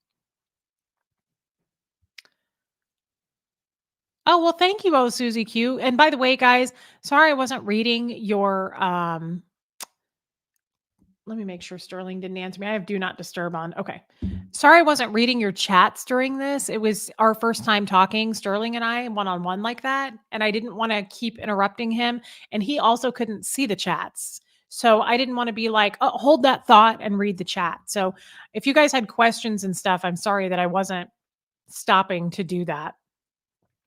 Speaker 2: well, thank you, oh Susie Q. And by the way, guys, sorry I wasn't reading your let me make sure Sterling didn't answer me. I have do not disturb on. Okay. Sorry I wasn't reading your chats during this. It was our first time talking, Sterling and I, one on one like that. And I didn't want to keep interrupting him. And he also couldn't see the chats. So I didn't want to be like, oh, hold that thought and read the chat. So if you guys had questions and stuff, I'm sorry that I wasn't stopping to do that.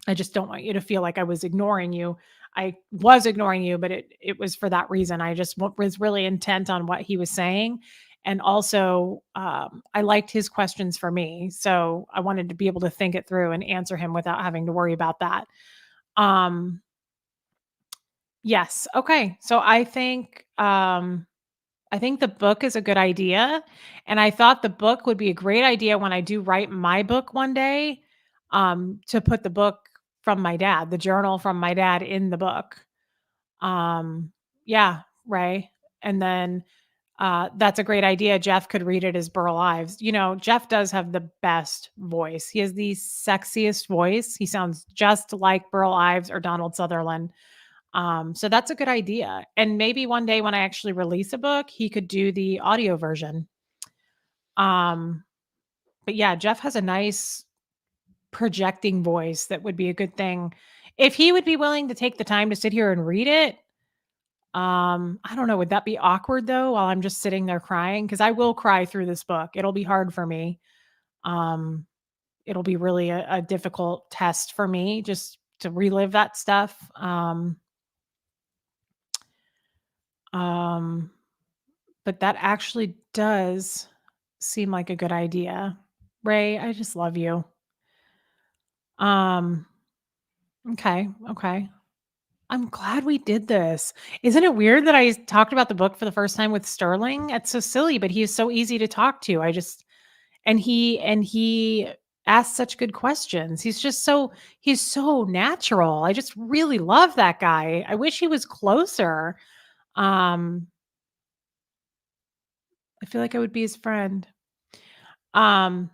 Speaker 2: I just don't want you to feel like I was ignoring you. I was ignoring you, but it was for that reason. I just was really intent on what he was saying. And also, I liked his questions for me. So I wanted to be able to think it through and answer him without having to worry about that. Um, yes. Okay. So I think the book is a good idea. And I thought the book would be a great idea when I do write my book one day, to put the book from my dad, the journal from my dad in the book. Yeah, Ray. And then that's a great idea. Jeff could read it as Burl Ives. You know, Jeff does have the best voice. He has the sexiest voice. He sounds just like Burl Ives or Donald Sutherland. So that's a good idea. And maybe one day when I actually release a book, he could do the audio version. Um, but yeah, Jeff has a nice projecting voice that would be a good thing. If he would be willing to take the time to sit here and read it, I don't know, would that be awkward though while I'm just sitting there crying? Because I will cry through this book. It'll be hard for me. Um, it'll be really a difficult test for me just to relive that stuff. Um, but that actually does seem like a good idea. Ray, I just love you. Um, okay. I'm glad we did this. Isn't it weird that I talked about the book for the first time with Sterling? It's so silly, but he is so easy to talk to. And he asks such good questions. He's so natural. I just really love that guy. I wish he was closer. Um, I feel like I would be his friend. Um,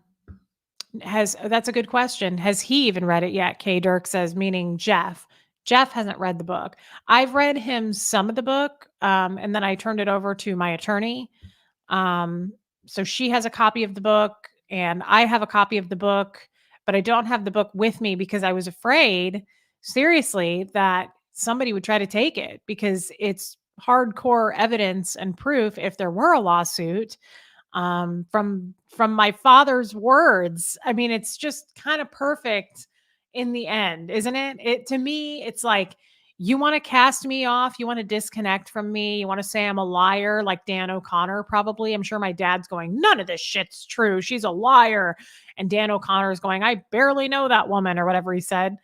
Speaker 2: that's a good question. Has he even read it yet? K Dirk says, meaning Jeff. Jeff hasn't read the book. I've read him some of the book, and then I turned it over to my attorney. Um, so she has a copy of the book, and I have a copy of the book, but I don't have the book with me because I was afraid, seriously, that somebody would try to take it because it's hardcore evidence and proof if there were a lawsuit, from my father's words. I mean, it's just kind of perfect in the end, isn't it? It to me, it's like you want to cast me off, you want to disconnect from me, you want to say I'm a liar, like Dan O'Connor probably. I'm sure my dad's going, none of this shit's true. She's a liar. And Dan O'Connor is going, I barely know that woman, or whatever he said.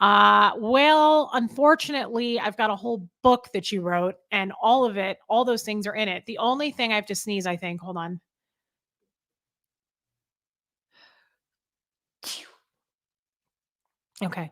Speaker 2: Well, unfortunately, I've got a whole book that you wrote, and all of it, all those things are in it. The only thing I have to sneeze, I think, hold on. Okay.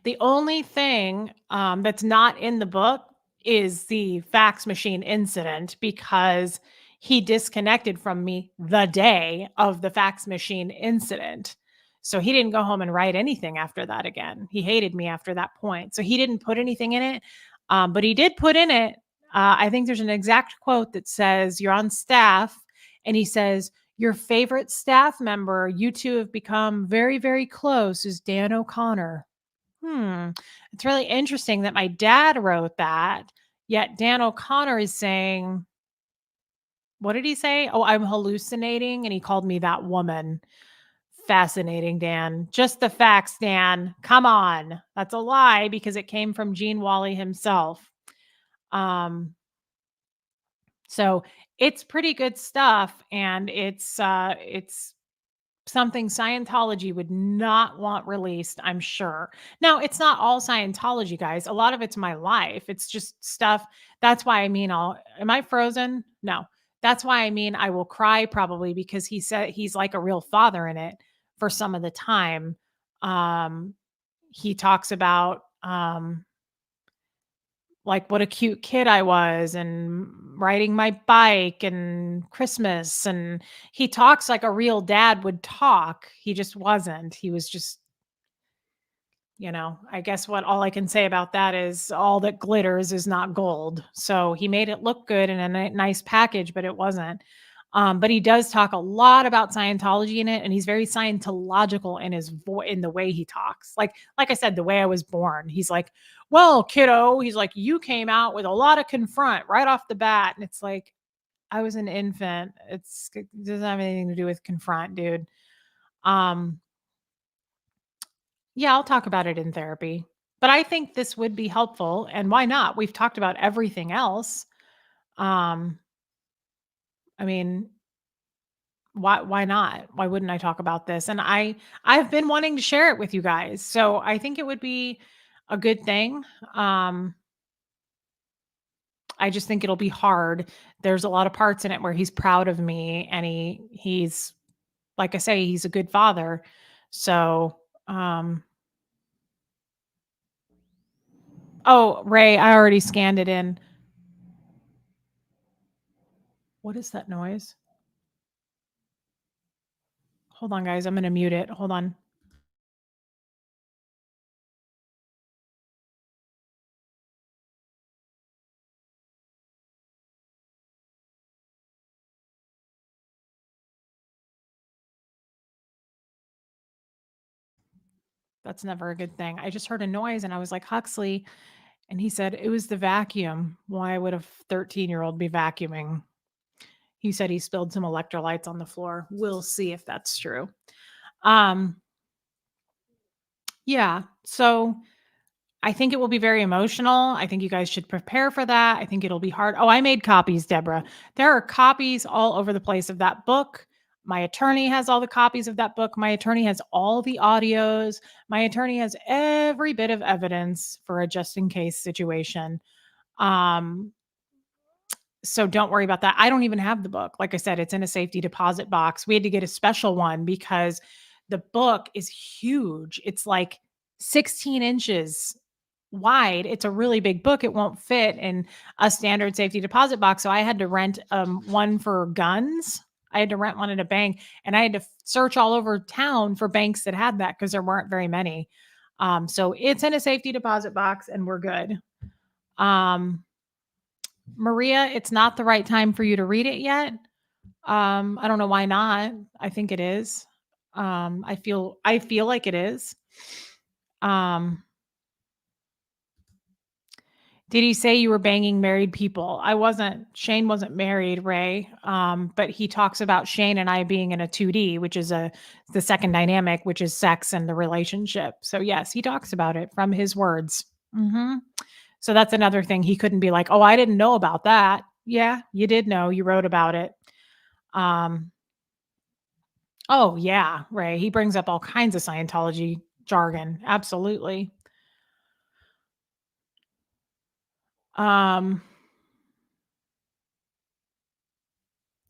Speaker 2: The only thing that's not in the book is the fax machine incident because he disconnected from me the day of the fax machine incident. So he didn't go home and write anything after that again. He hated me after that point. So he didn't put anything in it. But he did put in it. I think there's an exact quote that says, you're on staff. And he says, your favorite staff member, you two have become very, very close, is Dan O'Connor. It's really interesting that my dad wrote that, yet Dan O'Connor is saying, what did he say? Oh, I'm hallucinating. And he called me that woman fascinating, Dan. Just the facts, Dan. Come on. That's a lie because it came from Gene Wally himself. So it's pretty good stuff, and it's something Scientology would not want released, I'm sure. Now, it's not all Scientology, guys. A lot of it's my life. It's just stuff. That's why I mean, am I frozen? No. That's why I mean, I will cry probably because he said he's like a real father in it for some of the time. He talks about, like what a cute kid I was and riding my bike and Christmas. And he talks like a real dad would talk. He just wasn't. He was just, I guess what all I can say about that is all that glitters is not gold. So he made it look good in a nice package, but it wasn't. But he does talk a lot about Scientology in it, and he's very Scientological in his in the way he talks. Like I said, the way I was born. He's like, "Well, kiddo," he's like, "You came out with a lot of confront right off the bat," and it's like, I was an infant. It doesn't have anything to do with confront, dude. Yeah, I'll talk about it in therapy. But I think this would be helpful, and why not? We've talked about everything else. I mean, why not? Why wouldn't I talk about this? And I've been wanting to share it with you guys. So I think it would be a good thing. I just think it'll be hard. There's a lot of parts in it where he's proud of me, and he's like I say, he's a good father. So oh, Ray, I already scanned it in. What is that noise? Hold on, guys. I'm going to mute it. Hold on. That's never a good thing. I just heard a noise and I was like, Huxley. And he said, it was the vacuum. Why would a 13-year-old be vacuuming? He said he spilled some electrolytes on the floor. We'll see if that's true. Yeah. So I think it will be very emotional. I think you guys should prepare for that. I think it'll be hard. Oh, I made copies, Deborah. There are copies all over the place of that book. My attorney has all the copies of that book. My attorney has all the audios. My attorney has every bit of evidence for a just in case situation. So don't worry about that. I don't even have the book. Like I said, it's in a safety deposit box. We had to get a special one because the book is huge. It's like 16 inches wide. It's a really big book. It won't fit in a standard safety deposit box. So I had to rent one for guns. I had to rent one at a bank, and I had to search all over town for banks that had that because there weren't very many. So it's in a safety deposit box, and we're good. Maria, it's not the right time for you to read it yet. I don't know why not. I think it is. I feel like it is. Did he say you were banging married people? I wasn't. Shane wasn't married, Ray. But he talks about Shane and I being in a 2D, which is the second dynamic, which is sex and the relationship. So yes, he talks about it from his words. So that's another thing. He couldn't be like, oh, I didn't know about that. Yeah, you did know. You wrote about it. Oh yeah, Ray. He brings up all kinds of Scientology jargon. Absolutely.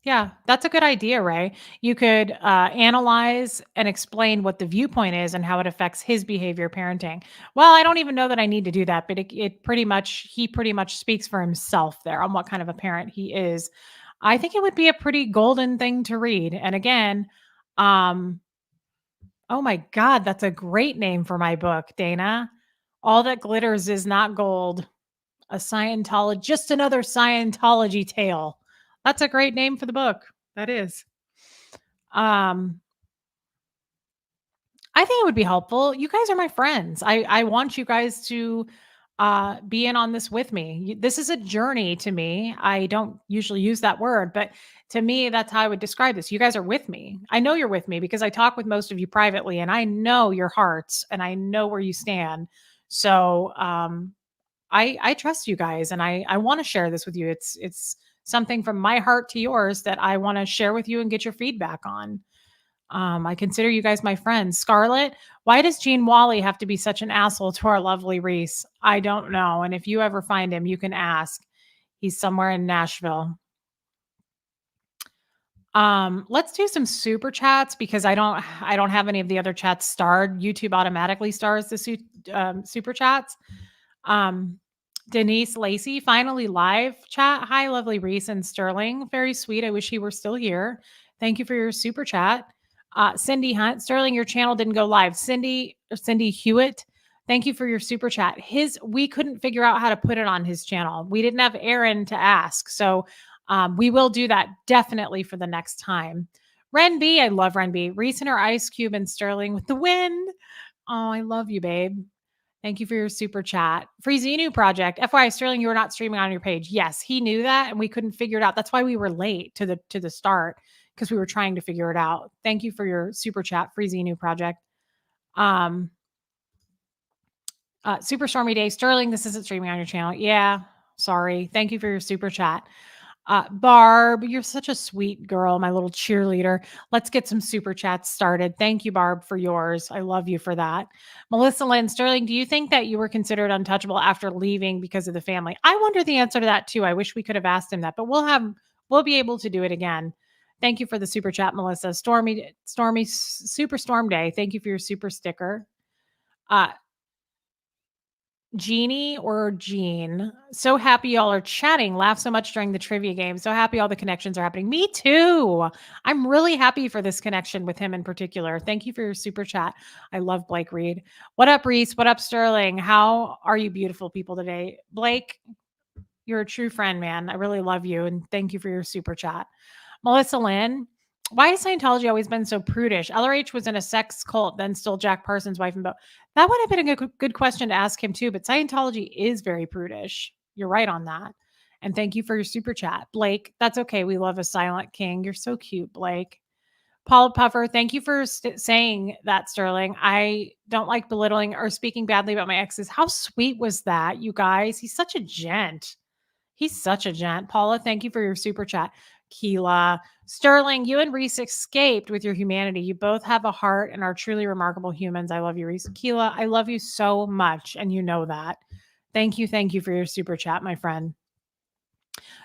Speaker 2: Yeah, that's a good idea, Ray. You could analyze and explain what the viewpoint is and how it affects his behavior parenting. Well, I don't even know that I need to do that, but he pretty much speaks for himself there on what kind of a parent he is. I think it would be a pretty golden thing to read. And again, oh my God, that's a great name for my book, Dana. All that glitters is not gold. Just another Scientology tale. That's a great name for the book. That is. I think it would be helpful. You guys are my friends. I want you guys to be in on this with me. This is a journey to me. I don't usually use that word, but to me, that's how I would describe this. You guys are with me. I know you're with me because I talk with most of you privately, and I know your hearts and I know where you stand. So I trust you guys, and I want to share this with you. It's something from my heart to yours that I want to share with you and get your feedback on. I consider you guys my friends. Scarlett, why does Gene Wally have to be such an asshole to our lovely Reese? I don't know. And if you ever find him, you can ask. He's somewhere in Nashville. Let's do some super chats because I don't have any of the other chats starred. YouTube automatically stars the super chats. Denise Lacey, finally live chat. Hi, lovely Reese and Sterling. Very sweet. I wish he were still here. Thank you for your super chat. Cindy Hunt, Sterling, your channel didn't go live. Cindy Hewitt, thank you for your super chat. We couldn't figure out how to put it on his channel. We didn't have Aaron to ask. So we will do that definitely for the next time. Ren B, I love Ren B. Reese and her Ice Cube and Sterling with the win. Oh, I love you, babe. Thank you for your super chat. Freezinu Project. FYI, Sterling, you were not streaming on your page. Yes, he knew that, and we couldn't figure it out. That's why we were late to the start, because we were trying to figure it out. Thank you for your super chat, Freezinu Project. Super Stormy Day. Sterling, this isn't streaming on your channel. Yeah, sorry. Thank you for your super chat. Barb, you're such a sweet girl, my little cheerleader. Let's get some super chats started. Thank you, Barb, for yours. I love you for that. Melissa Lynn, Sterling, do you think that you were considered untouchable after leaving because of the family? I wonder the answer to that too. I wish we could have asked him that, but we'll be able to do it again. Thank you for the super chat, Melissa. Stormy, Super Storm Day. Thank you for your super sticker. Jeannie or Jean, so happy y'all are chatting. Laugh so much during the trivia game. So happy all the connections are happening. Me too. I'm really happy for this connection with him in particular. Thank you for your super chat. I love Blake Reed. What up, Reese? What up, Sterling? How are you beautiful people today? Blake, you're a true friend, man. I really love you. And thank you for your super chat. Melissa Lynn, why has Scientology always been so prudish? LRH was in a sex cult, then still Jack Parsons' wife and Bo. That would have been a good question to ask him too, but Scientology is very prudish. You're right on that. And thank you for your super chat. Blake, that's okay. We love a silent king. You're so cute, Blake. Paul Puffer, thank you for saying that, Sterling. I don't like belittling or speaking badly about my exes. How sweet was that, you guys? He's such a gent. He's such a gent. Paula, thank you for your super chat. Keela, Sterling, you and Reese escaped with your humanity. You both have a heart and are truly remarkable humans. I love you, Reese. Keela, I love you so much, and you know that. Thank you for your super chat, my friend.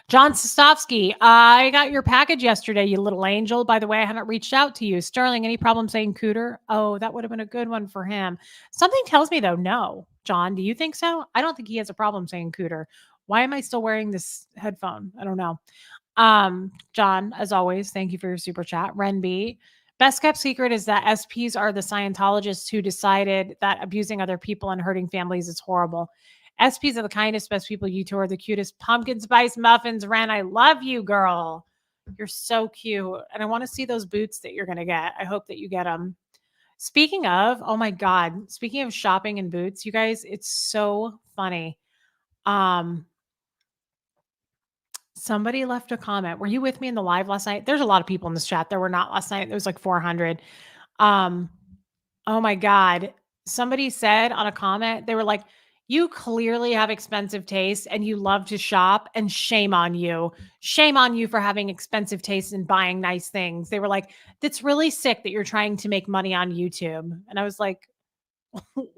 Speaker 2: John Sostovsky, I got your package yesterday, you little angel. By the way, I haven't reached out to you. Sterling, any problem saying cooter? Oh, that would have been a good one for him. Something tells me, though, no. John, do you think so? I don't think he has a problem saying cooter. Why am I still wearing this headphone? I don't know. John, as always, thank you for your super chat. Ren B. Best kept secret is that SPs are the Scientologists who decided that abusing other people and hurting families is horrible. SPs are the kindest, best people. You two are the cutest. Pumpkin spice muffins. Ren, I love you, girl. You're so cute. And I want to see those boots that you're going to get. I hope that you get them. Speaking of, oh my God, speaking of shopping and boots, you guys, it's so funny. Somebody left a comment. Were you with me in the live last night? There's a lot of people in this chat. There were not last night. There was like 400. Oh my God. Somebody said on a comment, they were like, you clearly have expensive taste and you love to shop, and shame on you. Shame on you for having expensive taste and buying nice things. They were like, that's really sick that you're trying to make money on YouTube. And I was like,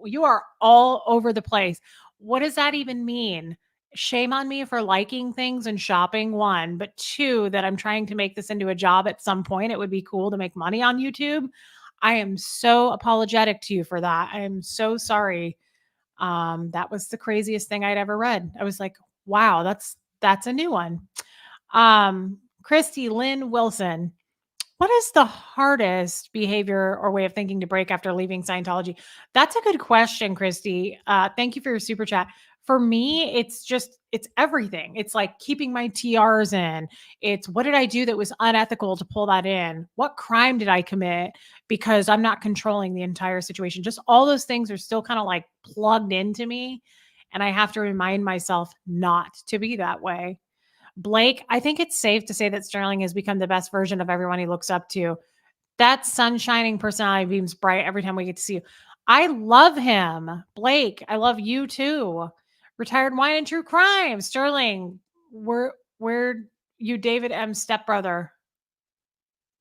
Speaker 2: you are all over the place. What does that even mean? Shame on me for liking things and shopping, one, but two, that I'm trying to make this into a job at some point. It would be cool to make money on YouTube. I am so apologetic to you for that. I am so sorry. That was the craziest thing I'd ever read. I was like, wow, that's a new one. Christy Lynn Wilson. What is the hardest behavior or way of thinking to break after leaving Scientology? That's a good question, Christy. Thank you for your super chat. For me, it's everything. It's like keeping my TRs in. It's what did I do that was unethical to pull that in? What crime did I commit? Because I'm not controlling the entire situation. Just all those things are still kind of like plugged into me. And I have to remind myself not to be that way. Blake, I think it's safe to say that Sterling has become the best version of everyone he looks up to. That sun shining personality beams bright every time we get to see you. I love him. Blake, I love you too. Retired wine and true crime. Sterling, where you David M. stepbrother,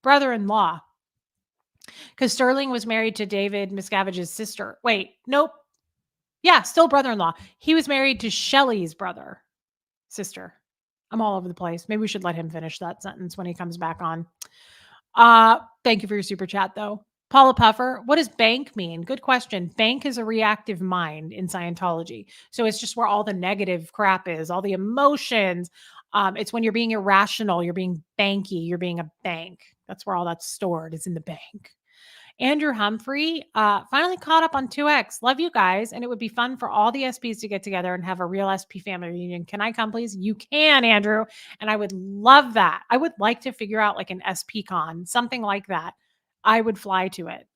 Speaker 2: brother-in-law. Because Sterling was married to David Miscavige's sister. Wait, nope. Yeah, still brother-in-law. He was married to Shelley's sister. I'm all over the place. Maybe we should let him finish that sentence when he comes back on. Thank you for your super chat, though. Paula Puffer, what does bank mean? Good question. Bank is a reactive mind in Scientology. So it's just where all the negative crap is, all the emotions. It's when you're being irrational, you're being banky, you're being a bank. That's where all that's stored, is in the bank. Andrew Humphrey, finally caught up on 2X. Love you guys. And it would be fun for all the SPs to get together and have a real SP family reunion. Can I come, please? You can, Andrew. And I would love that. I would like to figure out like an SP con, something like that. I would fly to it.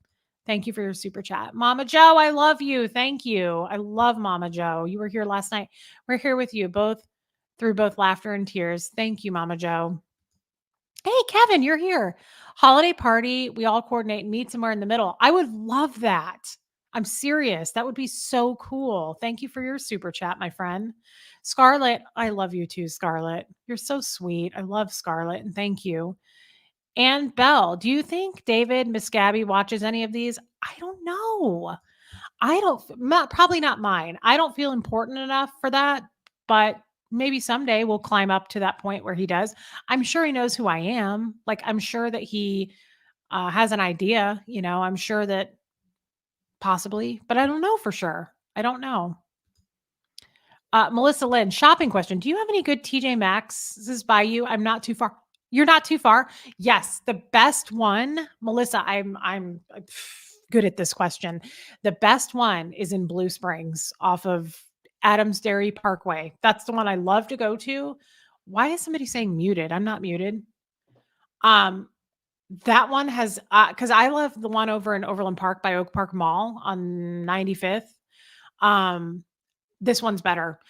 Speaker 2: Thank you for your super chat. Mama Joe, I love you. Thank you. I love Mama Joe. You were here last night. We're here with you both through both laughter and tears. Thank you, Mama Joe. Hey, Kevin, you're here. Holiday party. We all coordinate and meet somewhere in the middle. I would love that. I'm serious. That would be so cool. Thank you for your super chat, my friend. Scarlett, I love you too, Scarlett. You're so sweet. I love Scarlett, and thank you. And Belle, do you think David Miscavi watches any of these? I don't know. Probably not mine. I don't feel important enough for that, but maybe someday we'll climb up to that point where he does. I'm sure he knows who I am. Like, I'm sure that he has an idea, I'm sure that possibly, but I don't know for sure. I don't know. Melissa Lynn, shopping question. Do you have any good TJ Maxx's by you? I'm not too far. You're not too far. Yes. The best one, Melissa, I'm good at this question. The best one is in Blue Springs off of Adams Dairy Parkway. That's the one I love to go to. Why is somebody saying muted? I'm not muted. That one has, cause I love the one over in Overland Park by Oak Park Mall on 95th. This one's better.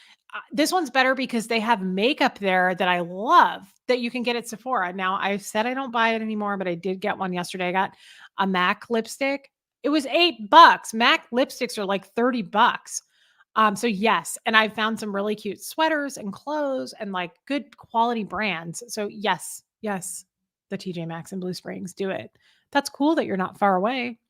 Speaker 2: This one's better because they have makeup there that I love that you can get at Sephora. Now, I said I don't buy it anymore, but I did get one yesterday. I got a MAC lipstick. It was $8. MAC lipsticks are like $30. So yes, and I found some really cute sweaters and clothes and like good quality brands. So yes, the TJ Maxx in Blue Springs, do it. That's cool that you're not far away.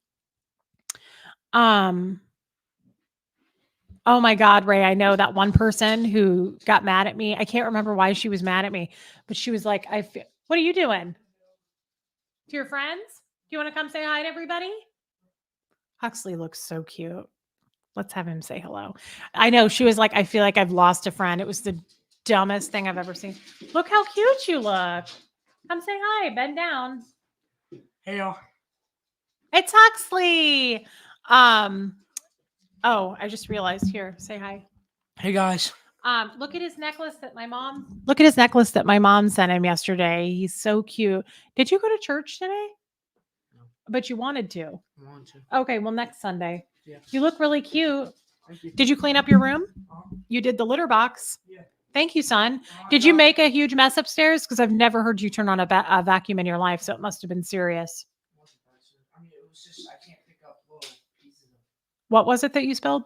Speaker 2: Oh my God, Ray, I know that one person who got mad at me. I can't remember why she was mad at me, but she was like, what are you doing? To your friends? Do you want to come say hi to everybody? Huxley looks so cute. Let's have him say hello. I know. She was like, I feel like I've lost a friend. It was the dumbest thing I've ever seen. Look how cute you look. Come say hi. Bend down.
Speaker 4: Hey, y'all.
Speaker 2: It's Huxley. Oh, I just realized. Here, say hi.
Speaker 4: Hey, guys.
Speaker 2: Look at his necklace that my mom sent him yesterday. He's so cute. Did you go to church today?
Speaker 4: No.
Speaker 2: But you wanted to.
Speaker 4: I want to.
Speaker 2: Okay, well, next Sunday.
Speaker 4: Yeah.
Speaker 2: You look really cute.
Speaker 4: Thank you.
Speaker 2: Did you clean up your room? You did the litter box.
Speaker 4: Yeah.
Speaker 2: Thank you, son. Did you make a huge mess upstairs? Because I've never heard you turn on a vacuum in your life, so it must have been serious.
Speaker 4: I mean, it was just, I can't pick up little pieces of.
Speaker 2: What was it that you spilled?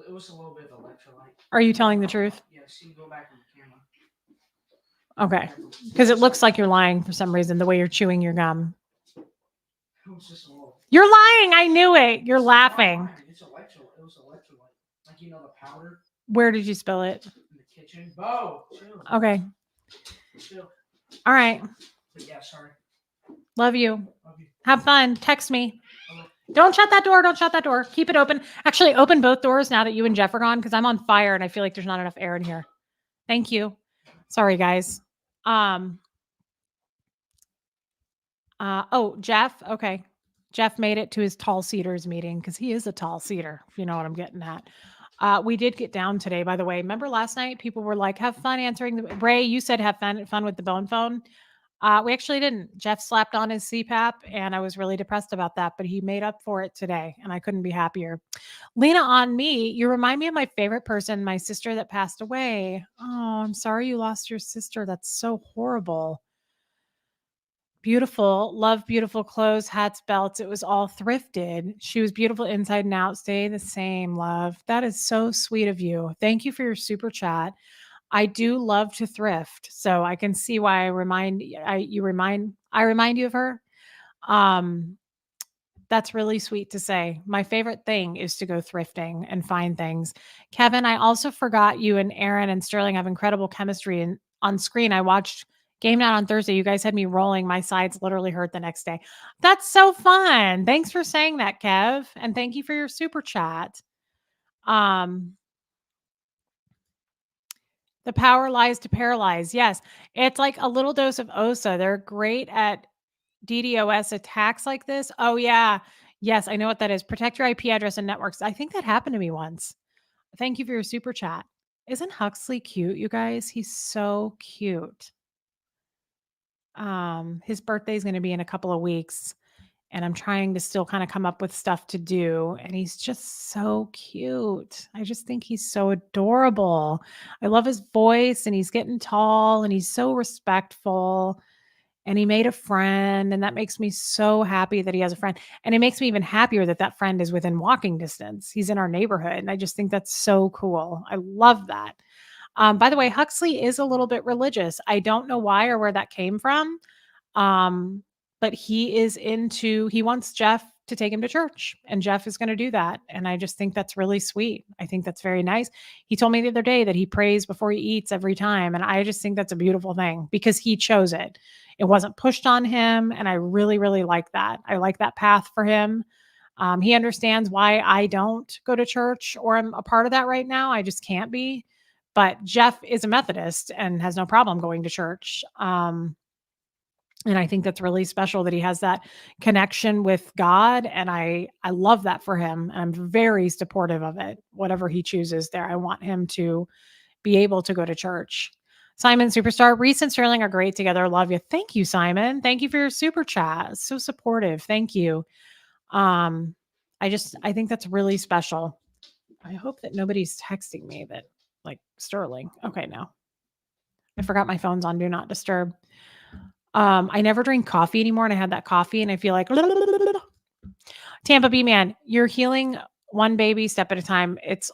Speaker 4: It was a little bit of electrolyte.
Speaker 2: Are you telling the truth?
Speaker 4: Yes, you can go back on the camera.
Speaker 2: Okay. Because it looks like you're lying for some reason, the way you're chewing your gum.
Speaker 4: It was just a little.
Speaker 2: You're lying. I knew it. You're laughing.
Speaker 4: It's electrolyte. It was electrolyte. Like, the powder
Speaker 2: Where did you spill it?
Speaker 4: in the kitchen. Bo, chill.
Speaker 2: Okay.
Speaker 4: Chill.
Speaker 2: All right.
Speaker 4: But yeah, sorry.
Speaker 2: Love you.
Speaker 4: Love you.
Speaker 2: Have fun. Text me.
Speaker 4: Okay.
Speaker 2: Don't shut that door. Don't shut that door. Keep it open. Actually, open both doors now that you and Jeff are gone because I'm on fire and I feel like there's not enough air in here. Thank you. Sorry, guys. Oh, Jeff. Okay. Jeff made it to his tall cedars meeting because he is a tall cedar, if you know what I'm getting at. We did get down today, by the way. Remember last night, people were like, have fun answering Ray, you said have fun with the bone phone. We actually didn't. Jeff slapped on his CPAP and I was really depressed about that, but he made up for it today and I couldn't be happier. Lena, on me, you remind me of my favorite person, my sister that passed away. Oh, I'm sorry you lost your sister. That's so horrible. Beautiful. Love beautiful clothes, hats, belts. It was all thrifted. She was beautiful inside and out. Stay the same, love. That is so sweet of you. Thank you for your super chat. I do love to thrift, so I can see why I remind you of her. Um, that's really sweet to say. My favorite thing is to go thrifting and find things. Kevin, I also forgot you and Aaron and Sterling have incredible chemistry. And on screen, I watched Game Night on Thursday. You guys had me rolling. My sides literally hurt the next day. That's so fun. Thanks for saying that, Kev. And thank you for your super chat. The power lies to paralyze. Yes. It's like a little dose of OSA. They're great at DDoS attacks like this. Oh, yeah. Yes, I know what that is. Protect your IP address and networks. I think that happened to me once. Thank you for your super chat. Isn't Huxley cute, you guys? He's so cute. His birthday is going to be in a couple of weeks, and I'm trying to still kind of come up with stuff to do. And he's just so cute. I just think he's so adorable. I love his voice, and he's getting tall, and he's so respectful. And he made a friend, and that makes me so happy that he has a friend. And it makes me even happier that that friend is within walking distance. He's in our neighborhood, and I just think that's so cool. I love that. By the way, Huxley is a little bit religious. I don't know why or where that came from. Um, but he wants Jeff to take him to church, and Jeff is going to do that. And I just think that's really sweet. I think that's very nice. He told me the other day that he prays before he eats every time. And I just think that's a beautiful thing because he chose it. It wasn't pushed on him. And I really, really like that. I like that path for him. He understands why I don't go to church or I'm a part of that right now. I just can't be. But Jeff is a Methodist and has no problem going to church. And I think that's really special that he has that connection with God. And I love that for him. And I'm very supportive of it, whatever he chooses there. I want him to be able to go to church. Simon, Superstar, Reese and Sterling are great together. Love you. Thank you, Simon. Thank you for your super chat. So supportive. Thank you. I think that's really special. I hope that nobody's texting me that like Sterling. Okay, no. I forgot my phone's on Do Not Disturb. I never drink coffee anymore, and I had that coffee, and I feel like Tampa B man, you're healing one baby step at a time. It's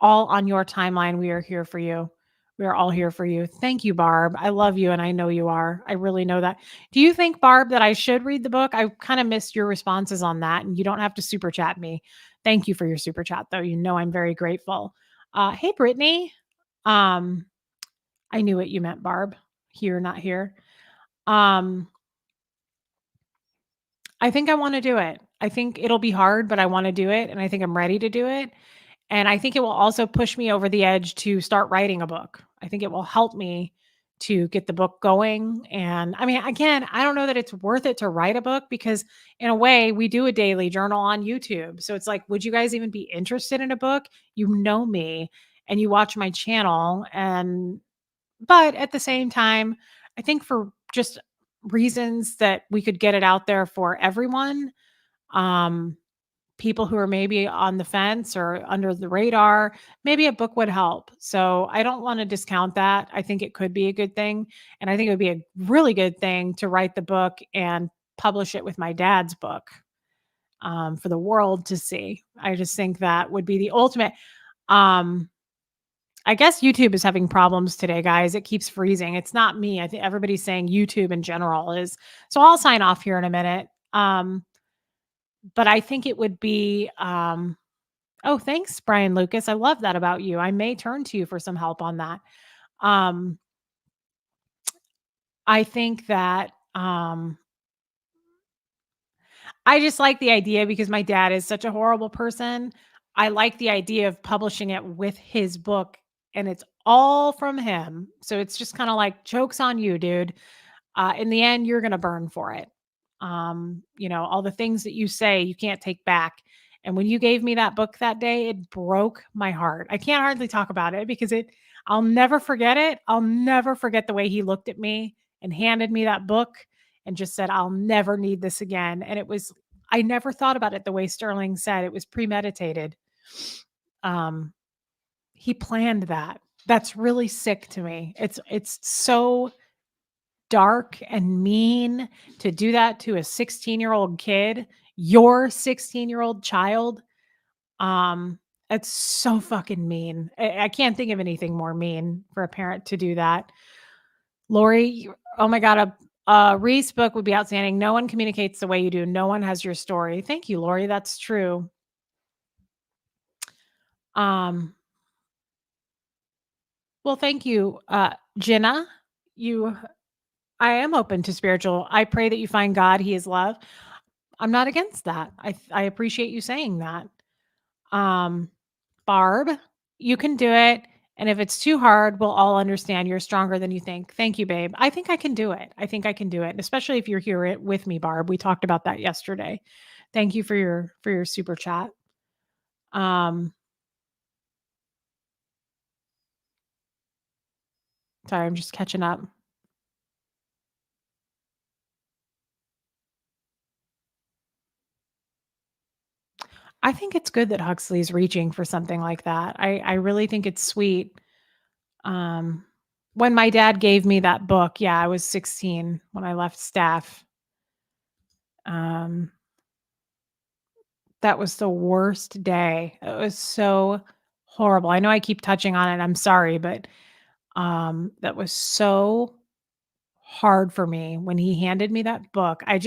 Speaker 2: all on your timeline. We are here for you. We are all here for you. Thank you, Barb. I love you, and I know you are. I really know that. Do you think, Barb, that I should read the book? I kind of missed your responses on that, and you don't have to super chat me. Thank you for your super chat, though. You know I'm very grateful. Hey, Brittany. I knew what you meant, Barb. Here, not here. I think I want to do it. I think it'll be hard, but I want to do it. And I think I'm ready to do it. And I think it will also push me over the edge to start writing a book. I think it will help me to get the book going. And I mean, again, I don't know that it's worth it to write a book because in a way we do a daily journal on YouTube. So it's like, would you guys even be interested in a book? You know me and you watch my channel but at the same time, I think for just reasons that we could get it out there for everyone, people who are maybe on the fence or under the radar, maybe a book would help. So I don't want to discount that. I think it could be a good thing. And I think it would be a really good thing to write the book and publish it with my dad's book for the world to see. I just think that would be the ultimate. I guess YouTube is having problems today, guys. It keeps freezing. It's not me. I think everybody's saying YouTube in general is. So I'll sign off here in a minute. But I think it would be, oh, thanks, Brian Lucas. I love that about you. I may turn to you for some help on that. I think that I just like the idea because my dad is such a horrible person. I like the idea of publishing it with his book and it's all from him. So it's just kind of like jokes on you, dude. In the end, you're going to burn for it. All the things that you say, you can't take back. And when you gave me that book that day, it broke my heart. I can't hardly talk about it because I'll never forget it. I'll never forget the way he looked at me and handed me that book and just said, I'll never need this again. And I never thought about it the way Sterling said. It was premeditated. He planned that. That's really sick to me. It's so dark and mean to do that to a 16-year-old kid, your 16-year-old child. It's so fucking mean. I can't think of anything more mean for a parent to do that. Lori, oh my God, a Reese book would be outstanding. No one communicates the way you do. No one has your story. Thank you, Lori. That's true. Well, thank you, Jenna. I am open to spiritual. I pray that you find God. He is love. I'm not against that. I appreciate you saying that. Barb, you can do it. And if it's too hard, we'll all understand you're stronger than you think. Thank you, babe. I think I can do it. I think I can do it. Especially if you're here with me, Barb. We talked about that yesterday. Thank you for your super chat. Sorry, I'm just catching up. I think it's good that Huxley's reaching for something like that. I really think it's sweet. When my dad gave me that book, yeah, I was 16 when I left staff. That was the worst day. It was so horrible. I know I keep touching on it. I'm sorry, but that was so hard for me when he handed me that book. I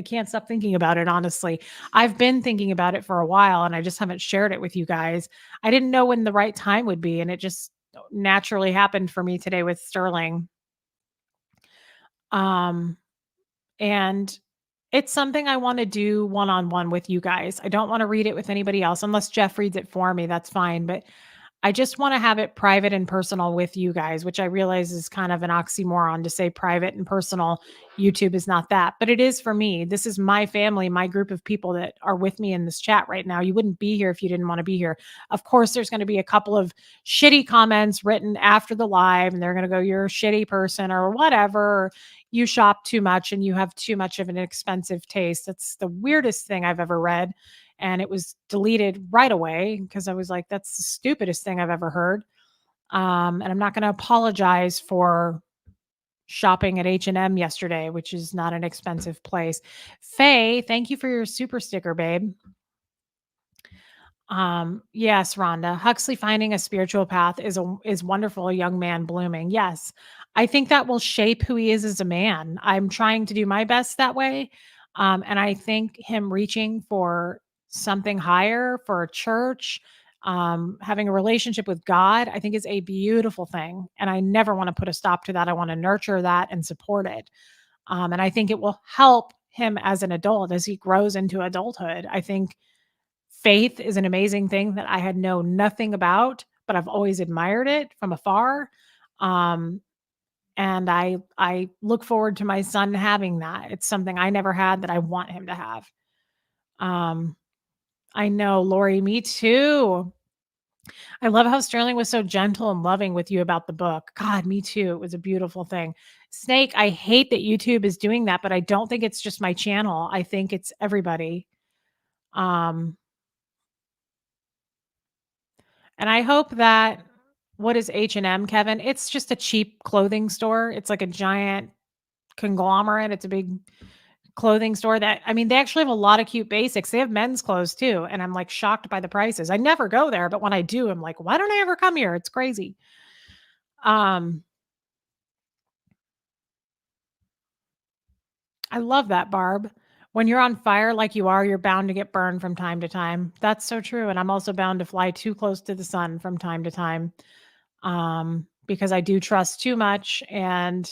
Speaker 2: can't stop thinking about it, honestly. I've been thinking about it for a while and I just haven't shared it with you guys. I didn't know when the right time would be, and it just naturally happened for me today with Sterling. And it's something I want to do one-on-one with you guys. I don't want to read it with anybody else unless Jeff reads it for me. That's fine. But I just want to have it private and personal with you guys, which I realize is kind of an oxymoron to say private and personal. YouTube is not that, but it is for me. This is my family, my group of people that are with me in this chat right now. You wouldn't be here if you didn't want to be here. Of course, there's going to be a couple of shitty comments written after the live, and they're going to go, you're a shitty person or whatever. Or, you shop too much and you have too much of an expensive taste. That's the weirdest thing I've ever read. And it was deleted right away because I was like, that's the stupidest thing I've ever heard. And I'm not going to apologize for shopping at H&M yesterday, which is not an expensive place. Faye, thank you for your super sticker, babe. Yes, Rhonda. Huxley finding a spiritual path is wonderful. A young man blooming. Yes. I think that will shape who he is as a man. I'm trying to do my best that way. And I think him reaching for something higher, for a church, having a relationship with God, I think is a beautiful thing. And I never want to put a stop to that. I want to nurture that and support it. And I think it will help him as an adult as he grows into adulthood. I think faith is an amazing thing that I had known nothing about, but I've always admired it from afar. And I look forward to my son having that. It's something I never had that I want him to have. I know, Lori, me too. I love how Sterling was so gentle and loving with you about the book. God, me too. It was a beautiful thing. Snake, I hate that YouTube is doing that, but I don't think it's just my channel. I think it's everybody. And I hope that, what is H&M, Kevin? It's just a cheap clothing store. It's like a giant conglomerate. It's a big clothing store that, I mean, they actually have a lot of cute basics. They have men's clothes too. And I'm like shocked by the prices. I never go there, but when I do, I'm like, why don't I ever come here? It's crazy. I love that, Barb. When you're on fire like you are, you're bound to get burned from time to time. That's so true. And I'm also bound to fly too close to the sun from time to time. Because I do trust too much, and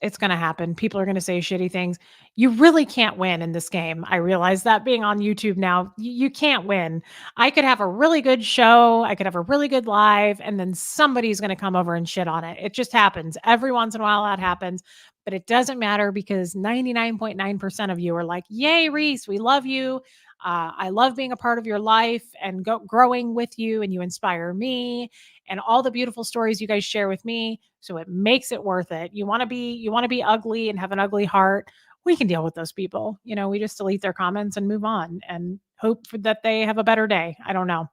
Speaker 2: it's going to happen. People are going to say shitty things. You really can't win in this game. I realize that being on YouTube now, you can't win. I could have a really good show. I could have a really good live, and then somebody's going to come over and shit on it. It just happens. Every once in a while that happens. but it doesn't matter because 99.9% of you are like, yay, Reese, we love you. I love being a part of your life and growing with you, and you inspire me, and all the beautiful stories you guys share with me. So it makes it worth it. You want to be ugly and have an ugly heart. We can deal with those people. We just delete their comments and move on and hope that they have a better day. I don't know.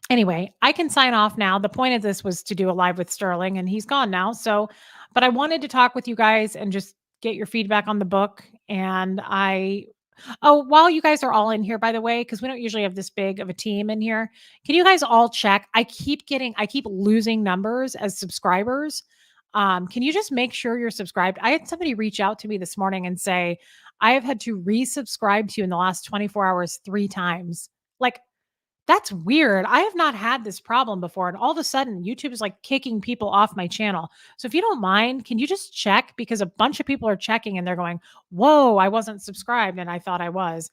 Speaker 2: Anyway, I can sign off now. The point of this was to do a live with Sterling, and he's gone now. But I wanted to talk with you guys and just get your feedback on the book. While you guys are all in here, by the way, because we don't usually have this big of a team in here, can you guys all check? I keep losing numbers as subscribers. Can you just make sure you're subscribed? I had somebody reach out to me this morning and say, I have had to resubscribe to you in the last 24 hours 3 times. Like, that's weird. I have not had this problem before. And all of a sudden, YouTube is like kicking people off my channel. So if you don't mind, can you just check? Because a bunch of people are checking and they're going, whoa, I wasn't subscribed and I thought I was.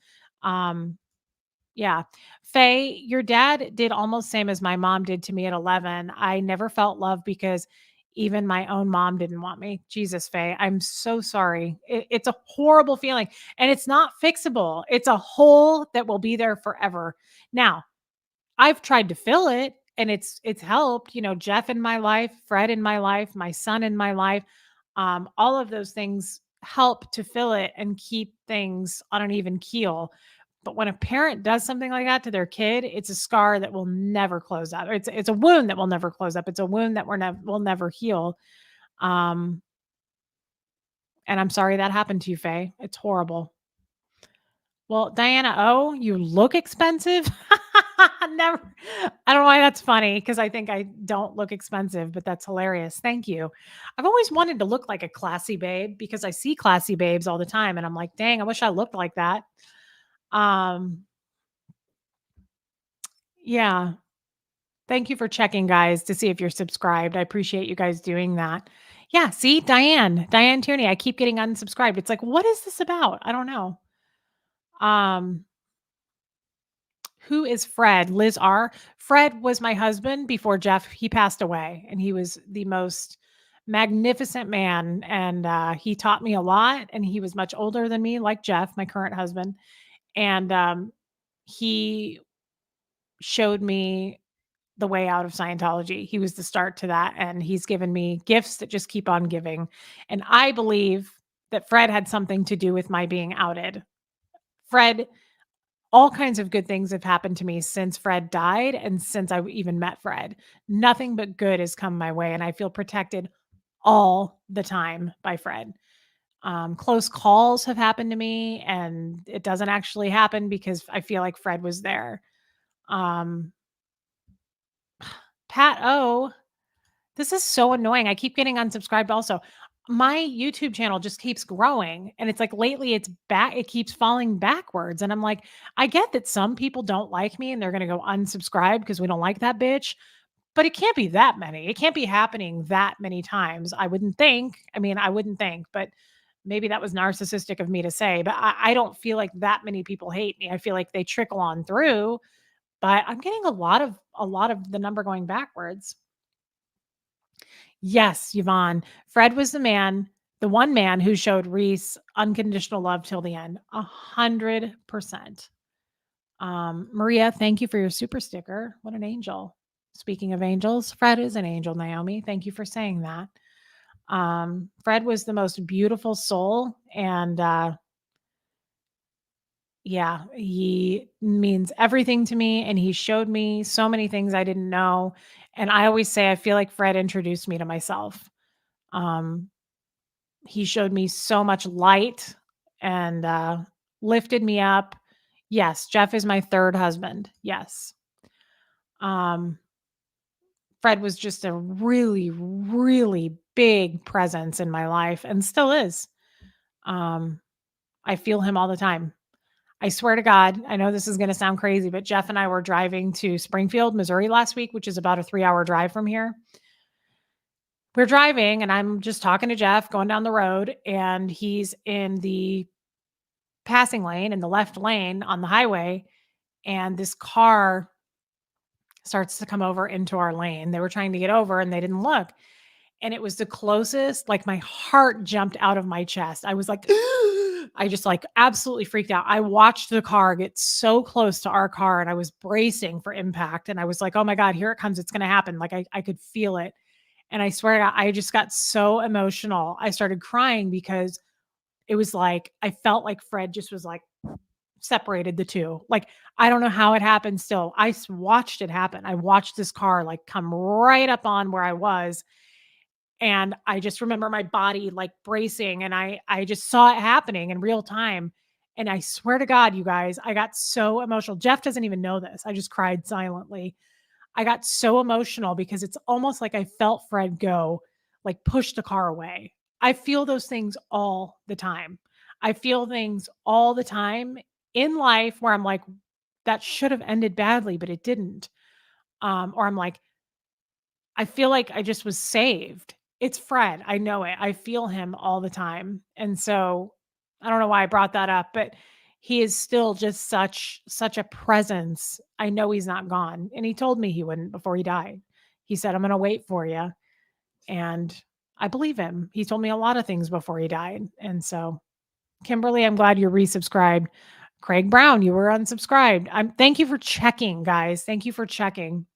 Speaker 2: Yeah. Faye, your dad did almost same as my mom did to me at 11. I never felt love because even my own mom didn't want me. Jesus, Faye, I'm so sorry. It's a horrible feeling and it's not fixable. It's a hole that will be there forever. Now, I've tried to fill it and it's helped, Jeff in my life, Fred in my life, my son in my life. All of those things help to fill it and keep things on an even keel. But when a parent does something like that to their kid, it's a scar that will never close up. It's a wound that will never close up. It's a wound that will never heal. And I'm sorry that happened to you, Faye. It's horrible. Well, Diana O, you look expensive. Never. I don't know why that's funny because I think I don't look expensive, but that's hilarious. Thank you. I've always wanted to look like a classy babe because I see classy babes all the time and I'm like, dang, I wish I looked like that. Yeah. Thank you for checking, guys, to see if you're subscribed. I appreciate you guys doing that. Yeah, see, Diane Tierney, I keep getting unsubscribed. It's like, what is this about? I don't know. Who is Fred? Liz R. Fred was my husband before Jeff. He passed away, and he was the most magnificent man. And he taught me a lot. And he was much older than me, like Jeff, my current husband. And he showed me the way out of Scientology. He was the start to that, and he's given me gifts that just keep on giving. And I believe that Fred had something to do with my being outed. Fred. All kinds of good things have happened to me since Fred died and since I even met Fred. Nothing but good has come my way, and I feel protected all the time by Fred. Close calls have happened to me, and it doesn't actually happen because I feel like Fred was there. Pat O, this is so annoying. I keep getting unsubscribed also. My YouTube channel just keeps growing and it's like lately it keeps falling backwards. And I'm like, I get that some people don't like me and they're going to go unsubscribe because we don't like that bitch, but it can't be that many. It can't be happening that many times. I wouldn't think, but maybe that was narcissistic of me to say, but I don't feel like that many people hate me. I feel like they trickle on through, but I'm getting a lot of the number going backwards. Yes, Yvonne. Fred was the one man who showed Reese unconditional love till the end. 100%. Maria, thank you for your super sticker. What an angel. Speaking of angels, Fred is an angel, Naomi. Thank you for saying that. Fred was the most beautiful soul. And yeah, he means everything to me. And he showed me so many things I didn't know. And I always say, I feel like Fred introduced me to myself. He showed me so much light and lifted me up. Yes, Jeff is my third husband. Yes. Fred was just a really, really big presence in my life and still is. I feel him all the time. I swear to God, I know this is going to sound crazy, but Jeff and I were driving to Springfield, Missouri last week, which is about a 3-hour drive from here. We're driving and I'm just talking to Jeff going down the road and he's in the passing lane in the left lane on the highway. And this car starts to come over into our lane. They were trying to get over and they didn't look. And it was the closest, like my heart jumped out of my chest. I was like, I just like absolutely freaked out. I watched the car get so close to our car and I was bracing for impact. And I was like, oh my God, here it comes. It's going to happen. Like I could feel it. And I swear to God, I just got so emotional. I started crying because it was like, I felt like Fred just was like separated the two. Like, I don't know how it happened still. Watched it happen. I watched this car like come right up on where I was. And I just remember my body like bracing and I just saw it happening in real time. And I swear to God, you guys, I got so emotional. Jeff doesn't even know this. I just cried silently. I got so emotional because it's almost like I felt Fred go, like push the car away. I feel those things all the time. I feel things all the time in life where I'm like, that should have ended badly, but it didn't. Or I'm like, I feel like I just was saved. It's Fred. I know it. I feel him all the time. And so I don't know why I brought that up, but he is still just such a presence. I know he's not gone. And he told me he wouldn't before he died. He said, I'm going to wait for you. And I believe him. He told me a lot of things before he died. And so, Kimberly, I'm glad you're resubscribed. Craig Brown, you were unsubscribed. Thank you for checking, guys. Thank you for checking.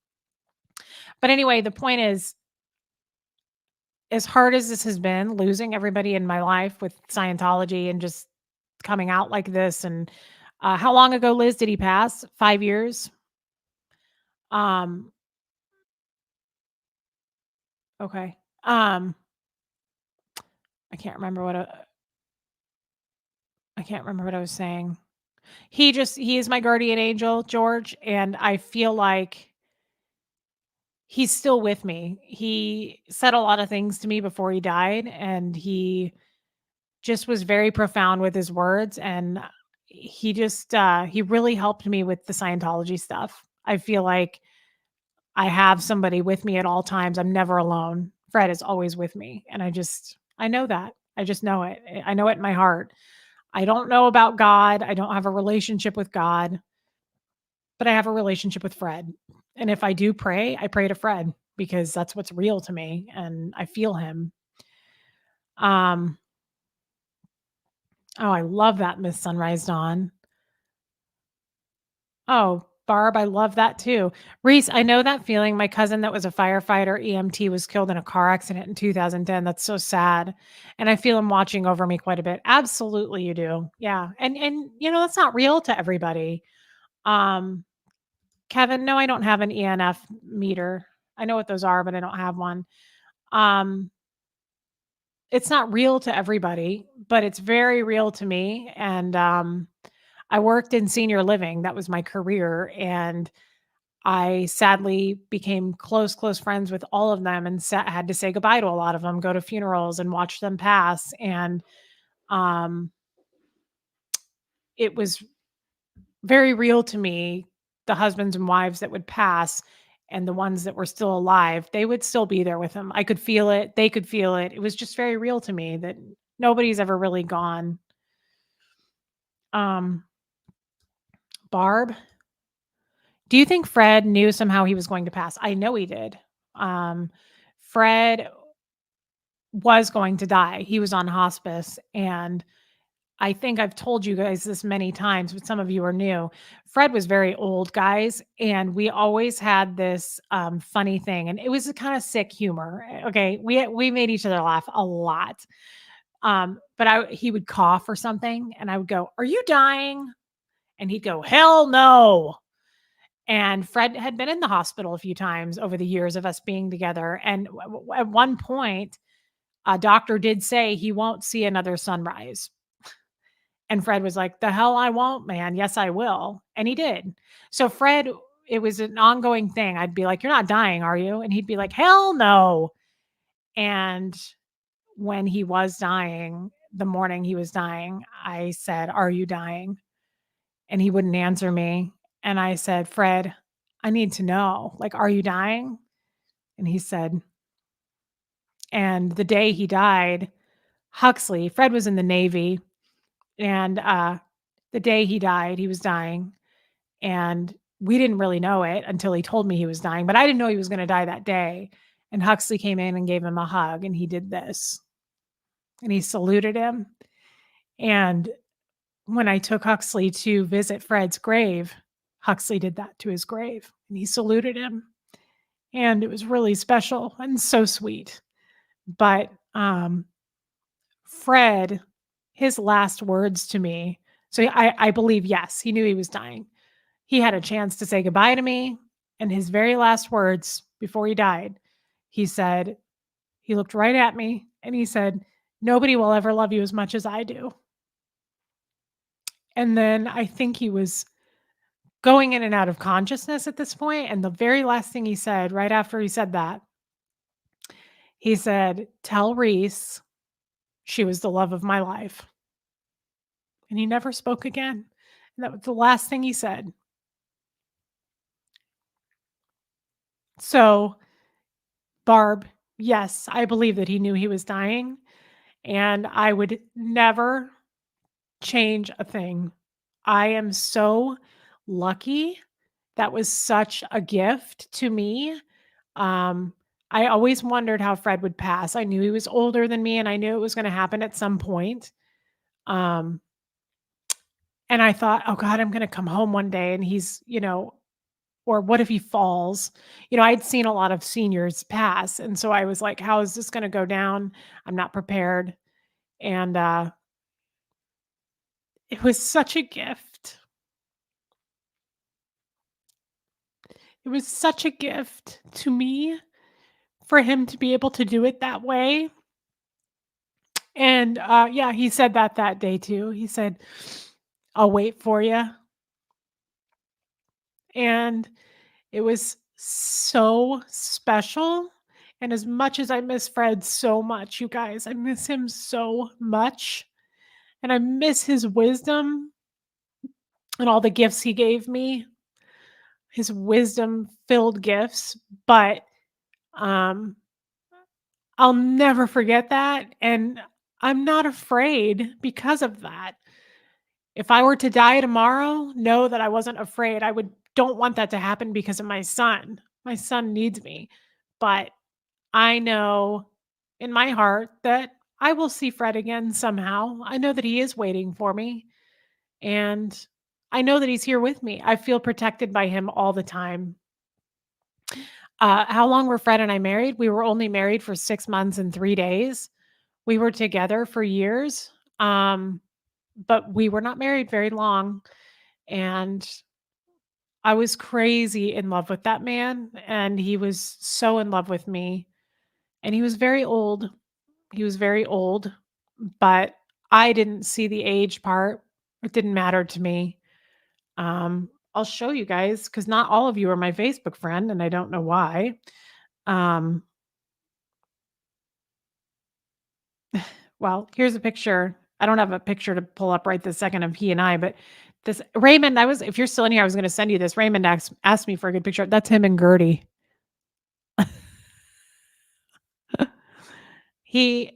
Speaker 2: But anyway, the point is, as hard as this has been, losing everybody in my life with Scientology and just coming out like this, and how long ago, Liz, did he pass? 5 years? Um, okay. I can't remember what I can't remember what I was saying. He is my guardian angel, George, and I feel like he's still with me. He said a lot of things to me before he died, and he just was very profound with his words. And he just, he really helped me with the Scientology stuff. I feel like I have somebody with me at all times. I'm never alone. Fred is always with me. And I know that. I just know it. I know it in my heart. I don't know about God. I don't have a relationship with God, but I have a relationship with Fred. And if I do pray, I pray to Fred because that's what's real to me and I feel him. Oh, I love that, Miss Sunrise Dawn. Oh, Barb, I love that too. Reese, I know that feeling. My cousin that was a firefighter EMT was killed in a car accident in 2010. That's so sad. And I feel him watching over me quite a bit. Absolutely you do. Yeah. And you know, that's not real to everybody. Um Kevin, no, I don't have an ENF meter. I know what those are, but I don't have one. Um it's not real to everybody, but it's very real to me. And I worked in senior living. That was my career. And I sadly became close friends with all of them and had to say goodbye to a lot of them, go to funerals and watch them pass. And um, it was very real to me, the husbands and wives that would pass and the ones that were still alive, they would still be there with them. I could feel it. They could feel it. It was just very real to me that nobody's ever really gone. Barb, do you think Fred knew somehow he was going to pass? I know he did. Fred was going to die. He was on hospice. And I think I've told you guys this many times, but some of you are new. Fred was very old, guys. And we always had this funny thing. And it was a kind of sick humor. Okay. We made each other laugh a lot. But he would cough or something. And I would go, "Are you dying?" And he'd go, "Hell no." And Fred had been in the hospital a few times over the years of us being together. And at one point, a doctor did say he won't see another sunrise. And Fred was like, "The hell I won't, man. Yes, I will." And he did. So Fred, it was an ongoing thing. I'd be like, "You're not dying, are you?" And he'd be like, "Hell no." And when he was dying, the morning he was dying, I said, "Are you dying?" And he wouldn't answer me. And I said, "Fred, I need to know, like, are you dying?" And he said, and the day he died, Fred was in the Navy. And the day he died, he was dying. And we didn't really know it until he told me he was dying. But I didn't know he was going to die that day. And Huxley came in and gave him a hug, and he did this. And he saluted him. And when I took Huxley to visit Fred's grave, Huxley did that to his grave, and he saluted him. And it was really special and so sweet. But Fred, his last words to me, so I believe, yes, he knew he was dying. He had a chance to say goodbye to me. And his very last words before he died, he said, he looked right at me and he said, "Nobody will ever love you as much as I do." And then I think he was going in and out of consciousness at this point. And the very last thing he said, right after he said that, he said, "Tell Reese she was the love of my life." And he never spoke again. And that was the last thing he said. So, Barb, yes, I believe that he knew he was dying. And I would never change a thing. I am so lucky. That was such a gift to me. I always wondered how Fred would pass. I knew he was older than me and I knew it was going to happen at some point. And I thought, oh God, I'm going to come home one day and he's, or what if he falls? I'd seen a lot of seniors pass. And so I was like, how is this going to go down? I'm not prepared. And it was such a gift. It was such a gift to me for him to be able to do it that way. And yeah, he said that day too. He said, "I'll wait for you." And it was so special. And as much as I miss Fred so much, you guys, I miss him so much. And I miss his wisdom and all the gifts he gave me, his wisdom filled gifts. But I'll never forget that. And I'm not afraid because of that. If I were to die tomorrow, know that I wasn't afraid. Don't want that to happen because of my son. My son needs me. But I know in my heart that I will see Fred again somehow. I know that he is waiting for me. And I know that he's here with me. I feel protected by him all the time. How long were Fred and I married? We were only married for 6 months and 3 days. We were together for years, but we were not married very long. And I was crazy in love with that man, and he was so in love with me. And he was very old. He was very old, but I didn't see the age part. It didn't matter to me. I'll show you guys because not all of you are my Facebook friend, and I don't know why. Well, here's a picture. I don't have a picture to pull up right this second of he and I, but this Raymond, if you're still in here, I was going to send you this. Raymond asked me for a good picture. That's him and Gertie. He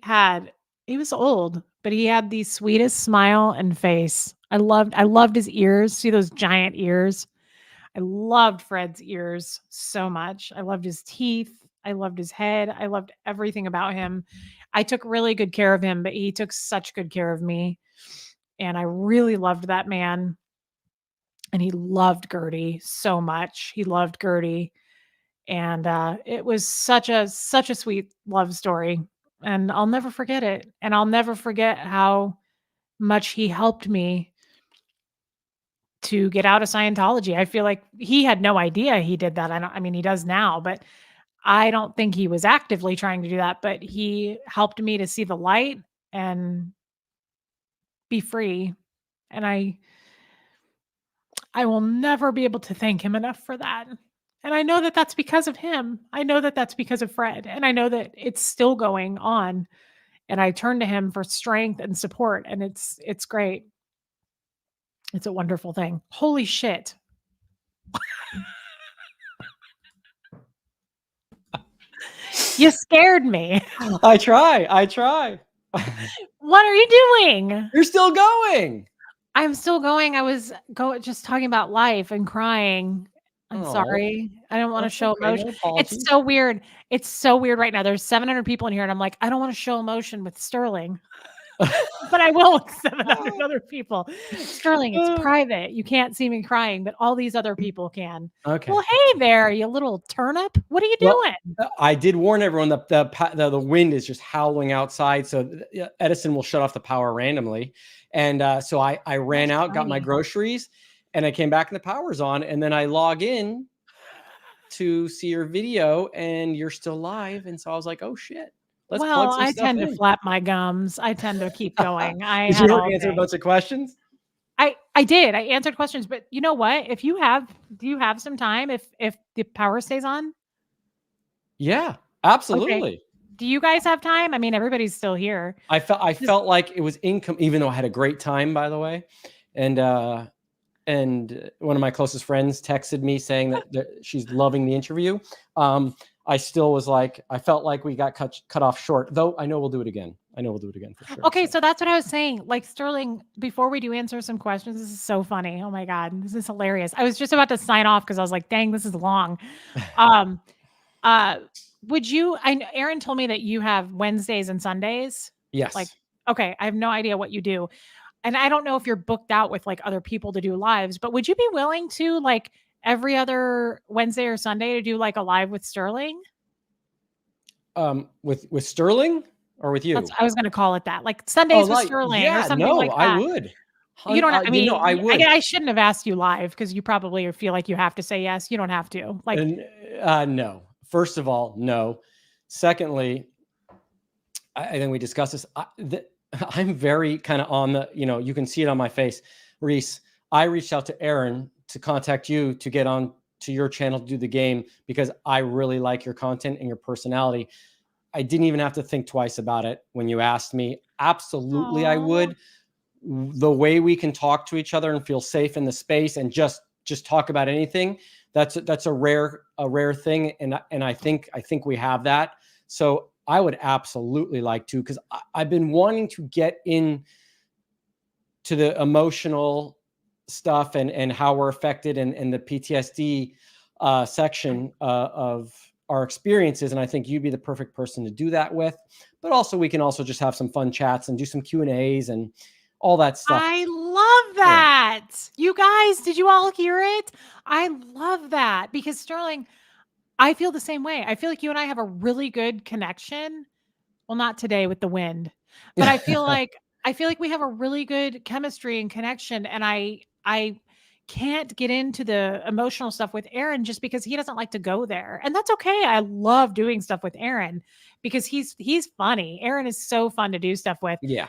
Speaker 2: was old, but he had the sweetest smile and face. I loved his ears. See those giant ears? I loved Fred's ears so much. I loved his teeth. I loved his head. I loved everything about him. I took really good care of him, but he took such good care of me. And I really loved that man. And he loved Gertie so much. He loved Gertie. And it was such a sweet love story. And I'll never forget it. And I'll never forget how much he helped me to get out of Scientology. I feel like he had no idea he did that. I mean, he does now, but I don't think he was actively trying to do that, but he helped me to see the light and be free. And I will never be able to thank him enough for that. And I know that that's because of him. I know that that's because of Fred. And I know that it's still going on. And I turn to him for strength and support. And it's great. It's a wonderful thing. Holy shit. You scared me.
Speaker 1: I try.
Speaker 2: What are you doing?
Speaker 1: You're still going.
Speaker 2: I'm still going. I was just talking about life and crying. I'm
Speaker 1: Oh,
Speaker 2: sorry. I don't want to
Speaker 1: that's
Speaker 2: show
Speaker 1: okay.
Speaker 2: emotion.
Speaker 1: No
Speaker 2: It's
Speaker 1: apologies.
Speaker 2: so weird. It's so weird right now. There's 700 people in here, and I'm like, I don't want to show emotion with Sterling, but I will with 700 other people. Sterling, it's private. You can't see me crying, but all these other people can.
Speaker 1: Okay.
Speaker 2: Well, hey there, you little turnip. What are you
Speaker 1: Well,
Speaker 2: doing?
Speaker 1: I did warn everyone that the wind is just howling outside, so Edison will shut off the power randomly. And so I ran
Speaker 2: That's
Speaker 1: out, got my
Speaker 2: funny.
Speaker 1: groceries, and I came back and the power's on. And then I log in to see your video, and you're still live. And so I was like, oh shit, let's plug
Speaker 2: Well,
Speaker 1: some
Speaker 2: I
Speaker 1: stuff
Speaker 2: tend to
Speaker 1: in.
Speaker 2: flap my gums. I tend to keep going. I
Speaker 1: Did
Speaker 2: had
Speaker 1: you
Speaker 2: all
Speaker 1: answer a
Speaker 2: day.
Speaker 1: bunch of questions?
Speaker 2: I did. I answered questions, but you know what? If you have, do you have some time if the power stays on?
Speaker 1: Yeah,
Speaker 2: Okay.
Speaker 1: absolutely.
Speaker 2: Do you guys have time? I mean, everybody's still here.
Speaker 1: I
Speaker 2: Just
Speaker 1: felt like it was income, even though I had a great time, by the way. And one of my closest friends texted me saying that she's loving the interview. I still was like, I felt like we got cut off short, though. I know we'll do it again. I know we'll do it again for sure.
Speaker 2: Okay, so that's what I was saying. Like Sterling, before we do answer some questions, this is so funny. Oh my God, this is hilarious. I was just about to sign off because I was like, dang, this is long. Um, uh, would you, Aaron told me that you have Wednesdays and Sundays. Like,
Speaker 1: Yes.
Speaker 2: okay, I have no idea what you do. And I don't know if you're booked out with like other people to do lives, but would you be willing to like every other Wednesday or Sunday to do like a live with Sterling?
Speaker 1: With Sterling or with you?
Speaker 2: I was going to call it that, like
Speaker 1: Oh,
Speaker 2: Sundays with
Speaker 1: like,
Speaker 2: Sterling or
Speaker 1: yeah,
Speaker 2: something
Speaker 1: no,
Speaker 2: like
Speaker 1: I
Speaker 2: that.
Speaker 1: would.
Speaker 2: You don't. I mean,
Speaker 1: I would.
Speaker 2: I shouldn't have asked you live because you probably feel like you have to say yes. You don't have to. Like,
Speaker 1: And no. First of all, no. Secondly, I think we discussed this. I'm very kind of on the, you can see it on my face. Reese, I reached out to Aaron to contact you to get on to your channel to do the game because I really like your content and your personality. I didn't even have to think twice about it when you asked me. Absolutely, I would. The way we can talk to each other and feel safe in the space and just talk about anything, that's a rare thing, and I think we have that. So I would absolutely like to, because I've been wanting to get in to the emotional stuff and how we're affected and the PTSD section of our experiences. And I think you'd be the perfect person to do that with. But also we can also just have some fun chats and do some Q&As and all that stuff.
Speaker 2: I love that. You guys, did you all hear it? I love that because Sterling, I feel the same way. I feel like you and I have a really good connection. Well, not today with the wind, but I feel like we have a really good chemistry and connection. And I can't get into the emotional stuff with Aaron just because he doesn't like to go there. And that's okay. I love doing stuff with Aaron because he's funny. Aaron is so fun to do stuff with.
Speaker 1: Yeah.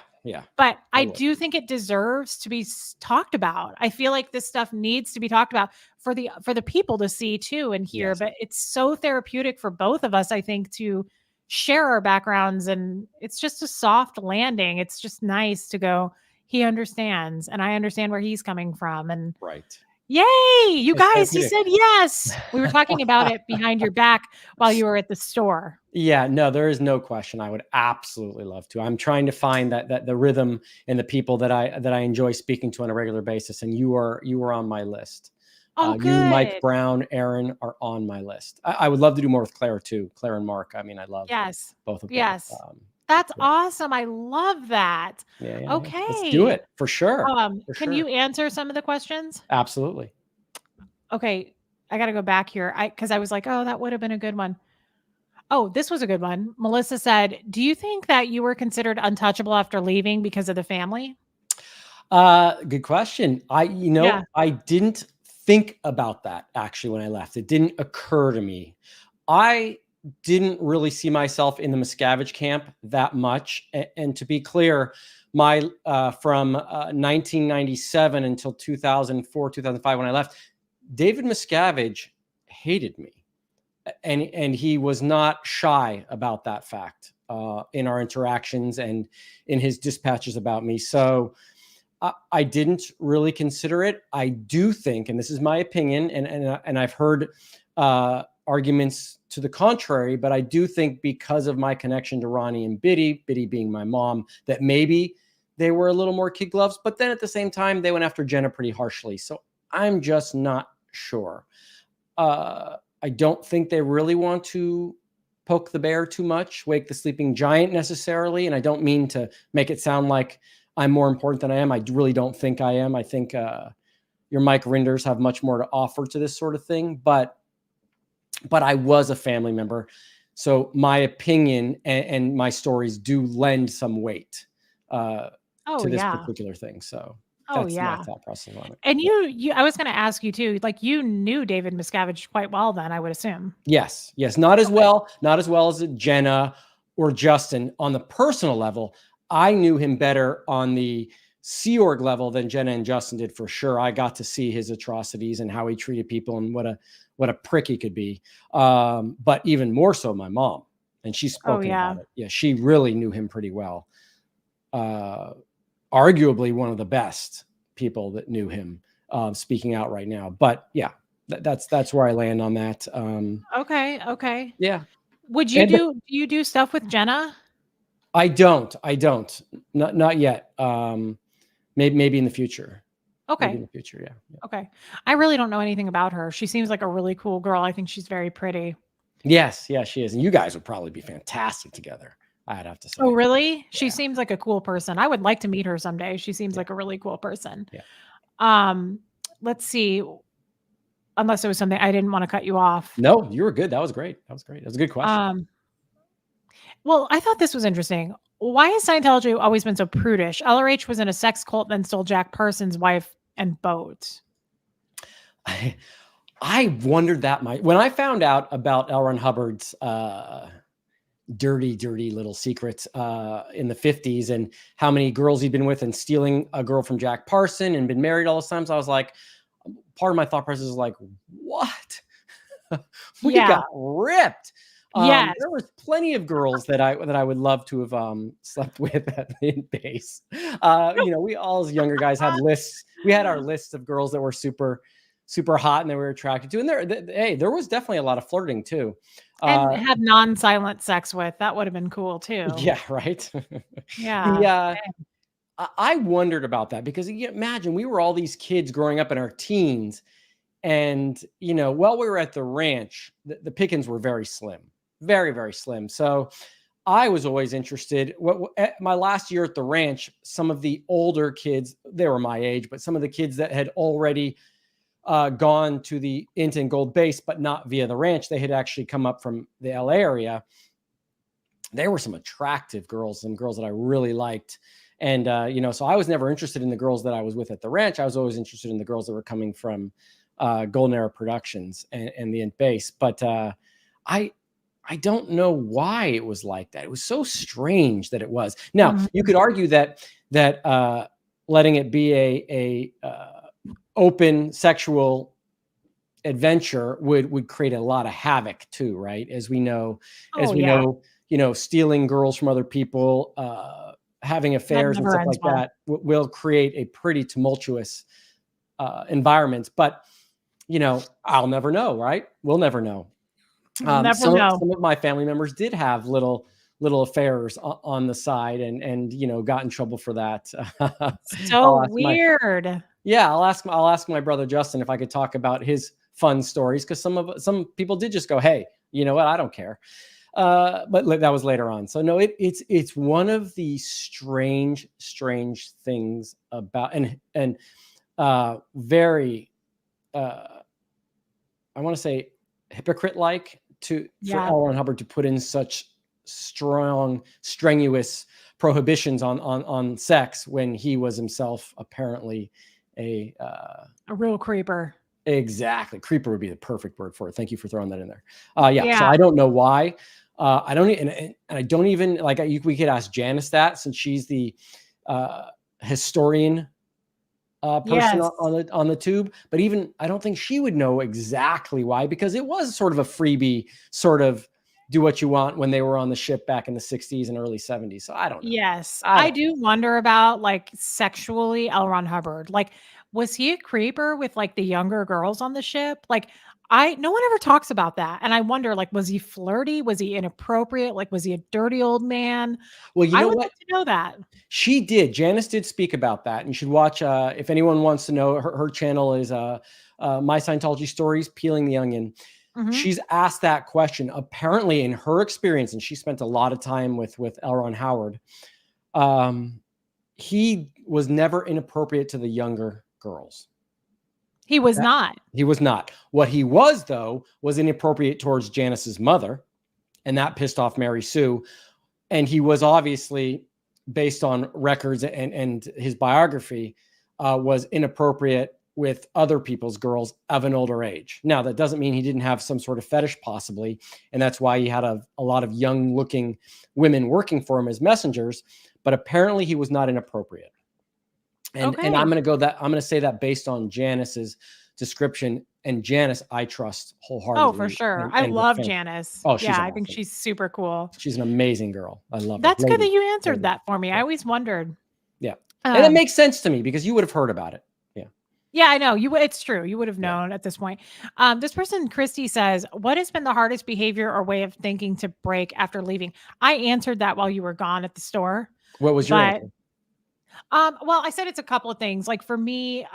Speaker 2: But I do think it deserves to be talked about. I feel like this stuff needs to be talked about for the people to see too and hear.
Speaker 1: Yes.
Speaker 2: But it's so therapeutic for both of us, I think, to share our backgrounds, and it's just a soft landing. It's just nice to go, he understands and I understand where he's coming from. And
Speaker 1: Right.
Speaker 2: yay, you
Speaker 1: It's
Speaker 2: guys, he
Speaker 1: therapeutic.
Speaker 2: said yes. We were talking about it behind your back while you were at the store.
Speaker 1: Yeah, no, there is no question. I would absolutely love to. I'm trying to find that the rhythm and the people that I enjoy speaking to on a regular basis. And you are on my list.
Speaker 2: Oh,
Speaker 1: You,
Speaker 2: good.
Speaker 1: Mike Brown, Aaron are on my list. I would love to do more with Claire too. Claire and Mark. I mean, I love both of them.
Speaker 2: Yes. That's awesome. I love that.
Speaker 1: Yeah.
Speaker 2: Okay.
Speaker 1: Let's do it for sure.
Speaker 2: Can you answer some of the questions?
Speaker 1: Absolutely.
Speaker 2: Okay. I got to go back here. Because I was like, oh, that would have been a good one. Oh, this was a good one. Melissa said, do you think that you were considered untouchable after leaving because of the family?
Speaker 1: Good question. I didn't think about that actually when I left. It didn't occur to me. I didn't really see myself in the Miscavige camp that much. And to be clear, my from 1997 until 2004, 2005, when I left, David Miscavige hated me. And he was not shy about that fact in our interactions and in his dispatches about me. So I didn't really consider it. I do think, and this is my opinion, and I've heard arguments to the contrary, but I do think because of my connection to Ronnie and Biddy being my mom, that maybe they were a little more kid gloves, but then at the same time, they went after Jenna pretty harshly. So I'm just not sure. I don't think they really want to poke the bear too much, wake the sleeping giant necessarily. And I don't mean to make it sound like I'm more important than I am. I really don't think I am. I think your Mike Rinders have much more to offer to this sort of thing. But I was a family member. So my opinion and my stories do lend some weight to this particular thing. So that's my thought process on it.
Speaker 2: And you, I was going to ask you too, like you knew David Miscavige quite well then, I would assume.
Speaker 1: Yes. Not as well as Jenna or Justin on the personal level. I knew him better on the Sea Org level than Jenna and Justin did for sure. I got to see his atrocities and how he treated people and what a prick he could be. But even more so my mom, and she's spoken about it. Yeah. She really knew him pretty well. Arguably one of the best people that knew him, speaking out right now. But yeah, that's where I land on that.
Speaker 2: Okay.
Speaker 1: Yeah.
Speaker 2: Would you do you do stuff with Jenna?
Speaker 1: I don't. Not yet. Maybe in the future.
Speaker 2: Okay.
Speaker 1: Maybe in the future, yeah.
Speaker 2: Okay. I really don't know anything about her. She seems like a really cool girl. I think she's very pretty.
Speaker 1: Yes, she is. And you guys would probably be fantastic together, I'd have to say.
Speaker 2: Oh, really? Yeah. She seems like a cool person. I would like to meet her someday. She seems like a really cool person.
Speaker 1: Yeah.
Speaker 2: Let's see. Unless it was something I didn't want to cut you off.
Speaker 1: No, you were good. That was great. That was a good question.
Speaker 2: Well, I thought this was interesting. Why has Scientology always been so prudish? LRH was in a sex cult, then stole Jack Parsons' wife and boat.
Speaker 1: I wondered that when I found out about L. Ron Hubbard's dirty little secrets in the 50s and how many girls he'd been with and stealing a girl from Jack Parson and been married all those times, I was like, part of my thought process is like, what? We got ripped.
Speaker 2: Yes.
Speaker 1: There was plenty of girls that I would love to have slept with in base. We all as younger guys had lists. We had our lists of girls that were super hot and that we were attracted to. And there was definitely a lot of flirting too.
Speaker 2: And had non-silent sex with. That would have been cool too.
Speaker 1: Yeah, right.
Speaker 2: Yeah.
Speaker 1: I wondered about that because you imagine we were all these kids growing up in our teens, and while we were at the ranch, the pickings were very slim. Very, very slim. So I was always interested. My last year at the ranch, some of the older kids, they were my age, but some of the kids that had already gone to the Int and Gold base, but not via the ranch, they had actually come up from the LA area. There were some attractive girls, some girls that I really liked. And, so I was never interested in the girls that I was with at the ranch. I was always interested in the girls that were coming from Golden Era Productions and the Int base. But I don't know why it was like that. It was so strange that it was. Now, you could argue that letting it be a open sexual adventure would create a lot of havoc too, right? As we know, stealing girls from other people, having affairs and stuff like that will create a pretty tumultuous environment. But I'll never know, right? We'll never know. Some of my family members did have little affairs on the side and got in trouble for that.
Speaker 2: So weird.
Speaker 1: I'll ask my brother Justin if I could talk about his fun stories, because some people did just go, hey, you know what, I don't care. But that was later on. So no, it's one of the strange things about and very I want to say hypocrite-like for L. Ron Hubbard to put in such strong, strenuous prohibitions on sex when he was himself apparently a
Speaker 2: real creeper.
Speaker 1: Exactly. Creeper would be the perfect word for it. Thank you for throwing that in there. So I don't know why. I don't, and I don't even we could ask Janice that, since she's the historian person on the tube, but even I don't think she would know exactly why, because it was sort of a freebie, sort of do what you want when they were on the ship back in the 60s and early 70s. So I don't know.
Speaker 2: Yes. I do wonder about sexually L. Ron Hubbard. Was he a creeper with the younger girls on the ship? No one ever talks about that. And I wonder, was he flirty? Was he inappropriate? Was he a dirty old man?
Speaker 1: Well,
Speaker 2: I would like to know that.
Speaker 1: She did. Janice did speak about that. And you should watch, if anyone wants to know, her channel is My Scientology Stories, Peeling the Onion.
Speaker 2: Mhm.
Speaker 1: She's asked that question. Apparently, in her experience, and she spent a lot of time with L. Ron Howard, he was never inappropriate to the younger girls.
Speaker 2: He was not.
Speaker 1: He was not. What he was, though, was inappropriate towards Janice's mother, and that pissed off Mary Sue. And he was obviously, based on records and his biography, was inappropriate with other people's girls of an older age. Now, that doesn't mean he didn't have some sort of fetish, possibly, and that's why he had a lot of young-looking women working for him as messengers. But apparently, he was not inappropriate. And
Speaker 2: Okay.
Speaker 1: I'm going to say that based on Janice's description. And Janice, I trust wholeheartedly.
Speaker 2: Oh, for sure.
Speaker 1: and
Speaker 2: I
Speaker 1: her
Speaker 2: love
Speaker 1: family.
Speaker 2: Janice.
Speaker 1: Oh, she's
Speaker 2: yeah, I think
Speaker 1: awesome.
Speaker 2: she's super cool.
Speaker 1: She's an amazing girl. I love her.
Speaker 2: That's good that
Speaker 1: Lady.
Speaker 2: you answered
Speaker 1: Lady.
Speaker 2: that for me. I
Speaker 1: Yeah.
Speaker 2: always wondered.
Speaker 1: Yeah. And it makes sense to me because you would have heard about it.
Speaker 2: Yeah, I know. It's true. You would have
Speaker 1: Yeah.
Speaker 2: known at this point. This person, Christy, says, what has been the hardest behavior or way of thinking to break after leaving? I answered that while you were gone at the store.
Speaker 1: What was your
Speaker 2: But
Speaker 1: answer?
Speaker 2: well, I said it's a couple of things. Like for me,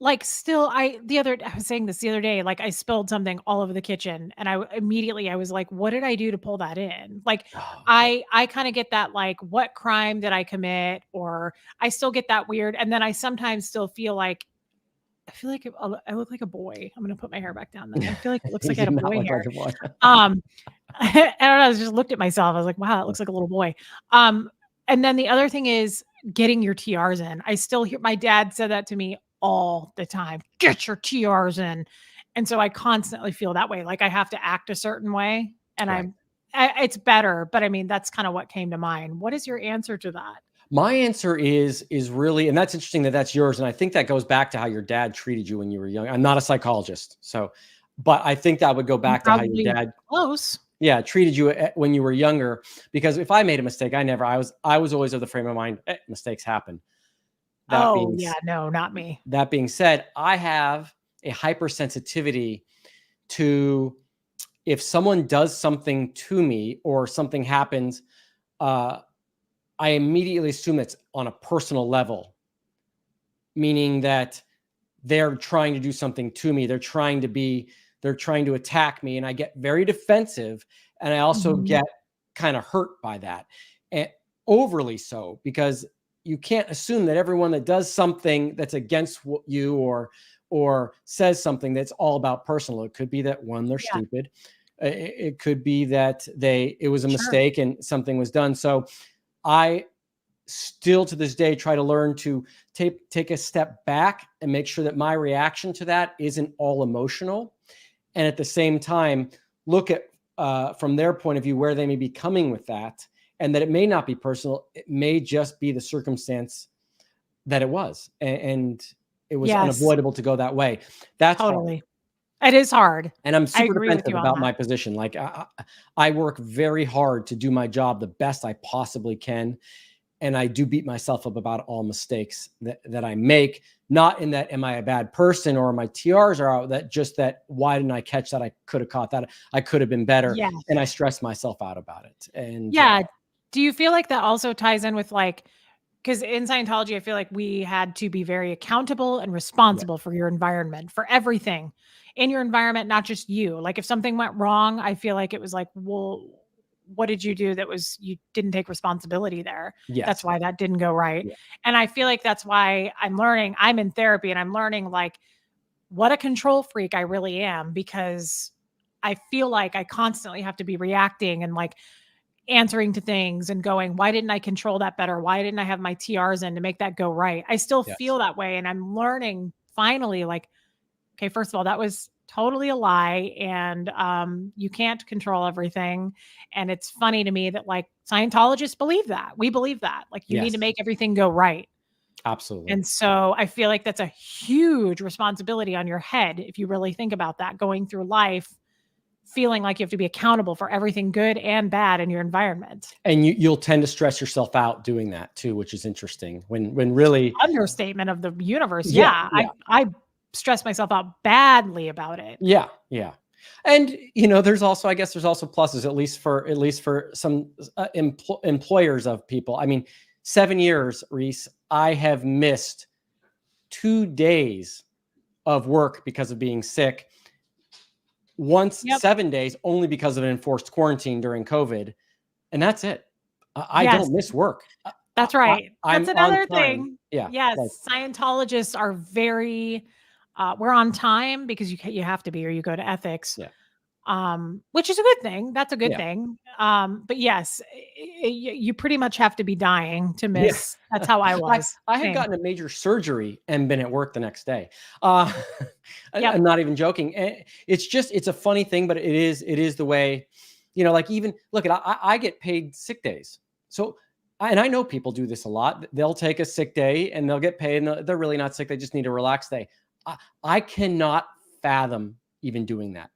Speaker 2: like still I was saying this the other day, like I spilled something all over the kitchen and I was like, what did I do to pull that in? Like
Speaker 1: Oh,
Speaker 2: I kind of get that, like, what crime did I commit? Or I still get that weird. And then I sometimes still feel like I look like a boy. I'm gonna put my hair back down then. I feel like it looks like I
Speaker 1: You
Speaker 2: had a
Speaker 1: did not
Speaker 2: boy
Speaker 1: look
Speaker 2: hair.
Speaker 1: like a boy.
Speaker 2: I don't know. I just looked at myself. I was like, wow, it looks like a little boy. And then the other thing is getting your TRs in. I still hear my dad said that to me all the time. Get your TRs in. And so I constantly feel that way. Like I have to act a certain way. And
Speaker 1: Right.
Speaker 2: it's better. But I mean, that's kind of what came to mind. What is your answer to that?
Speaker 1: My answer is really, and that's interesting that that's yours. And I think that goes back to how your dad treated you when you were young. I'm not a psychologist, but I think that would go back to how your dad
Speaker 2: close.
Speaker 1: Yeah, treated you when you were younger. Because if I made a mistake, I was always of the frame of mind, mistakes happen.
Speaker 2: Not me.
Speaker 1: That being said, I have a hypersensitivity to if someone does something to me or something happens, I immediately assume it's on a personal level, meaning that they're trying to do something to me. They're trying to attack me, and I get very defensive, and I also get kind of hurt by that, and overly so, because you can't assume that everyone that does something that's against you or says something that's all about personal. It could be that they're stupid. It could be that it was a mistake and something was done. So I still to this day try to learn to take a step back and make sure that my reaction to that isn't all emotional. And at the same time, look at from their point of view where they may be coming with that, and that it may not be personal. It may just be the circumstance that it was. And it was unavoidable to go that way. That's
Speaker 2: totally. Hard. It is hard.
Speaker 1: And I'm super defensive about my position. Like I work very hard to do my job the best I possibly can. And I do beat myself up about all mistakes that I make. Not in that, am I a bad person or my TRs are out, that why didn't I catch that? I could have caught that. I could have been better.
Speaker 2: Yes.
Speaker 1: And I stress myself out about it. And
Speaker 2: do you feel like that also ties in with because in Scientology, I feel like we had to be very accountable and responsible for your environment, for everything in your environment, not just you. Like if something went wrong, I feel like it was like, well, what did you do you didn't take responsibility there?
Speaker 1: Yes.
Speaker 2: That's why that didn't go right.
Speaker 1: Yeah.
Speaker 2: And I feel like that's why I'm in therapy and I'm learning what a control freak I really am, because I feel like I constantly have to be reacting and answering to things and going, why didn't I control that better? Why didn't I have my TRs in to make that go right? I still feel that way. And I'm learning finally, okay, first of all, that was totally a lie. And you can't control everything. And it's funny to me that Scientologists believe that. We believe that. You need to make everything go right.
Speaker 1: Absolutely.
Speaker 2: And so I feel like that's a huge responsibility on your head. If you really think about that, going through life, feeling like you have to be accountable for everything good and bad in your environment.
Speaker 1: And you'll tend to stress yourself out doing that too, which is interesting when really
Speaker 2: understatement of the universe. I stress myself out badly about it.
Speaker 1: Yeah. And there's also pluses, at least for some employers of people. I mean, 7 years, Reese, I have missed 2 days of work because of being sick. Once
Speaker 2: Yep.
Speaker 1: 7 days only because of an enforced quarantine during COVID. And that's it. I
Speaker 2: Yes.
Speaker 1: don't miss work.
Speaker 2: That's right.
Speaker 1: I'm
Speaker 2: That's
Speaker 1: on
Speaker 2: another
Speaker 1: time.
Speaker 2: thing.
Speaker 1: Yeah.
Speaker 2: Yes.
Speaker 1: like,
Speaker 2: Scientologists are very, we're on time because you have to be, or you go to ethics.
Speaker 1: Yeah.
Speaker 2: Which is a good thing. That's a good
Speaker 1: Yeah.
Speaker 2: thing. But yes, you pretty much have to be dying to
Speaker 1: Yeah.
Speaker 2: miss. That's how I was.
Speaker 1: I had
Speaker 2: Same.
Speaker 1: gotten a major surgery and been at work the next day. Yep. I'm not even joking. It's a funny thing, but it is the way, like, even look at, I get paid sick days. So, and I know people do this a lot. They'll take a sick day and they'll get paid, and they're really not sick. They just need a relaxed day. I cannot fathom even doing that.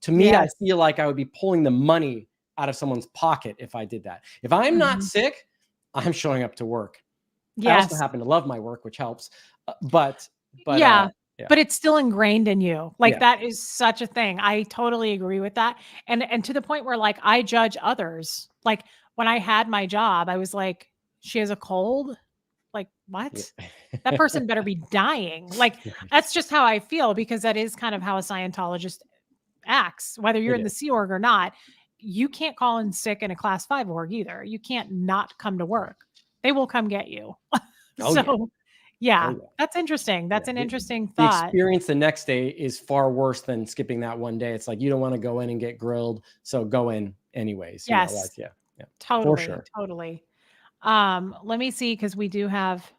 Speaker 1: To me,
Speaker 2: Yes.
Speaker 1: I feel like I would be pulling the money out of someone's pocket if I did that. If I'm not sick, I'm showing up to work. I also
Speaker 2: Yes.
Speaker 1: happen to love my work, which helps. But
Speaker 2: Yeah.
Speaker 1: yeah.
Speaker 2: But it's still ingrained in you. Like,
Speaker 1: Yeah.
Speaker 2: that is such a thing. I totally agree with that. And to the point where, like, I judge others. Like, when I had my job, I was like, she has a cold. Like, what? That person better be dying. Like, that's just how I feel, because that is kind of how a Scientologist acts, whether you're
Speaker 1: It
Speaker 2: in the
Speaker 1: is.
Speaker 2: Sea Org or not. You can't call in sick in a class 5 org either. You can't not come to work. They will come get you.
Speaker 1: Oh, yeah.
Speaker 2: So yeah,
Speaker 1: Oh, yeah.
Speaker 2: that's interesting. That's
Speaker 1: Yeah.
Speaker 2: an interesting
Speaker 1: The
Speaker 2: thought.
Speaker 1: experience the next day is far worse than skipping that one day. It's like, you don't want to go in and get grilled, so go in anyways.
Speaker 2: Yes.
Speaker 1: Yeah.
Speaker 2: Totally.
Speaker 1: For sure.
Speaker 2: Totally. Let me see, because we do have.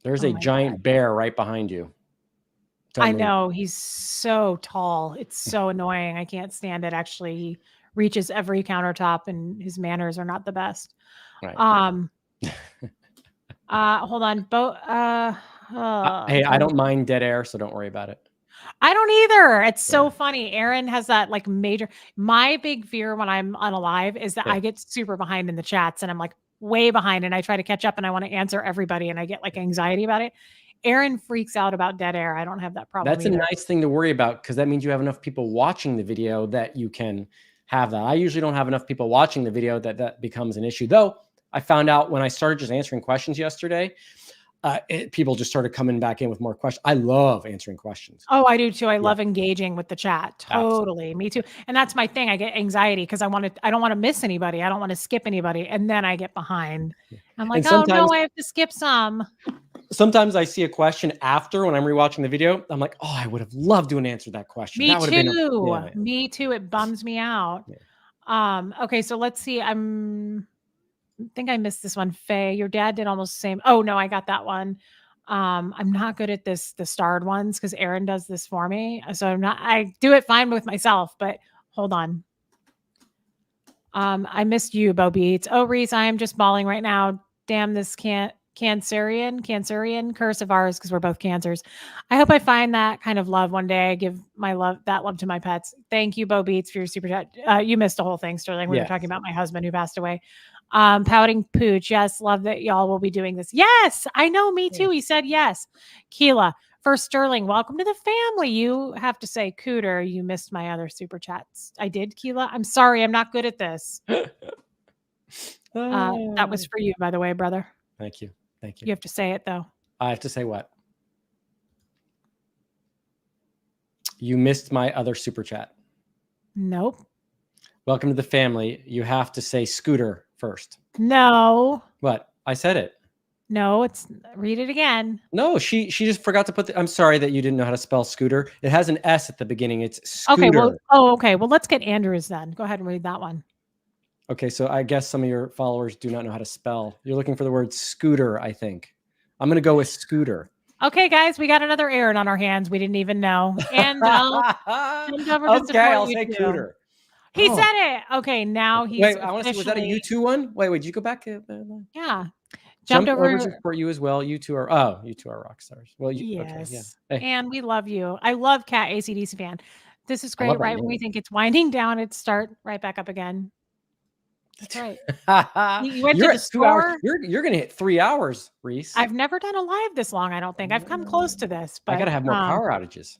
Speaker 1: There's
Speaker 2: Oh
Speaker 1: a
Speaker 2: my
Speaker 1: giant bear right behind you.
Speaker 2: I
Speaker 1: Don't move.
Speaker 2: know, he's so tall. It's so annoying. I can't stand it. Actually, he reaches every countertop, and his manners are not the best.
Speaker 1: Right.
Speaker 2: Hold on.
Speaker 1: Hey, I don't mind dead air, so don't worry about it.
Speaker 2: I don't either. It's so
Speaker 1: Yeah.
Speaker 2: funny. Aaron has that, like, major. My big fear when I'm unalive is that
Speaker 1: Yeah.
Speaker 2: I get super behind in the chats, and I'm like way behind, and I try to catch up, and I want to answer everybody, and I get like anxiety about it. Aaron freaks out about dead air. I don't have that problem
Speaker 1: That's a
Speaker 2: either.
Speaker 1: nice thing to worry about, because that means you have enough people watching the video that you can have that. I usually don't have enough people watching the video that becomes an issue. Though I found out when I started just answering questions yesterday, people just started coming back in with more questions. I love answering questions.
Speaker 2: Oh, I do too. I love engaging with the chat. Totally.
Speaker 1: Absolutely.
Speaker 2: Me too. And that's my thing. I get anxiety because I don't want to miss anybody. I don't want to skip anybody. And then I get behind. I'm like, oh no, I have to skip some.
Speaker 1: Sometimes I see a question after when I'm rewatching the video. I'm like, oh, I would have loved to have answered that question.
Speaker 2: Me
Speaker 1: That would have been
Speaker 2: too. Me too. It bums me out.
Speaker 1: Yeah.
Speaker 2: Okay, so let's see. I think I missed this one. Faye, your dad did almost the same. Oh no, I got that one. I'm not good at the starred ones because Aaron does this for me. So I do it fine with myself, but hold on. I missed you, Bo Beats. Oh, Reese, I am just bawling right now. Damn this cancerian curse of ours, because we're both cancers. I hope I find that kind of love one day. I give that love to my pets. Thank you, Bo Beats, for your super chat. You missed a whole thing, Sterling. We were talking about my husband who passed away. Pouting Pooch. Yes, love that y'all will be doing this. Yes, I know. Me too. He said yes. Keela. First, Sterling, welcome to the family. You have to say, Cooter, you missed my other super chats. I did, Keela. I'm sorry. I'm not good at this. That was for you, by the way, brother.
Speaker 1: Thank you. Thank you.
Speaker 2: You have to say it, though.
Speaker 1: I have to say what? You missed my other super chat.
Speaker 2: Nope.
Speaker 1: Welcome to the family. You have to say Scooter first.
Speaker 2: No.
Speaker 1: What? I said it.
Speaker 2: No, read it again.
Speaker 1: No, she just forgot to put I'm sorry that you didn't know how to spell Scooter. It has an S at the beginning. It's Scooter.
Speaker 2: Okay. Well, let's get Andrew's then. Go ahead and read that one.
Speaker 1: Okay, so I guess some of your followers do not know how to spell. You're looking for the word scooter, I think. I'm going to go with Scooter.
Speaker 2: Okay, guys, we got another Aaron on our hands. We didn't even know. And I'll
Speaker 1: say Cooter.
Speaker 2: He said it. Okay, now he's
Speaker 1: Wait, I want to see, was that a U2 one? Wait, did you go back?
Speaker 2: Yeah.
Speaker 1: Jumped over to support you as well. You two are rock stars. Well,
Speaker 2: yes.
Speaker 1: Okay, yeah. Hey.
Speaker 2: And we love you. I love Cat ACDC fan. This is great. Right when we think it's winding down, it start right back up again. That's right. You went to the store.
Speaker 1: You're going to hit 3 hours, Reese.
Speaker 2: I've never done a live this long, I don't think. I've come close to this, but
Speaker 1: I got to have more power outages.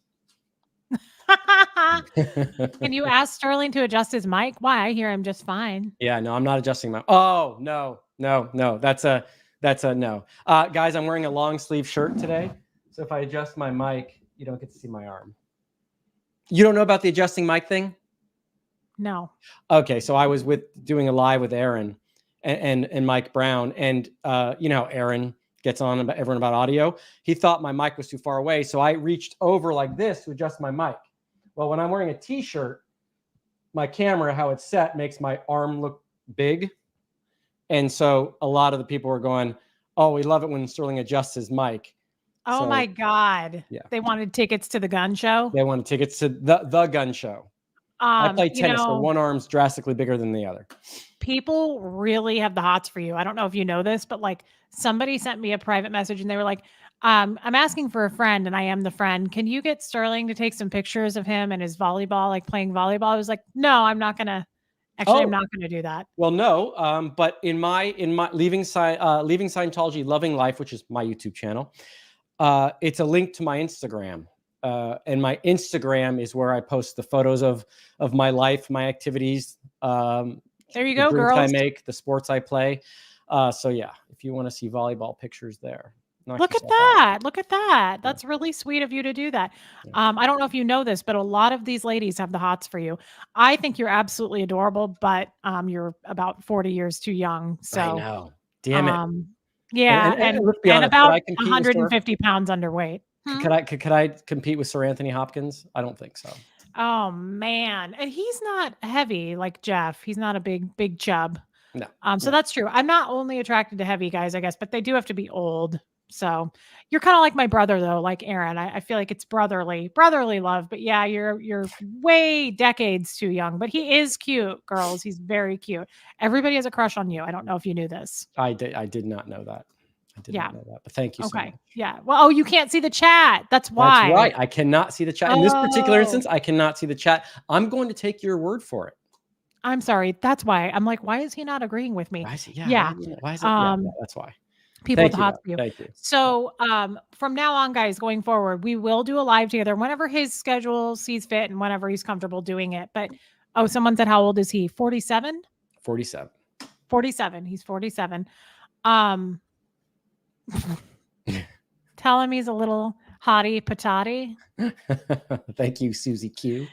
Speaker 2: Can you ask Sterling to adjust his mic? Why? I hear him just fine.
Speaker 1: Yeah, no, I'm not adjusting my. Oh, no. That's That's a no. Guys, I'm wearing a long sleeve shirt today. So if I adjust my mic, you don't get to see my arm. You don't know about the adjusting mic thing?
Speaker 2: No.
Speaker 1: Okay, so I was doing a live with Aaron and Mike Brown, and you know, Aaron gets on about everyone about audio. He thought my mic was too far away, so I reached over like this to adjust my mic. Well, when I'm wearing a t-shirt, my camera, how it's set, makes my arm look big, and so a lot of the people were going, "Oh, we love it when Sterling adjusts his mic."
Speaker 2: Oh
Speaker 1: So,
Speaker 2: my God.
Speaker 1: yeah.
Speaker 2: They wanted tickets to the gun show.
Speaker 1: They wanted tickets to the gun show. I play
Speaker 2: You
Speaker 1: tennis, so
Speaker 2: know,
Speaker 1: one arm's drastically bigger than the other.
Speaker 2: people really have the hots for you. I don't know if you know this, but like somebody sent me a private message and they were like, I'm asking for a friend and I am the friend. Can you get Sterling to take some pictures of him and his volleyball, like playing volleyball? I was like, no, I'm not going to. Actually, I'm
Speaker 1: Oh.
Speaker 2: not going to do that.
Speaker 1: Well, no, but in my leaving Scientology, loving life, which is my YouTube channel, it's a link to my Instagram, and my Instagram is where I post the photos of my life, my activities,
Speaker 2: There you
Speaker 1: the
Speaker 2: go,
Speaker 1: drinks I
Speaker 2: girls.
Speaker 1: make, the sports I play. So yeah, if you want to see volleyball pictures there, knock
Speaker 2: Look at
Speaker 1: yourself out.
Speaker 2: that. Look at that. That's really sweet of you to do that.
Speaker 1: Yeah.
Speaker 2: I don't know if you know this, but a lot of these ladies have the hots for you. I think you're absolutely adorable, but you're about 40 years too young.
Speaker 1: I
Speaker 2: So
Speaker 1: know. Damn it.
Speaker 2: yeah,
Speaker 1: And let's be honest,
Speaker 2: about
Speaker 1: could I compete with
Speaker 2: 150 pounds underweight.
Speaker 1: Could I compete with Sir Anthony Hopkins? I don't think so.
Speaker 2: Oh man. And he's not heavy like Jeff. He's not a big chub.
Speaker 1: No.
Speaker 2: So that's true. I'm not only attracted to heavy guys, I guess, but they do have to be old. So you're kind of like my brother though, like Aaron. I feel like it's brotherly love, but yeah, you're way decades too young, but he is cute, girls. He's very cute. Everybody has a crush on you. I don't know if you knew this.
Speaker 1: I did not know that. I did not know that, but thank you so
Speaker 2: Okay.
Speaker 1: much.
Speaker 2: Yeah. Well, you can't see the chat. That's why.
Speaker 1: That's right. I cannot see the chat. In this particular
Speaker 2: Oh.
Speaker 1: instance, I cannot see the chat. I'm going to take your word for it.
Speaker 2: I'm sorry. That's why. I'm like, why is he not agreeing with me?
Speaker 1: Why is it?
Speaker 2: Yeah.
Speaker 1: Why is it? Yeah, that's why.
Speaker 2: People
Speaker 1: Thank
Speaker 2: with
Speaker 1: you,
Speaker 2: hot
Speaker 1: though.
Speaker 2: for you.
Speaker 1: Thank you.
Speaker 2: So from now on, guys, going forward, we will do a live together whenever his schedule sees fit and whenever he's comfortable doing it. But someone said, how old is he? 47?
Speaker 1: 47.
Speaker 2: 47. He's 47. Tell him he's a little hottie patati.
Speaker 1: Thank you, Susie Q.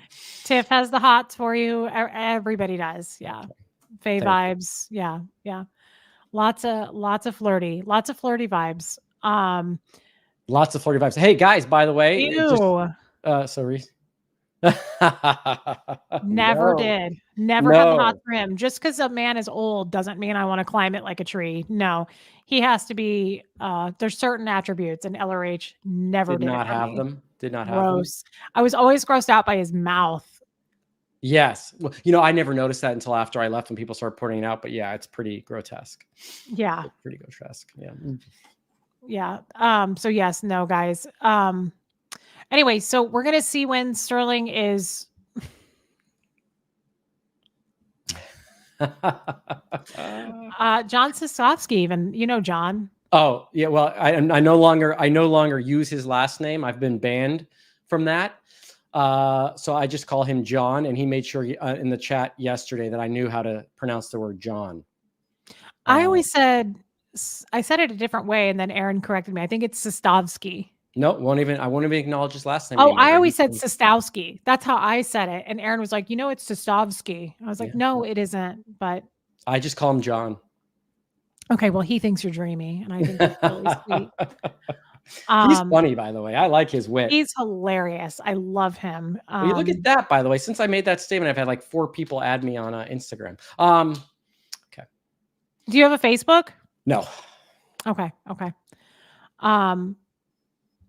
Speaker 2: Tiff has the hots for you. Everybody does. Yeah. Faye vibes. Yeah. Yeah. Lots of flirty vibes.
Speaker 1: Lots of flirty vibes. Hey guys, by the way,
Speaker 2: Ew.
Speaker 1: So Reese.
Speaker 2: Never
Speaker 1: No.
Speaker 2: did. Never had the
Speaker 1: No.
Speaker 2: hot for him. Just because a man is old doesn't mean I want to climb it like a tree. No, he has to be. There's certain attributes, and LRH never
Speaker 1: Did
Speaker 2: did
Speaker 1: not
Speaker 2: it for
Speaker 1: have
Speaker 2: me.
Speaker 1: them. Did not have them.
Speaker 2: Gross. I was always grossed out by his mouth.
Speaker 1: Yes. Well, I never noticed that until after I left when people started pointing it out. But yeah, it's pretty grotesque.
Speaker 2: Yeah.
Speaker 1: It's pretty grotesque. Yeah.
Speaker 2: Yeah. So yes, no, guys. Anyway, so we're gonna see when Sterling is. John Sosofsky, even John.
Speaker 1: Oh yeah, well I no longer use his last name. I've been banned from that. So I just call him John, and he made sure in the chat yesterday that I knew how to pronounce the word John.
Speaker 2: I always said it a different way, and then Aaron corrected me. I think it's Sosofsky.
Speaker 1: No, I won't even acknowledge his last name.
Speaker 2: Oh,
Speaker 1: anymore.
Speaker 2: I always said Sostowski. That's how I said it. And Aaron was like, it's Sostovsky. I was like, no, it isn't. But
Speaker 1: I just call him John.
Speaker 2: Okay, well, he thinks you're dreamy, and I think that's really sweet.
Speaker 1: He's funny, by the way. I like his wit.
Speaker 2: He's hilarious. I love him.
Speaker 1: Well, you look at that, by the way. Since I made that statement, I've had like 4 people add me on Instagram. Okay.
Speaker 2: Do you have a Facebook?
Speaker 1: No.
Speaker 2: Okay.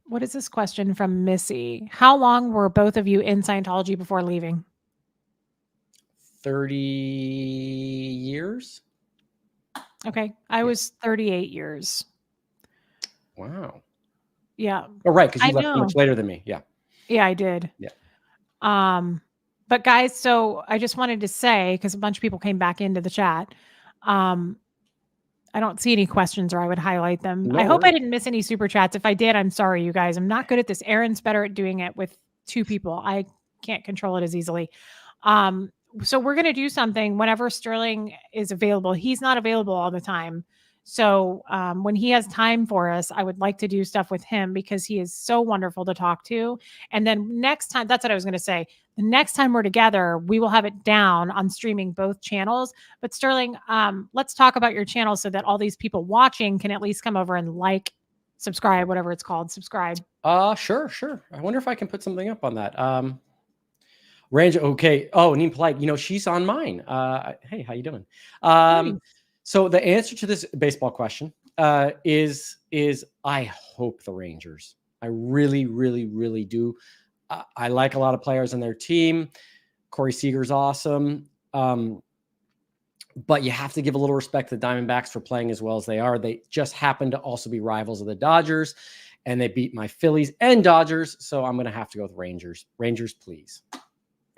Speaker 2: What is this question from Missy? How long were both of you in Scientology before leaving?
Speaker 1: 30 years.
Speaker 2: Okay. I was 38 years.
Speaker 1: Wow.
Speaker 2: Yeah.
Speaker 1: Oh, right. Because you
Speaker 2: I
Speaker 1: left
Speaker 2: know.
Speaker 1: much later than me. Yeah.
Speaker 2: Yeah, I did.
Speaker 1: Yeah.
Speaker 2: But guys, so I just wanted to say, because a bunch of people came back into the chat, I don't see any questions or I would highlight them.
Speaker 1: No
Speaker 2: I hope I
Speaker 1: worries.
Speaker 2: didn't miss any super chats. If I did, I'm sorry, you guys. I'm not good at this. Aaron's better at doing it with 2 people. I can't control it as easily. So we're going to do something whenever Sterling is available. He's not available all the time. So when he has time for us, I would like to do stuff with him because he is so wonderful to talk to. And then next time, that's what I was going to say. The next time we're together, we will have it down on streaming both channels. But Sterling, let's talk about your channel so that all these people watching can at least come over and like, subscribe, whatever it's called, subscribe.
Speaker 1: Sure. I wonder if I can put something up on that. Range, okay. Oh, Neem Polite, she's on mine. Hey, how you doing?
Speaker 2: Nice.
Speaker 1: So the answer to this baseball question is I hope the Rangers. I really, really, really do. I like a lot of players on their team. Corey Seager's awesome. But you have to give a little respect to the Diamondbacks for playing as well as they are. They just happen to also be rivals of the Dodgers, and they beat my Phillies and Dodgers. So I'm going to have to go with Rangers. Rangers, please.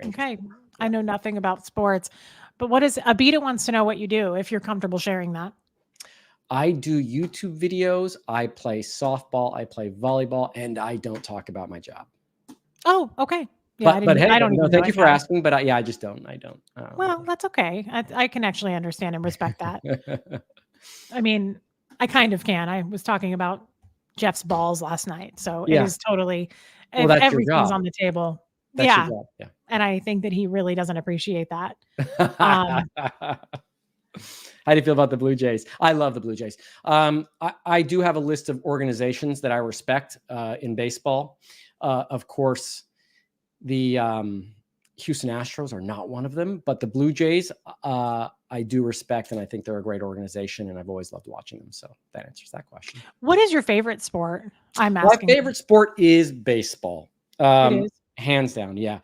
Speaker 1: Rangers,
Speaker 2: Okay.
Speaker 1: please.
Speaker 2: I know nothing about sports, but what is Abita wants to know what you do, if you're comfortable sharing that.
Speaker 1: I do YouTube videos. I play softball. I play volleyball, and I don't talk about my job.
Speaker 2: Oh, okay. Yeah,
Speaker 1: But hey,
Speaker 2: I don't even
Speaker 1: thank
Speaker 2: know
Speaker 1: you
Speaker 2: it
Speaker 1: for
Speaker 2: now.
Speaker 1: asking. But I just don't. I don't.
Speaker 2: Well, that's okay. I can actually understand and respect that. I mean, I kind of can. I was talking about Jeff's balls last night. So it
Speaker 1: Yeah.
Speaker 2: is totally,
Speaker 1: Well,
Speaker 2: if
Speaker 1: that's your
Speaker 2: everything's
Speaker 1: job.
Speaker 2: on the table.
Speaker 1: That's
Speaker 2: Yeah.
Speaker 1: your job.
Speaker 2: And I think that he really doesn't appreciate that.
Speaker 1: Yeah. How do you feel about the Blue Jays? I love the Blue Jays. I do have a list of organizations that I respect in baseball. Of course, the Houston Astros are not one of them, but the Blue Jays, I do respect, and I think they're a great organization, and I've always loved watching them. So that answers that question.
Speaker 2: What is your favorite sport? I'm
Speaker 1: My
Speaker 2: asking.
Speaker 1: favorite sport is baseball.
Speaker 2: It is.
Speaker 1: Hands down. Yeah.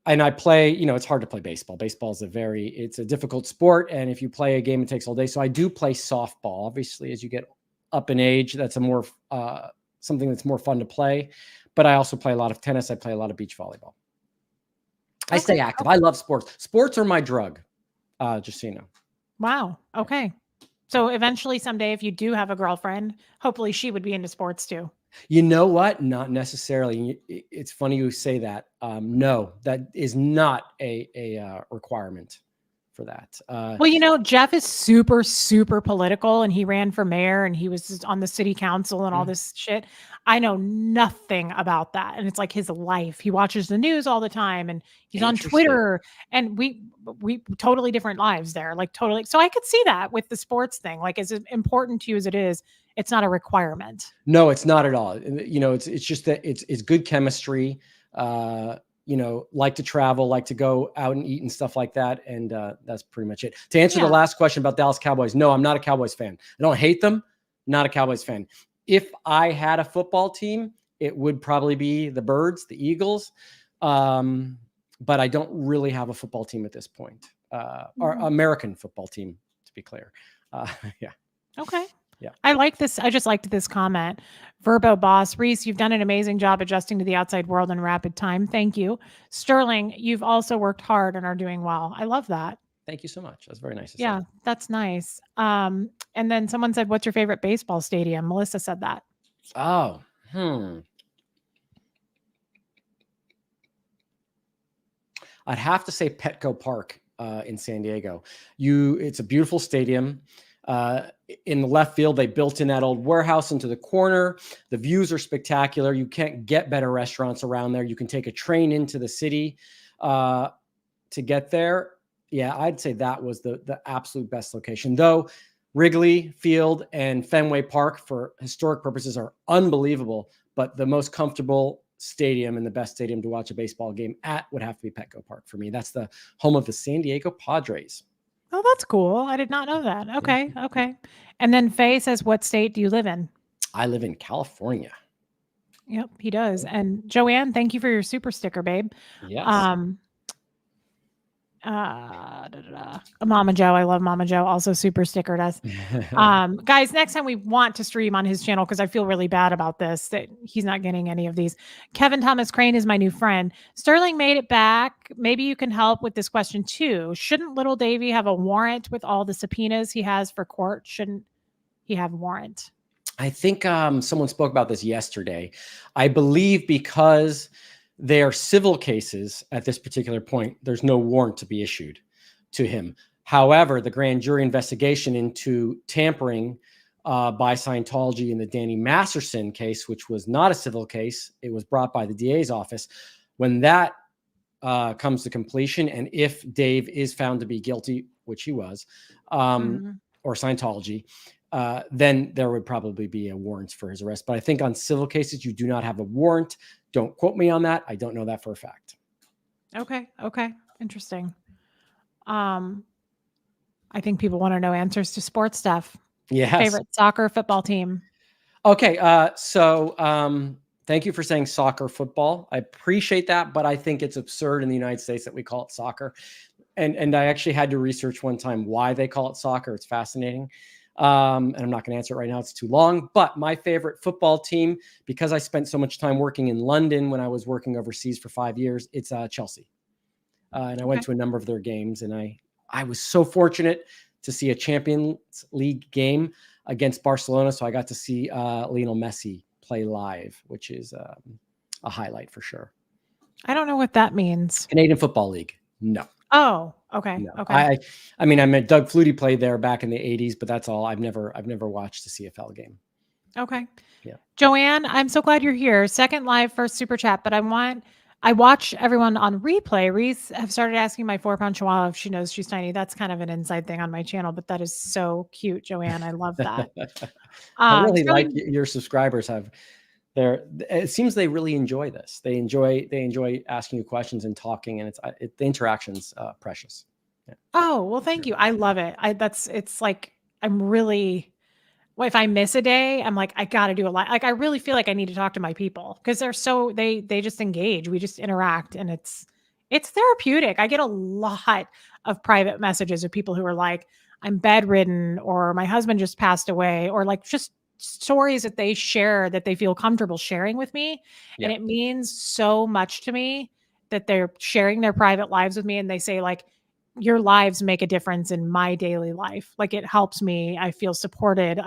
Speaker 1: And I play, it's hard to play baseball. Baseball is it's a difficult sport. And if you play a game, it takes all day. So I do play softball. Obviously, as you get up in age, that's a more, something that's more fun to play. But I also play a lot of tennis. I play a lot of beach volleyball. I stay active. I love sports. Sports are my drug. Just so you know.
Speaker 2: Wow. Okay. So eventually someday, if you do have a girlfriend, hopefully she would be into sports too.
Speaker 1: You know what? Not necessarily. It's funny you say that. No, that is not a requirement for that.
Speaker 2: Well, Jeff is super, super political, and he ran for mayor, and he was on the city council and all this shit. I know nothing about that. And it's like his life. He watches the news all the time, and he's on Twitter, and we totally different lives there, like totally. So I could see that with the sports thing, like as important to you as it is, it's not a requirement.
Speaker 1: No, it's not at all. It's just that it's good chemistry. Like to travel, like to go out and eat and stuff like that. And that's pretty much it. To answer the last question about Dallas Cowboys, no, I'm not a Cowboys fan. I don't hate them. Not a Cowboys fan. If I had a football team, it would probably be the Birds, the Eagles. But I don't really have a football team at this point. Or American football team, to be clear. Yeah.
Speaker 2: Okay.
Speaker 1: Yeah.
Speaker 2: I like this. I just liked this comment. Verbo Boss, Reese, you've done an amazing job adjusting to the outside world in rapid time. Thank you. Sterling, you've also worked hard and are doing well. I love that.
Speaker 1: Thank you so much. That's very nice to
Speaker 2: say. That's nice. And then someone said, what's your favorite baseball stadium? Melissa said that.
Speaker 1: Oh, I'd have to say Petco Park in San Diego. It's a beautiful stadium. In the left field, they built in that old warehouse into the corner. The views are spectacular. You can't get better restaurants around there. You can take a train into the city to get there. Yeah, I'd say that was the absolute best location. Though Wrigley Field and Fenway Park, for historic purposes, are unbelievable. But the most comfortable stadium and the best stadium to watch a baseball game at would have to be Petco Park for me. That's the home of the San Diego Padres.
Speaker 2: Oh, that's cool. I did not know that. Okay. Okay. And then Faye says, what state do you live in?
Speaker 1: I live in California.
Speaker 2: Yep, he does. And Joanne, thank you for your super sticker, babe.
Speaker 1: Yes.
Speaker 2: Mama Joe. I love Mama Joe. Also super stickered us. Guys, next time we want to stream on his channel, because I feel really bad about this, that he's not getting any of these. Kevin Thomas Crane is my new friend. Sterling made it back. Maybe you can help with this question too. Shouldn't little Davy have a warrant with all the subpoenas he has for court? Shouldn't he have a warrant?
Speaker 1: I think someone spoke about this yesterday. I believe because they are civil cases at this particular point, there's no warrant to be issued to him. However, the grand jury investigation into tampering by Scientology in the Danny Masterson case, which was not a civil case, it was brought by the DA's office. When that comes to completion, and if Dave is found to be guilty, which he was, or Scientology, then there would probably be a warrant for his arrest. But I think on civil cases, you do not have a warrant. Don't quote me on that. I don't know that for a fact.
Speaker 2: Okay. Interesting. I think people want to know answers to sports stuff.
Speaker 1: Yes.
Speaker 2: Favorite soccer, football team?
Speaker 1: Okay. Thank you for saying soccer, football. I appreciate that, but I think it's absurd in the United States that we call it soccer. And I actually had to research one time why they call it soccer. It's fascinating. And I'm not going to answer it right now. It's too long. But my favorite football team, because I spent so much time working in London when I was working overseas for 5 years, it's Chelsea. And I went to a number of their games, and I was so fortunate to see a Champions League game against Barcelona. So I got to see Lionel Messi play live, which is a highlight for sure.
Speaker 2: I don't know what that means.
Speaker 1: Canadian Football League. No.
Speaker 2: Oh, okay.
Speaker 1: No.
Speaker 2: Okay.
Speaker 1: I mean, I met Doug Flutie played there back in the 80s, but that's all. I've never watched a CFL game.
Speaker 2: Okay.
Speaker 1: Yeah.
Speaker 2: Joanne, I'm so glad you're here. Second live, first super chat, but I watch everyone on replay. Reese have started asking my 4-pound chihuahua if she knows she's tiny. That's kind of an inside thing on my channel, but that is so cute, Joanne. I love that.
Speaker 1: I really like your subscribers have it seems they really enjoy this. They enjoy asking you questions and talking, and the interaction's precious. Yeah.
Speaker 2: Oh, well, thank you. I love it. It's like, I'm really, well, if I miss a day, I'm like, I got to do a lot. Like, I really feel like I need to talk to my people because they just engage. We just interact, and it's therapeutic. I get a lot of private messages of people who are like, I'm bedridden, or my husband just passed away, or like just stories that they share that they feel comfortable sharing with me.
Speaker 1: Yeah.
Speaker 2: And it means so much to me that they're sharing their private lives with me. And they say, like, your lives make a difference in my daily life. Like, it helps me. I feel supported.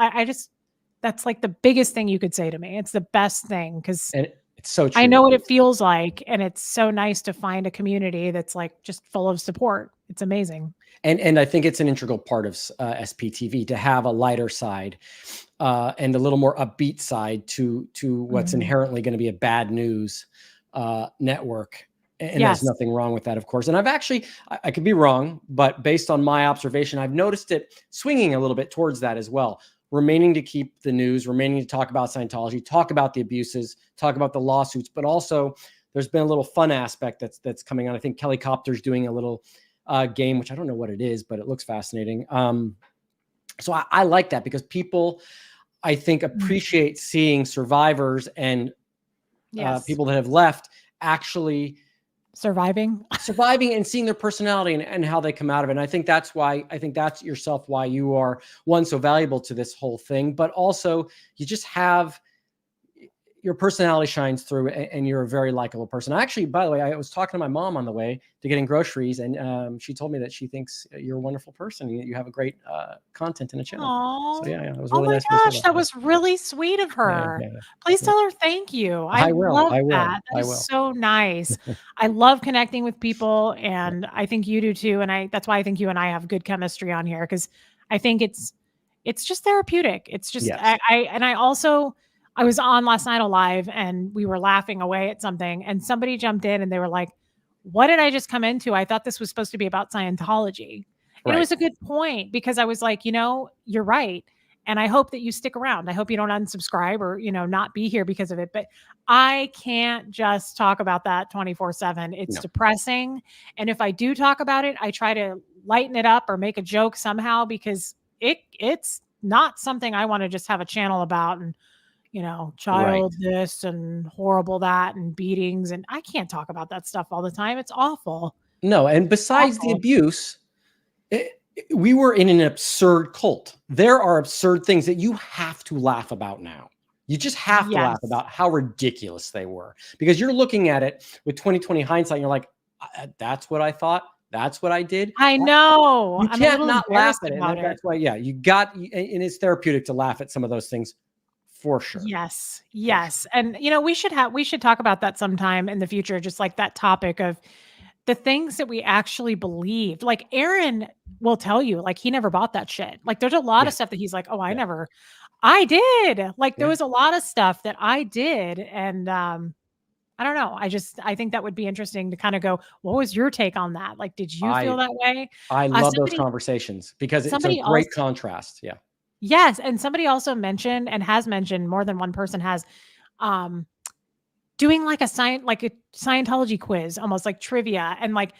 Speaker 2: That's like the biggest thing you could say to me. It's the best thing, because
Speaker 1: it's so true.
Speaker 2: I know what it feels like. And it's so nice to find a community that's like just full of support. It's amazing.
Speaker 1: And I think it's an integral part of SPTV to have a lighter side and a little more upbeat side to what's inherently going to be a bad news network. And there's nothing wrong with that, of course. And I've actually, I could be wrong, but based on my observation, I've noticed it swinging a little bit towards that as well. Remaining to keep the news, remaining to talk about Scientology, talk about the abuses, talk about the lawsuits, but also there's been a little fun aspect that's coming on. I think Kelly Copter's doing a little game, which I don't know what it is, but it looks fascinating. So I like that, because people, I think, appreciate seeing survivors and people that have left actually surviving and seeing their personality and how they come out of it. And I think that's yourself, why you are, one, so valuable to this whole thing, but also you just have your personality shines through, and you're a very likable person. Actually, by the way, I was talking to my mom on the way to getting groceries, and she told me that she thinks you're a wonderful person. You have a great content in the channel.
Speaker 2: Aww.
Speaker 1: So yeah, it was really nice.
Speaker 2: Oh my gosh, that was really sweet of her. Yeah. Please tell her thank you. I love that. That is so nice. I love connecting with people, and I think you do too. And that's why I think you and I have good chemistry on here, because I think it's just therapeutic. It's just I was on last night live, and we were laughing away at something, and somebody jumped in and they were like, what did I just come into? I thought this was supposed to be about Scientology. And it was a good point, because I was like, you're right. And I hope that you stick around. I hope you don't unsubscribe or, not be here because of it. But I can't just talk about that 24/7. It's depressing. And if I do talk about it, I try to lighten it up or make a joke somehow, because not something I want to just have a channel about, and child this and horrible that and beatings. And I can't talk about that stuff all the time. It's awful.
Speaker 1: No. And besides the abuse, we were in an absurd cult. There are absurd things that you have to laugh about now. You just have to laugh about how ridiculous they were, because you're looking at it with 2020 hindsight. And you're like, that's what I thought. That's what I did.
Speaker 2: I know.
Speaker 1: You can't not laugh at it. That's why, and it's therapeutic to laugh at some of those things. For sure.
Speaker 2: Yes. And we should talk about that sometime in the future. Just like that topic of the things that we actually believed. Like Aaron will tell you, like he never bought that shit. Like there's a lot
Speaker 1: Yeah.
Speaker 2: of stuff that he's like, oh,
Speaker 1: Yeah.
Speaker 2: I did. Like there
Speaker 1: Yeah.
Speaker 2: was a lot of stuff that I did. And I don't know. I think that would be interesting to kind of go, what was your take on that? Like, did you feel that way?
Speaker 1: I love those
Speaker 2: Somebody
Speaker 1: conversations because it's a
Speaker 2: somebody
Speaker 1: great
Speaker 2: also
Speaker 1: contrast. Yeah.
Speaker 2: yes, and somebody also mentioned and has mentioned, more than one person has, um, doing like a Scientology quiz, almost like trivia, and like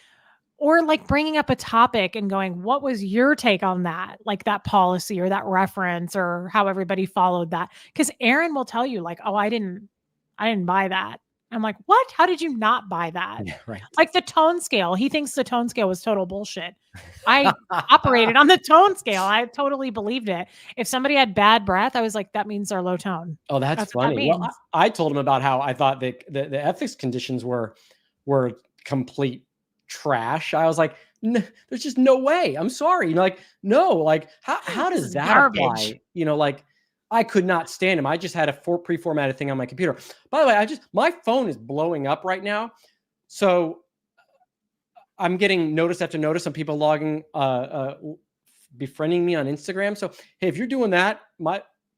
Speaker 2: or like bringing up a topic and going, what was your take on that? Like that policy or that reference or how everybody followed that. Because Aaron will tell you, like, oh, I didn't buy that. I'm like, what? How did you not buy that?
Speaker 1: Yeah. Right.
Speaker 2: Like the tone scale. He thinks the tone scale was total bullshit. I operated on the tone scale. I totally believed it. If somebody had bad breath, I was like, that means they're low tone.
Speaker 1: Oh, that's
Speaker 2: That's what that
Speaker 1: funny. Well,
Speaker 2: means.
Speaker 1: I told him about how I thought the ethics conditions were complete trash. I was like, there's just no way. I'm sorry. You know, like, no, like how
Speaker 2: This
Speaker 1: does
Speaker 2: is
Speaker 1: that
Speaker 2: garbage.
Speaker 1: apply? You know, like I could not stand him. I just had a pre-formatted thing on my computer. By the way, my phone is blowing up right now. So I'm getting notice after notice on people logging, befriending me on Instagram. So, hey, if you're doing that,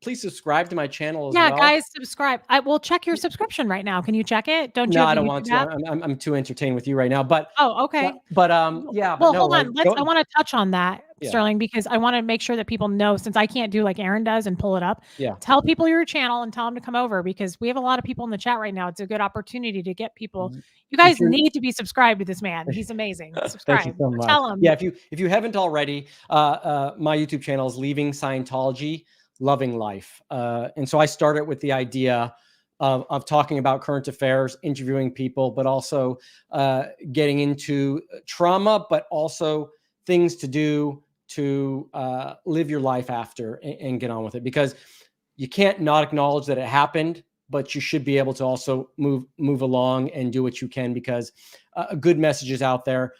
Speaker 1: please subscribe to my channel as
Speaker 2: Yeah,
Speaker 1: well.
Speaker 2: guys, subscribe. I will check your subscription right now. Can you check it? Don't you
Speaker 1: No,
Speaker 2: have
Speaker 1: I
Speaker 2: the
Speaker 1: don't want
Speaker 2: YouTube
Speaker 1: to.
Speaker 2: app?
Speaker 1: I'm too entertained with you right now. But
Speaker 2: Oh, okay.
Speaker 1: yeah, but
Speaker 2: Well,
Speaker 1: no,
Speaker 2: hold
Speaker 1: like
Speaker 2: on. I want to touch on that,
Speaker 1: Yeah.
Speaker 2: Sterling, because I want to make sure that people know, since I can't do like Aaron does and pull it up.
Speaker 1: Yeah.
Speaker 2: Tell people your channel and tell them to come over, because we have a lot of people in the chat right now. It's a good opportunity to get people. You guys need to be subscribed to this man. He's amazing.
Speaker 1: Thank you
Speaker 2: Subscribe.
Speaker 1: so much.
Speaker 2: Tell him.
Speaker 1: Yeah, if you haven't already, my YouTube channel is Leaving Scientology, Loving Life. And so I started with the idea of talking about current affairs, interviewing people, but also getting into trauma, but also things to do to live your life after and get on with it. Because you can't not acknowledge that it happened, but you should be able to also move along and do what you can, because good messages out there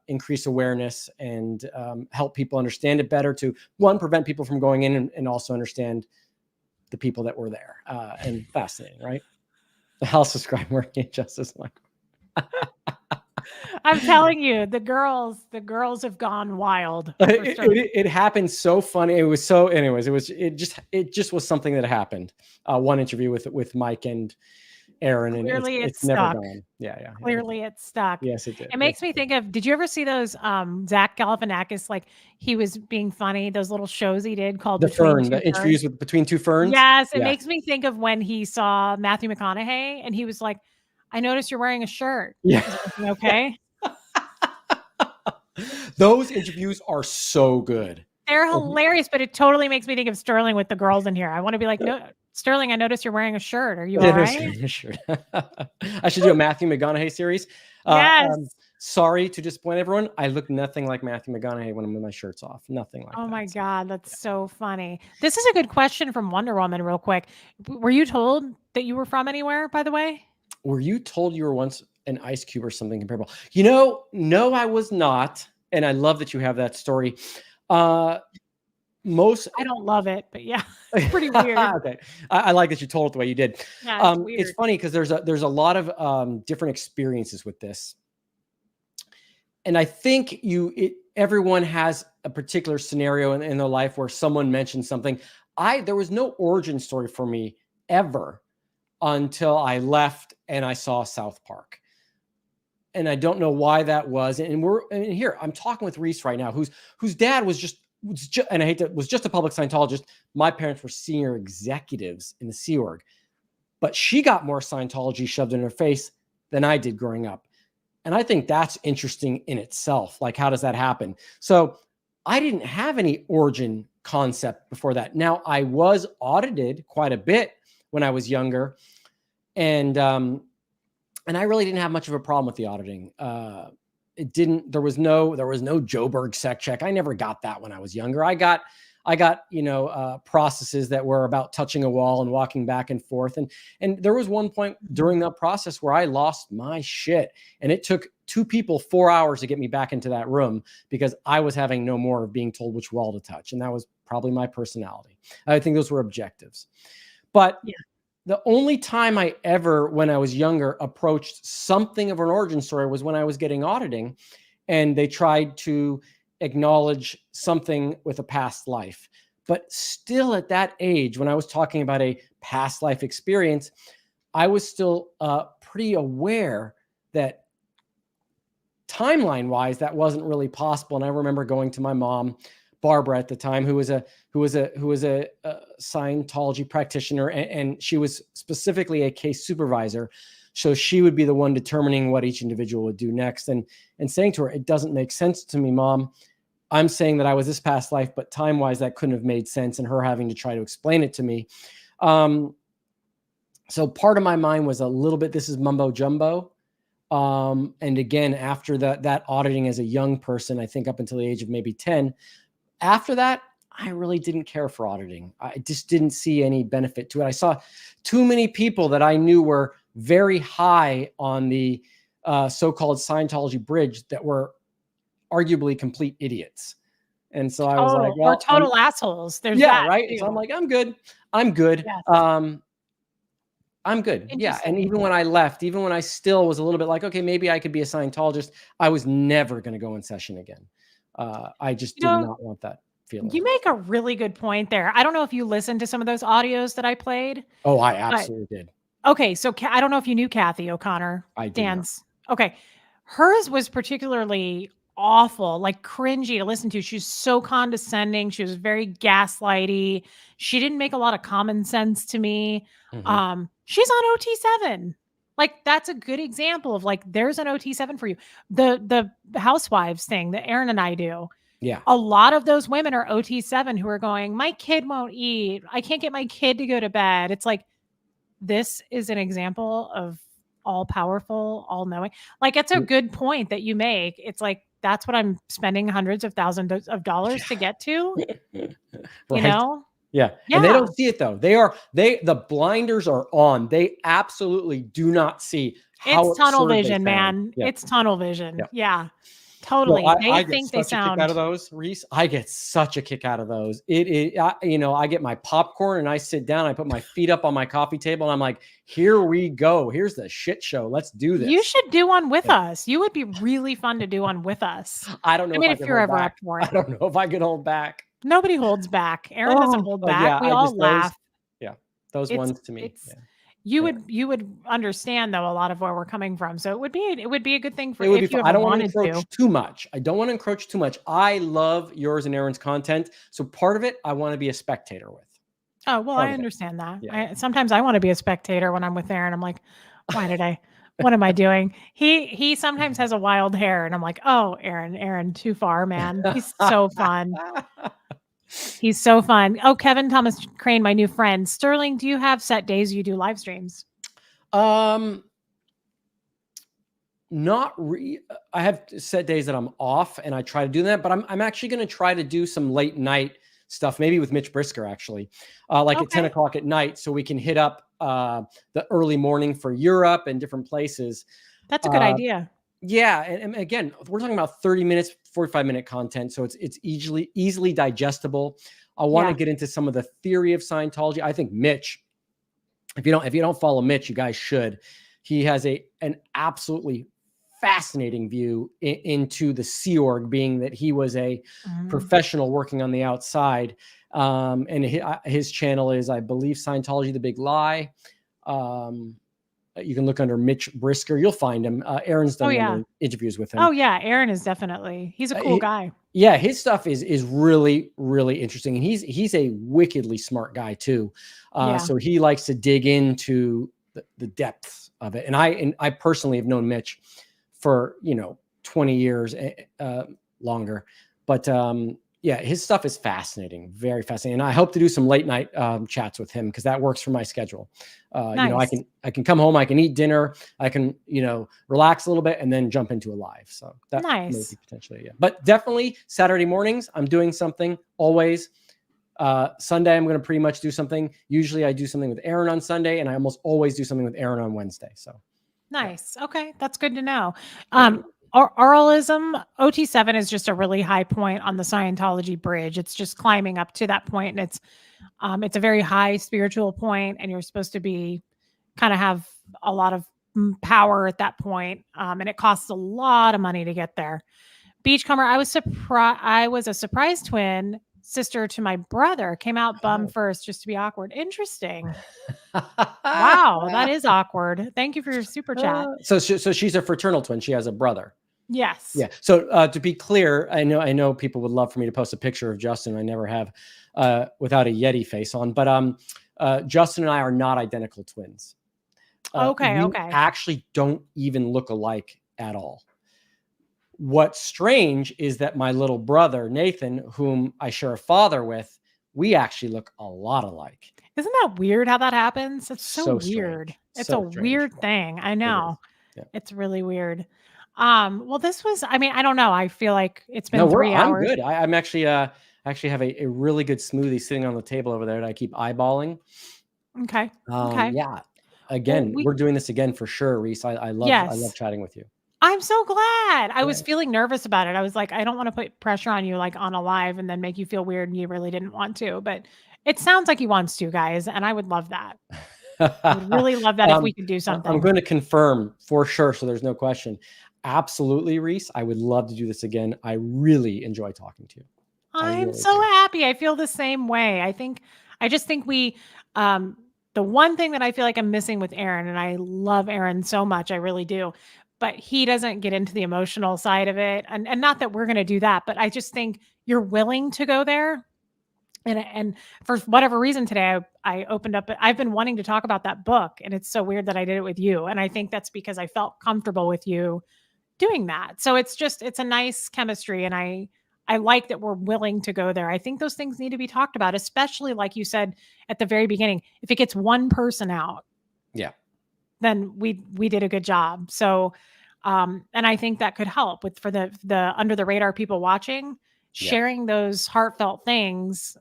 Speaker 1: increase awareness and help people understand it better, to one, prevent people from going in, and also understand the people that were there. And fascinating, right? I'll subscribe. Working Justice.
Speaker 2: I'm telling you, the girls have gone wild.
Speaker 1: It happened so funny. It was so, anyways, it just was something that happened. One interview with Mike and Aaron, and
Speaker 2: Clearly
Speaker 1: it's
Speaker 2: stuck.
Speaker 1: never gone. Yeah.
Speaker 2: Clearly it stuck.
Speaker 1: Yes, it did.
Speaker 2: It makes me think of, did you ever see those Zach Galifianakis, like he was being funny, those little shows he did called
Speaker 1: the interviews with Between Two Ferns?
Speaker 2: Yes, it makes me think of when he saw Matthew McConaughey and he was like, I noticed you're wearing a shirt.
Speaker 1: Yeah.
Speaker 2: Okay.
Speaker 1: Those interviews are so good.
Speaker 2: They're hilarious, but it totally makes me think of Sterling with the girls in here. I want to be like, no, Sterling, I noticed you're wearing a shirt. Are you all right?
Speaker 1: I should do a Matthew McConaughey series.
Speaker 2: Yes.
Speaker 1: Sorry to disappoint everyone. I look nothing like Matthew McConaughey when I'm with my shirts off. Nothing like that.
Speaker 2: Oh my God, that's so funny. This is a good question from Wonder Woman, real quick. Were you told that you were from anywhere, by the way?
Speaker 1: Were you told you were once an ice cube or something comparable? You know, no, I was not. And I love that you have that story. I
Speaker 2: don't love it, but yeah, it's pretty weird.
Speaker 1: Okay. I like that you told it the way you did.
Speaker 2: Yeah, it's weird.
Speaker 1: It's funny because there's a lot of different experiences with this. And I think everyone has a particular scenario in their life where someone mentioned something. There was no origin story for me ever until I left and I saw South Park. And I don't know why that was. And here I'm talking with Reese right now, whose dad was just, and I hate that, was just a public Scientologist. My parents were senior executives in the Sea Org, but she got more Scientology shoved in her face than I did growing up. And I think that's interesting in itself. Like, how does that happen? So I didn't have any origin concept before that. Now, I was audited quite a bit when I was younger. And I really didn't have much of a problem with the auditing. There was no Joburg sec check. I never got that when I was younger. I got processes that were about touching a wall and walking back and forth. And there was one point during that process where I lost my shit. And it took 2 people 4 hours to get me back into that room because I was having no more of being told which wall to touch. And that was probably my personality. I think those were objectives. But the only time I ever, when I was younger, approached something of an origin story was when I was getting auditing, and they tried to acknowledge something with a past life. But still at that age, when I was talking about a past life experience, I was still pretty aware that timeline wise, that wasn't really possible. And I remember going to my mom, Barbara at the time, who was a Scientology practitioner, and she was specifically a case supervisor. So she would be the one determining what each individual would do next, and saying to her, it doesn't make sense to me, Mom. I'm saying that I was this past life, but time-wise, that couldn't have made sense, and her having to try to explain it to me. So part of my mind was a little bit, this is mumbo jumbo. And again, after that auditing as a young person, I think up until the age of maybe 10, after that, I really didn't care for auditing. I just didn't see any benefit to it. I saw too many people that I knew were very high on the so-called Scientology bridge that were arguably complete idiots. And so I was like, well,
Speaker 2: or total assholes. There's
Speaker 1: yeah,
Speaker 2: that
Speaker 1: right.
Speaker 2: too.
Speaker 1: So I'm like, I'm good. I'm good.
Speaker 2: Yes.
Speaker 1: I'm good. Yeah. And
Speaker 2: Interesting.
Speaker 1: even when I left, even when I still was a little bit like, okay, maybe I could be a Scientologist, I was never going to go in session again. I just did not want that feeling.
Speaker 2: You make a really good point there. I don't know if you listened to some of those audios that I played.
Speaker 1: Oh, I absolutely did.
Speaker 2: Okay. So I don't know if you knew Kathy O'Connor.
Speaker 1: I did.
Speaker 2: Dan's. Okay. Hers was particularly awful, like cringy to listen to. She's so condescending. She was very gaslighty. She didn't make a lot of common sense to me.
Speaker 1: Mhm.
Speaker 2: She's on OT7. Like, that's a good example of like, there's an OT7 for you. The housewives thing that Aaron and I do.
Speaker 1: Yeah.
Speaker 2: A lot of those women are OT7 who are going, my kid won't eat. I can't get my kid to go to bed. It's like, this is an example of all powerful, all knowing. Like, it's a good point that you make. It's like, that's what I'm spending hundreds of thousands of dollars to get to,
Speaker 1: Right.
Speaker 2: you know?
Speaker 1: Yeah. And they don't see it though. The blinders are on. They absolutely do not see how
Speaker 2: it's tunnel
Speaker 1: absurd they
Speaker 2: vision,
Speaker 1: sound.
Speaker 2: man.
Speaker 1: Yeah.
Speaker 2: It's tunnel vision.
Speaker 1: Yeah.
Speaker 2: Yeah. Totally.
Speaker 1: No,
Speaker 2: They
Speaker 1: I get
Speaker 2: think they
Speaker 1: such a kick out of
Speaker 2: sound.
Speaker 1: those, Reese. I get such a kick out of those. I get my popcorn and I sit down. I put my feet up on my coffee table and I'm like, here we go. Here's the shit show. Let's do this.
Speaker 2: You should do one with us. You would be really fun to do one with us.
Speaker 1: I don't know.
Speaker 2: I mean,
Speaker 1: if
Speaker 2: if you're ever up for
Speaker 1: I
Speaker 2: it.
Speaker 1: don't know if I can hold back.
Speaker 2: Nobody holds back. Aaron doesn't hold back.
Speaker 1: Yeah,
Speaker 2: We all laugh.
Speaker 1: Those ones to me.
Speaker 2: It's you would understand though a lot of where we're coming from. So it would be a good thing for
Speaker 1: It would
Speaker 2: if
Speaker 1: be
Speaker 2: you
Speaker 1: fun. I
Speaker 2: ever
Speaker 1: don't want to
Speaker 2: wanted
Speaker 1: encroach
Speaker 2: to.
Speaker 1: too much. I don't want to encroach too much. I love yours and Aaron's content. So part of it, I want to be a spectator with.
Speaker 2: Oh, well,
Speaker 1: Part
Speaker 2: I
Speaker 1: of it.
Speaker 2: understand that.
Speaker 1: Yeah.
Speaker 2: Sometimes I want to be a spectator when I'm with Aaron. I'm like, what am I doing? He sometimes has a wild hair and I'm like, oh, Aaron, too far, man. He's so fun. He's so fun. Oh, Kevin Thomas Crane, my new friend. Sterling, do you have set days you do live streams?
Speaker 1: I have set days that I'm off and I try to do that, but I'm actually going to try to do some late night stuff, maybe with Mitch Brisker, actually, at 10 o'clock at night. So we can hit up the early morning for Europe and different places.
Speaker 2: That's a good idea.
Speaker 1: Yeah. And again, we're talking about 30 minutes, 45-minute content. So it's easily digestible. I want to get into some of the theory of Scientology. I think Mitch, if you don't follow Mitch, you guys should. He has an absolutely fascinating view into the Sea Org, being that he was a professional working on the outside. And his channel is, I believe, Scientology, The Big Lie. You can look under Mitch Brisker. You'll find him. Aaron's done interviews with him.
Speaker 2: Oh yeah. Aaron is he's a cool guy.
Speaker 1: Yeah. His stuff is really, really interesting. And he's a wickedly smart guy too. So he likes to dig into the depths of it. And I personally have known Mitch for, 20 years longer, but his stuff is fascinating, very fascinating. And I hope to do some late night chats with him because that works for my schedule.
Speaker 2: Nice.
Speaker 1: I can come home, I can eat dinner, I can, relax a little bit and then jump into a live. So that may be potentially, but definitely Saturday mornings, I'm doing something always. Sunday, I'm going to pretty much do something. Usually I do something with Aaron on Sunday and I almost always do something with Aaron on Wednesday. So
Speaker 2: nice. Okay. That's good to know. Oralism, OT7 is just a really high point on the Scientology bridge. It's just climbing up to that point, and it's a very high spiritual point, and you're supposed to be kind of have a lot of power at that point, and it costs a lot of money to get there. Beachcomber, I was surprised. I was a surprise twin sister to my brother. Came out bum first, just to be awkward. Interesting. Wow, that is awkward. Thank you for your super chat.
Speaker 1: So she's a fraternal twin. She has a brother.
Speaker 2: Yes.
Speaker 1: Yeah. So to be clear, I know people would love for me to post a picture of Justin. I never have without a Yeti face on, but Justin and I are not identical twins.
Speaker 2: Okay.
Speaker 1: We actually don't even look alike at all. What's strange is that my little brother, Nathan, whom I share a father with, we actually look a lot alike.
Speaker 2: Isn't that weird how that happens? It's so weird.
Speaker 1: Strange.
Speaker 2: It's
Speaker 1: So
Speaker 2: a
Speaker 1: strange.
Speaker 2: weird thing. I know.
Speaker 1: Yeah.
Speaker 2: It's really weird. Well, this was, I mean, I don't know. I feel like it's been
Speaker 1: No,
Speaker 2: 3 hours.
Speaker 1: I'm good. I'm actually, actually have a really good smoothie sitting on the table over there that I keep eyeballing.
Speaker 2: Okay. Okay.
Speaker 1: Yeah. Again, we're doing this again for sure, Reese. I love chatting with you.
Speaker 2: I'm so glad. I was feeling nervous about it. I was like, I don't want to put pressure on you like on a live and then make you feel weird and you really didn't want to, but it sounds like he wants to, guys. And I would love that. I would really love that if we could do something.
Speaker 1: I'm going to confirm for sure. So there's no question. Absolutely, Reese. I would love to do this again. I really enjoy talking to you.
Speaker 2: I'm so happy. I feel the same way. I just think we, the one thing that I feel like I'm missing with Aaron, and I love Aaron so much, I really do, but he doesn't get into the emotional side of it. And not that we're going to do that, but I just think you're willing to go there. And for whatever reason today, I opened up, I've been wanting to talk about that book, and it's so weird that I did it with you. And I think that's because I felt comfortable with you doing that. So it's a nice chemistry. And I like that we're willing to go there. I think those things need to be talked about, especially like you said at the very beginning, if it gets one person out, then we did a good job. So, and I think that could help for the under the radar people watching, sharing those heartfelt things,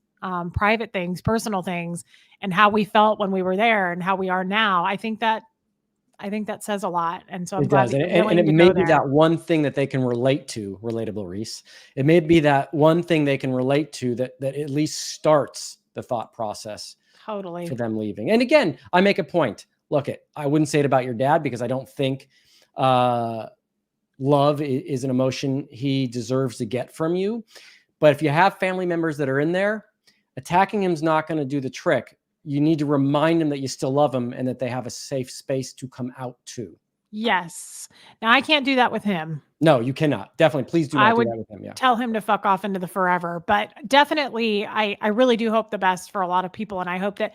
Speaker 2: private things, personal things, and how we felt when we were there and how we are now. I think that says a lot. And so I'm glad that you're willing
Speaker 1: and it
Speaker 2: to
Speaker 1: may
Speaker 2: go
Speaker 1: be
Speaker 2: there.
Speaker 1: that one thing that they can relate to, relatable, Reese. It may be that one thing they can relate to that at least starts the thought process
Speaker 2: Totally
Speaker 1: for them leaving. And again, I make a point. Look, I wouldn't say it about your dad because I don't think love is an emotion he deserves to get from you. But if you have family members that are in there, attacking him is not going to do the trick. You need to remind them that you still love them and that they have a safe space to come out to.
Speaker 2: Yes. Now I can't do that with him.
Speaker 1: No, you cannot. Definitely. Please do not do that with him. Yeah.
Speaker 2: Tell him to fuck off into the forever. But definitely, I really do hope the best for a lot of people. And I hope that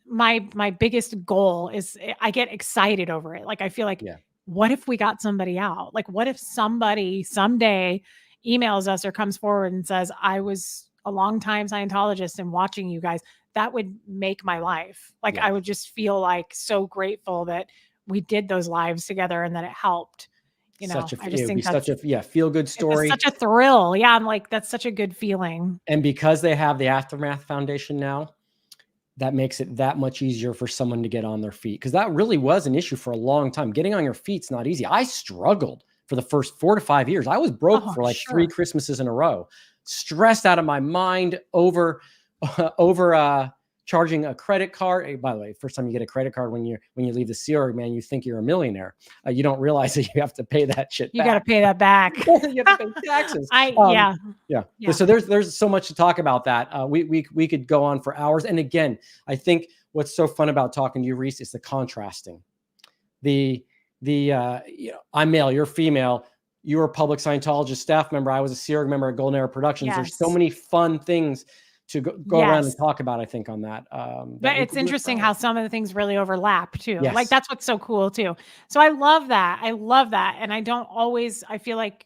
Speaker 2: my biggest goal is I get excited over it. Like, I feel like, what if we got somebody out? Like, what if somebody someday emails us or comes forward and says, I was a longtime Scientologist and watching you guys? That would make my life. Like, I would just feel like so grateful that we did those lives together and that it helped. You know, I just think that's such
Speaker 1: a feel good story.
Speaker 2: It's such a thrill. Yeah. I'm like, that's such a good feeling.
Speaker 1: And because they have the Aftermath Foundation now, that makes it that much easier for someone to get on their feet. Because that really was an issue for a long time. Getting on your feet's not easy. I struggled for the first 4 to 5 years. I was broke for like 3 Christmases in a row, stressed out of my mind over charging a credit card. By the way, first time you get a credit card when you leave the Sea Org, man, you think you're a millionaire. You don't realize that you have to pay that shit back.
Speaker 2: You got to pay that back.
Speaker 1: You have to pay taxes. Yeah. So there's so much to talk about that. We could go on for hours. And again, I think what's so fun about talking to you, Reese, is the contrasting. I'm male, you're female. You're a public Scientologist staff member. I was a Sea Org member at Golden Era Productions.
Speaker 2: Yes.
Speaker 1: There's so many fun things to go around and talk about, I think, on that.
Speaker 2: But it's interesting how some of the things really overlap too.
Speaker 1: Yes.
Speaker 2: Like, that's what's so cool too. So I love that. And I feel like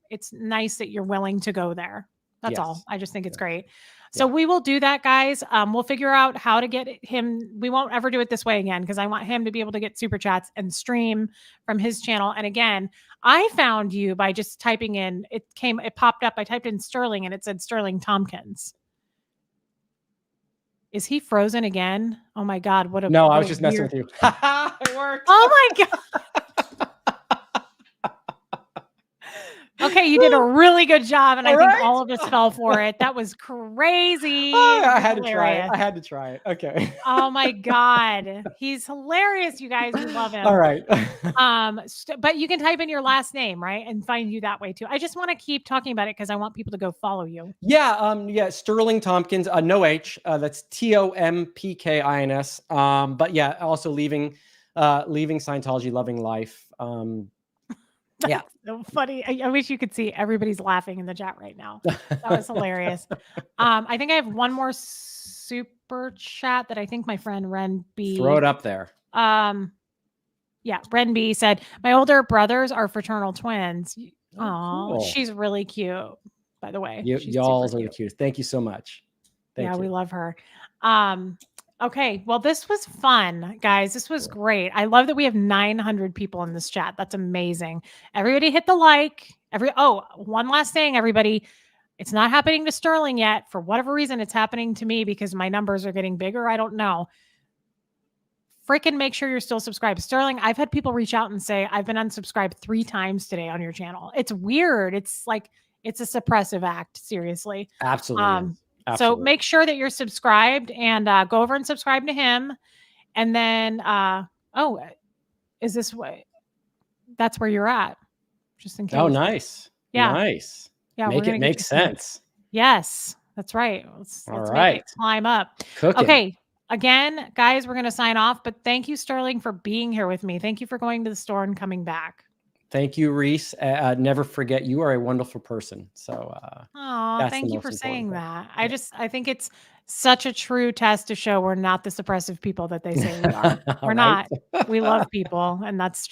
Speaker 2: it's nice that you're willing to go there. That's all. I just think it's great. So we will do that, guys. We'll figure out how to get him. We won't ever do it this way again, because I want him to be able to get super chats and stream from his channel. And again, I found you by just typing in, it popped up. I typed in Sterling and it said Sterling Tompkins. Is he frozen again? Oh my God.
Speaker 1: I was just messing with you. It worked.
Speaker 2: Oh my God. Okay, you did a really good job, and I
Speaker 1: All
Speaker 2: think
Speaker 1: right.
Speaker 2: all of us fell for it. That was crazy.
Speaker 1: I
Speaker 2: You're
Speaker 1: had to try it.
Speaker 2: hilarious.
Speaker 1: I had to try it. Okay.
Speaker 2: Oh my God. He's hilarious, you guys. We love him.
Speaker 1: All right.
Speaker 2: But you can type in your last name, right? And find you that way too. I just want to keep talking about it because I want people to go follow you.
Speaker 1: Yeah, Sterling Tompkins, no H. That's Tompkins. But yeah, also leaving Scientology, loving life. Yeah.
Speaker 2: So funny. I wish you could see everybody's laughing in the chat right now. That was hilarious. I think I have one more super chat that I think my friend Ren B.
Speaker 1: Throw it up there.
Speaker 2: Yeah, Ren B said, my older brothers are fraternal twins. Oh,
Speaker 1: cool.
Speaker 2: she's really cute, by the way. She's
Speaker 1: Y'all
Speaker 2: super
Speaker 1: are the
Speaker 2: cute.
Speaker 1: cutest. Thank you so much. Thank you.
Speaker 2: We love her. Okay, well, this was fun, guys. This was great. I love that we have 900 people in this chat. That's amazing. Everybody hit the like. One last thing, everybody. It's not happening to Sterling yet. For whatever reason, it's happening to me because my numbers are getting bigger. I don't know. Freaking make sure you're still subscribed. Sterling, I've had people reach out and say, I've been unsubscribed 3 times today on your channel. It's weird. It's like, it's a suppressive act. Seriously.
Speaker 1: Absolutely.
Speaker 2: So make sure that you're subscribed and go over and subscribe to him. And then, is this way? That's where you're at. Just in case.
Speaker 1: Oh, nice.
Speaker 2: Yeah.
Speaker 1: Nice.
Speaker 2: Yeah.
Speaker 1: Make it make sense.
Speaker 2: Yes, that's right. Let's make it climb up.
Speaker 1: Cooking.
Speaker 2: Okay. Again, guys, we're going to sign off, but thank you, Sterling, for being here with me. Thank you for going to the store and coming back.
Speaker 1: Thank you, Reese. Never forget, you are a wonderful person. So,
Speaker 2: thank you for saying that. Yeah. I think it's such a true test to show we're not the suppressive people that they say we are. We're not. We love people, and that's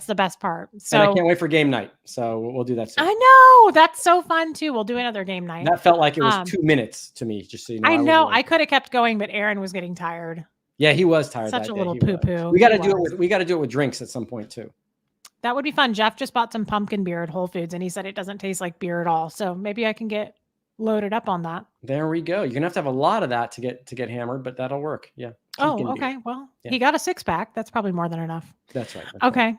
Speaker 2: the best part. So
Speaker 1: and I can't wait for game night. So we'll do that soon.
Speaker 2: I know that's so fun too. We'll do another game night.
Speaker 1: That felt like it was 2 minutes to me. Just so you know.
Speaker 2: I know. I could have kept going, but Aaron was getting tired.
Speaker 1: Yeah, he was tired.
Speaker 2: Such
Speaker 1: that
Speaker 2: a
Speaker 1: day.
Speaker 2: little poo poo.
Speaker 1: We got to do it. We got to do it with drinks at some point too.
Speaker 2: That would be fun. Jeff just bought some pumpkin beer at Whole Foods, and he said it doesn't taste like beer at all. So maybe I can get loaded up on that.
Speaker 1: There we go. You're gonna have to have a lot of that to get hammered, but that'll work. Yeah.
Speaker 2: Okay. Well, he got a 6-pack. That's probably more than enough.
Speaker 1: That's right.
Speaker 2: Okay.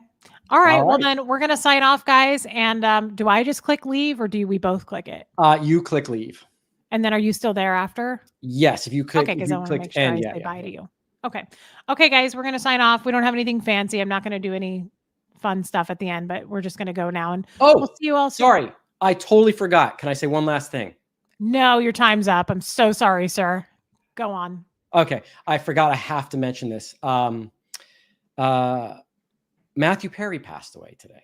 Speaker 2: All right. Well, then we're gonna sign off, guys. And do I just click leave, or do we both click it?
Speaker 1: You click leave.
Speaker 2: And then are you still there after?
Speaker 1: Yes. If you click,
Speaker 2: okay, because I want to make sure I say bye to you. Okay. Okay, guys, we're gonna sign off. We don't have anything fancy. I'm not gonna do any fun stuff at the end, but we're just gonna go now. And we'll see you all soon.
Speaker 1: Sorry, I totally forgot. Can I say one last thing?
Speaker 2: No, your time's up. I'm so sorry, sir. Go on.
Speaker 1: Okay, I forgot. I have to mention this. Matthew Perry passed away today.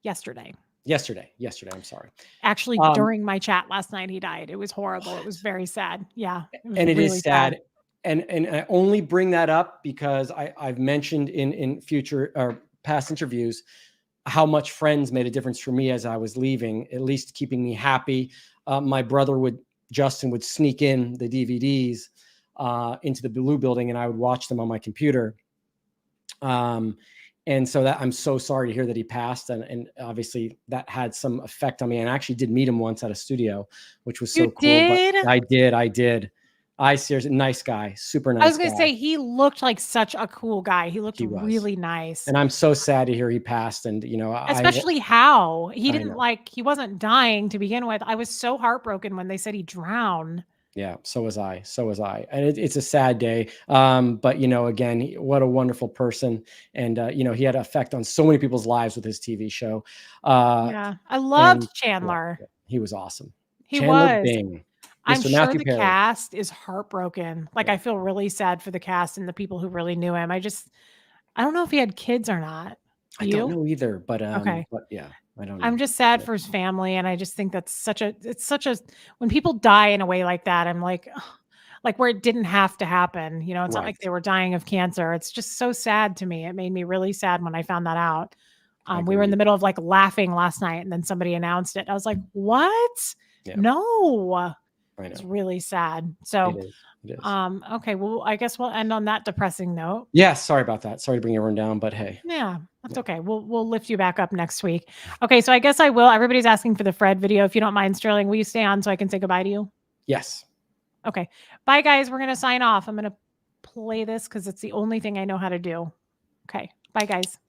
Speaker 2: Yesterday.
Speaker 1: I'm sorry.
Speaker 2: Actually, during my chat last night, he died. It was horrible. It was very sad. Yeah.
Speaker 1: It is sad. And I only bring that up because I've mentioned in future or past interviews how much Friends made a difference for me as I was leaving, at least keeping me happy. My brother Justin would sneak in the DVDs into the Blue Building, and I would watch them on my computer. And so that I'm so sorry to hear that he passed. And obviously that had some effect on me. And I actually did meet him once at a studio, which was so cool.
Speaker 2: Did?
Speaker 1: But I did. Seriously, nice guy, super nice.
Speaker 2: I was going to say, he looked like such a cool guy. He looked really nice.
Speaker 1: And I'm so sad to hear he passed. And,
Speaker 2: especially how he didn't he wasn't dying to begin with. I was so heartbroken when they said he drowned.
Speaker 1: Yeah, so was I. And it's a sad day. But, again, what a wonderful person. And, he had an effect on so many people's lives with his TV show.
Speaker 2: I loved Chandler.
Speaker 1: Yeah, he was awesome.
Speaker 2: Chandler
Speaker 1: was. Bing.
Speaker 2: I'm sure the cast is heartbroken. I feel really sad for the cast and the people who really knew him. I don't know if he had kids or not.
Speaker 1: I don't know either, but
Speaker 2: okay.
Speaker 1: But yeah, I don't know.
Speaker 2: I'm just sad for his family, and I just think that's when people die in a way like that, I'm like where it didn't have to happen. It's not like they were dying of cancer. It's just so sad to me. It made me really sad when I found that out. We were in the middle of laughing last night, and then somebody announced it. I was like, what? Yeah. No. It's really sad. So, it is. Okay. Well, I guess we'll end on that depressing note.
Speaker 1: Yeah. Sorry about that. Sorry to bring everyone down, but hey.
Speaker 2: Yeah, that's okay. We'll lift you back up next week. Okay. So I guess I will. Everybody's asking for the Fred video. If you don't mind, Sterling, will you stay on so I can say goodbye to you?
Speaker 1: Yes.
Speaker 2: Okay. Bye, guys. We're going to sign off. I'm going to play this because it's the only thing I know how to do. Okay. Bye, guys.